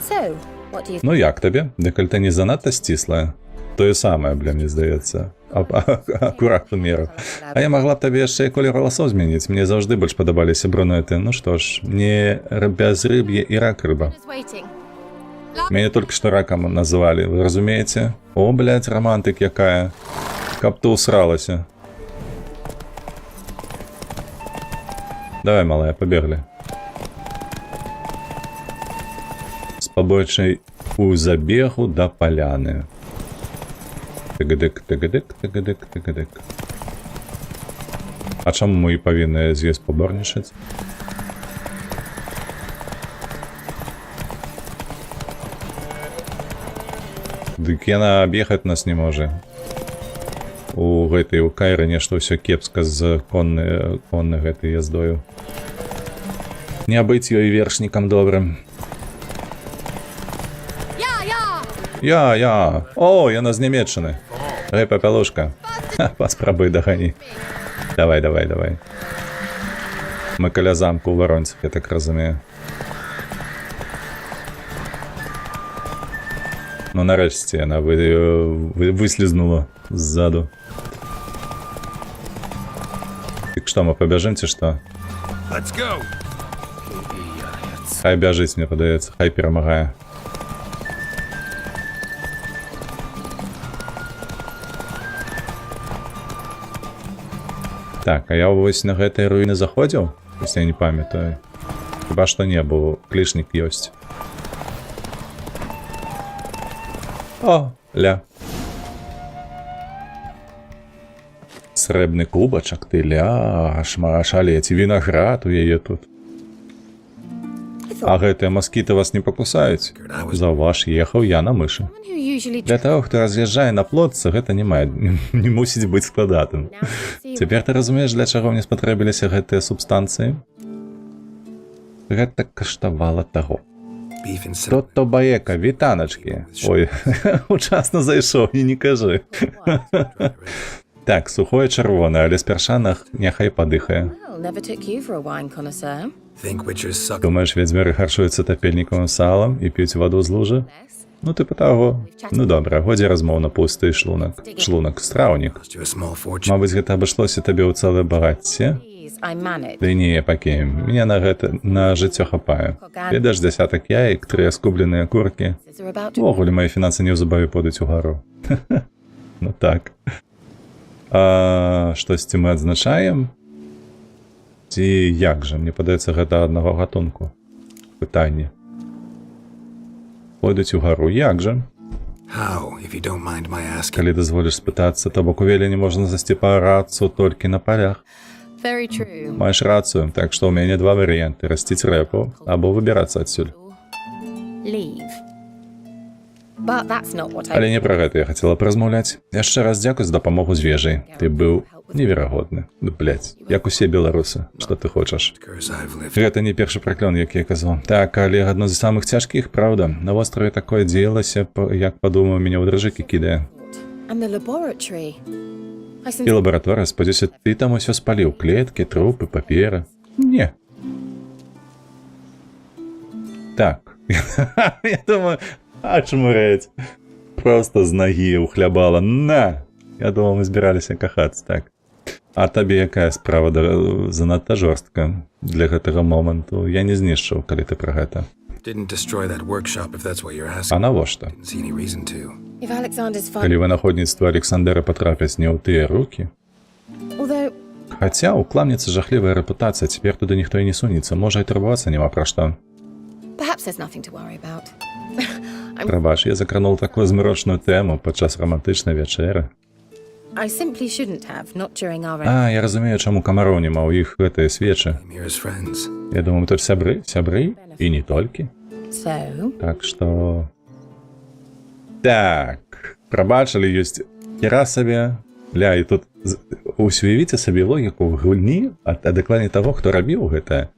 So, what do you Ну як табе? Дэкальтэ не занадта сціслае? Тое самае, бля, мне здаецца. Акурат у меру. А я магла б табе яшчэ і колер валасоў змяніць. Мне заўжды больш падабаліся брунеты. Ну што ж, не бязрыб'е і рак рыба. is waiting? Мяне толькі што ракам называлі, вы разумееце? О, блядь, романтык якая. Каб ты усралася. Давай, малая, пабеглі. З пабойчай у забегу да паляны. Тыгадык. А чаму мы і павінны з ёй спаборнічаць? Дык яна аб'ехаць нас не можа. У гэтай у Кайры нешта ўсё кепска з коннай гэтай яздою. Не быць ёй вершнікам добрым. Я. О, яна з Нямецчыны. Гэй, папялушка. Паспрабуй дагані. Давай. Мы каля замку ў Варонцах, я так разумею. Ну, нарэшце яна выслізнула ззаду. Дык што, мы пабяжым ці што? Let's go. Хай бяжыць, мне падаецца, хай перамагае. Так, а я вось на гэтай руіны заходзіў? Если я не памятаю. Хіба што не, бо клішнік ёсць. О, ля. Срэбны кубачак, ты ля, шалець, вінаград у яе тут. А гэтыя маскіты вас не пакусаюць? Заўваж, ехаў я на мышы. Who usually Для таго, хто раз'язджае на плотцы, гэта не мусіць быць складатым. Цяпер ты разумееш, для чаго мне спатрэбіліся гэтыя субстанцыі? Гэта каштавала таго. Beef and То баека, вітаначкі. Ой, учасна зайшоў і не кажы. Так, сухое чырвонае, але з першанах няхай падыхае. Well, never took you for a wine connoisseur. think witchers suck. Думаеш, ведзьмары харчуюцца тапельнікавым салам і п'юць ваду з лужы? Ну ты па таго. Ну добра, годзе размоў на пусты шлунак. Шлунак, страўнік. Cost you a small fortune. Мабыць, гэта абышлося табе ў цэлае багацце? Please, I managed. Ды не, пакі, мне на гэта на жыццё хапае. Ведаш, дзясятак яек, 3 скубленыя куркі. Are about to Увогуле, мае фінансы неўзабаве пойдуць угару. Ну так. А штосьці мы адзначаем? Ці як жа? Мне падаецца, гэта аднаго гатунку. Пытанне. Пойдуць угару. Як жа? How, if you don't mind my asking? Калі дазволіш спытацца, то бок у Велені можна засціпаць рацу толькі на палях. Very true. Маеш рацыю, так што ў мяне два варыянты: расціць рэпу або выбірацца адсюль. Leave. But that's not what Але не пра гэта я хацела паразмаўляць. Яшчэ раз дзякуй за дапамогу з вежай. Ты быў неверагодны. Блядь, як усе беларусы, што ты хочаш. Curse I've lived. Гэта не першы праклён, які я казаў. Так, але адно з самых цяжкіх, праўда. На востраве такое дзеялася, як падумаў, мяне ў дрыжыкі кідае. And the laboratory. I І лабараторыя, спадзяюся, ты там усё спаліў: клеткі, трупы, папера. Не. Так. Я думаю, ачмурэць. Просто з нагі ухлябала. На! Я думаў, мы збіраліся кахацца, так. А табе якая справа занадта жорстка для гэтага моманту? Я не знішчыў, калі ты пра гэта. Didn't destroy that workshop if that's what you're А asking. навошта? Didn't see any reason to. If Alexander's fine. Калі вынаходніцтва Александра патрапяць не ў тыя рукі. Although Хаця ў кламніцы жахлівая рэпутацыя, цяпер туды ніхто і не сунецца, можа і турбавацца няма пра што. perhaps there's nothing to worry about. Прабач, я закрануў такую змрочную тэму падчас рамантычнай вячэры. I simply shouldn't have, not during our А, я разумею, чаму камароў няма, у іх гэтыя свечы. Here as friends. Я думаю, тут сябры, і не толькі. So, Так што... Так, прабачылі, ёсць кіра сабе, ля, і тут уявіце сабе логіку в гульні, а дакладней таго, хто рабіў гэта.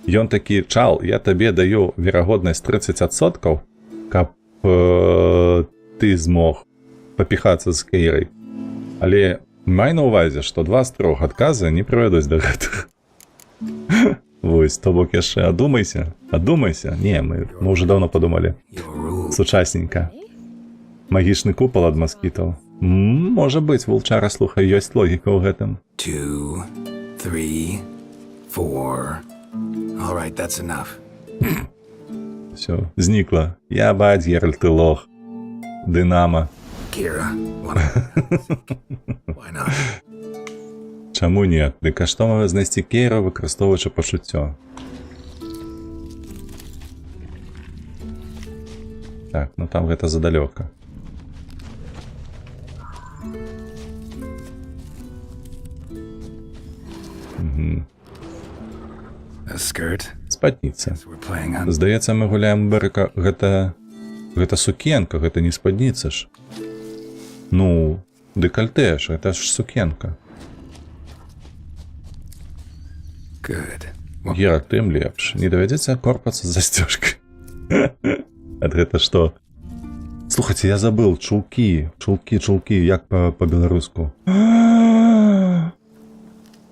Ён такі: чал, я табе даю верагоднасць 30%, каб ты змог папіхацца з Кейрай. Але май на ўвазе, што 2 з 3 адказы не прывядуць да гэтага. Вось, то бок яшчэ адумайся. Не, мы ўжо даўно падумалі. Your rule. Сучасненька. Магічны купал ад маскітаў. Можа быць, вулчара, слухай, ёсць логіка ў гэтым. 2, 3, 4. All right, that's enough. Всё, знікла. Я баць, Геральт, ты лох. Дынама. Kira, why not? Чаму не? Дык а што можа знайсці Кейра, выкарыстоўваючы пачуццё? Так, ну там гэта задалёка. A skirt? Спадніца. We're playing on. Здаецца, мы гуляем бэрыка. Гэта сукенка, гэта не спадніца ж. Ну, дэкальтэ ж, гэта ж сукенка. Good. Гера, тым лепш. Не давядзецца корпацца з застёжкай. Ад гэта што? Слухайце, я забыл. Чулкі, як па-беларуску.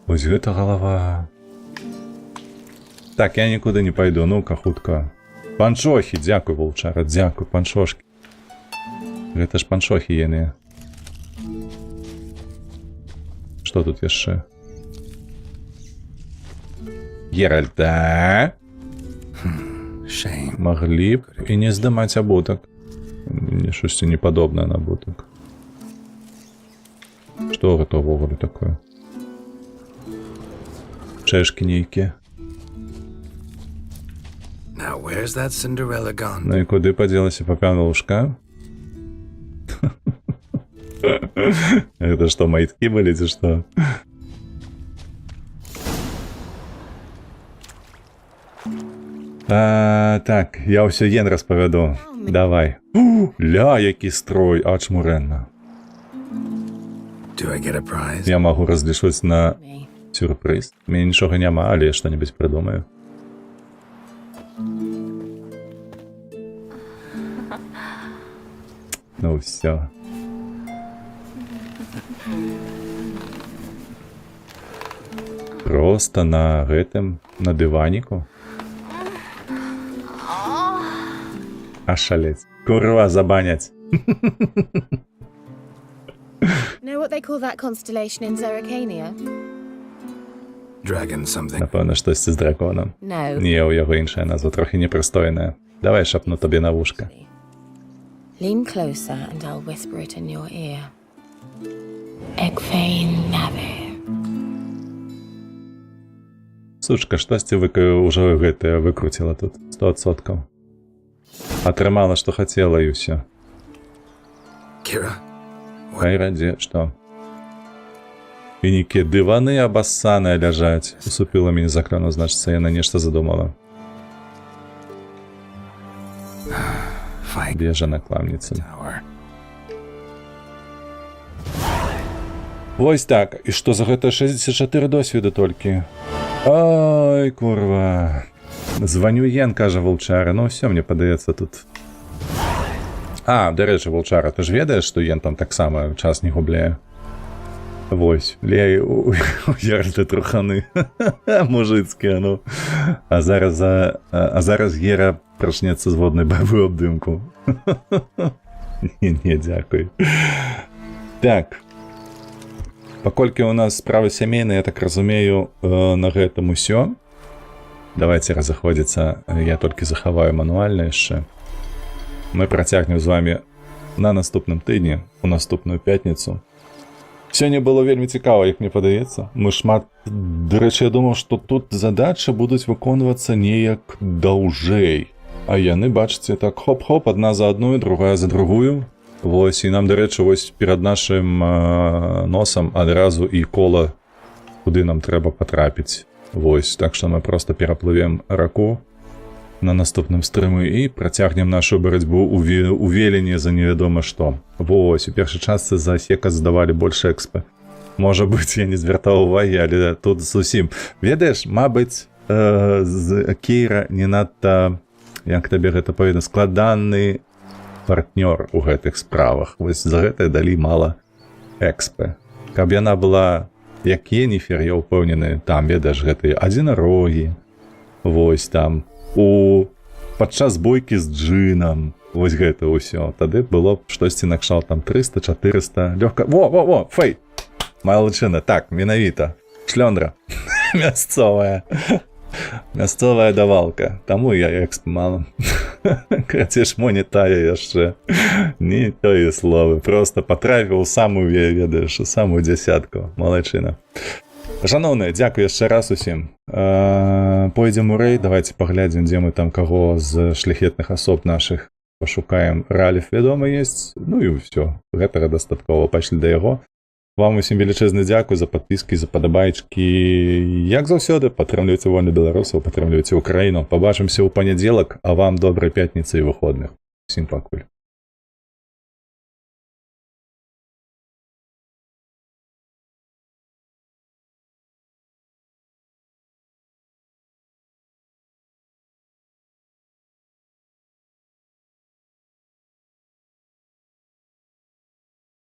Вось гэта галава. Так, я нікуды не пайду, ну-ка, хутка. Панчохі, дзякуй, вулчара, дзякуй, панчошкі. Гэта ж панчохі яны. Што тут яшчэ? Геральта? Shame. Маглі б і не здымаць абутак. Не штосьці не падобнае на абутак. Што гэта ўвогуле такое? Чэшкі нейкія. Now, where's that Cinderella gone? Ну і куды падзелася папянушка? Гэта што, маіткі былі, ці што? Так, я ўсё Ен распавяду. Давай. Ля, які строй, ачмурэнна. Do I get a prize? Я магу разлічваць на me. сюрпрыз. Мне нічога няма, але я што-небудзь прыдумаю. Ну ўсё. Просто на гэтым, на дываніку. Ашалець. Курва, забаняць. Know what they call that constellation in Zerrikania? Dragon something. Напэўна, штосьці з драконам. No. Не, у яго іншая назва, трохі непрыстойная. Давай шапну табе на вушка. Lean closer and I'll whisper it in your ear. Egfain Nave. Сучка, штосьці ўжо гэтае выкруціла тут. 100%. Атрымала, што хацела, і ўсё. Kira? Кайра, дзе, што? І нейкія дываны абассаныя ляжаць. Усупіла мяне за крану, значыцца, яна нешта задумала. Бежа на кламніцы. Вось так. І што за гэта 64 досведу толькі? Ай, курва. Званю Ен, кажа Ваўчара. Ну ўсё, мне падаецца тут. А, дарэчы, Ваўчара, ты ж ведаеш, што Ен там таксама час не губляе? Вось, лей у Ярда труханы. Мужыцкія, ну. А зараз Гера прачнецца з воднай бабы ў абдымку. Не, дзякуй. Так. Паколькі у нас справы сямейныя, я так разумею, на гэтым усё. Давайте разыходзіцца. Я толькі захаваю мануальна яшчэ. Мы працягнем з вами на наступным тыдні, у наступную пятніцу. Сёння было вельмі цікава, як мне падаецца. Мы шмат... Дарэчы, я думаў, што тут задачы будуць выконвацца неяк даўжэй. А яны, бачыце, так хоп-хоп, адна за адную, другая за другую. Вось, і нам, дарэчы, вось перад нашым носам адразу і кола, куды нам трэба патрапіць. Вось, так што мы проста пераплывем раку на наступным стрымы і працягнем нашу барацьбу у велені за невядома што. Вось, у першай частцы за сека здавалі больше экспы. Можа быць, я не звяртаў увагі, але тут зусім. Ведаеш, мабыць, з Кейра не надта, як табе гэта паведна, складаны партнёр у гэтых справах. Вось за гэта далі мала экспы. Каб яна была як Енифер, я ўпэўнены, там, ведаеш, гэтыя адзінарогі, вось там, падчас бойкі з джынам, вось гэта ўсё. Тады было б штосьці накшал там 300-400, лёгка... Во, фэй! Мая лычына, так, менавіта. Шлёндра. Мясцовая. Мясцовая давалка. Таму я эксп мала. Крацеш, мо не тая яшчэ. Не тое словы. Просто патрапіў самую, ведаеш, самую дзясятку. Малайчына. Шановныя, дзякуй яшчэ раз усім. Пойдзем у рейд, давайте паглядзім, дзе мы там каго з шляхетных асоб нашых пашукаем. Раліф, вядома, есть. Ну і ўсё. Гэтага дастаткова. Пайшлі да яго. Вам усім велічэзны дзякуй за падпіскі, за падабайчыкі. Як заўсёды, падтрымлівайце вольных беларусаў, падтрымлівайце Украіну. Пабачымся ў панядзелак, а вам добрай пятніцы і выходных. Усім пакуль.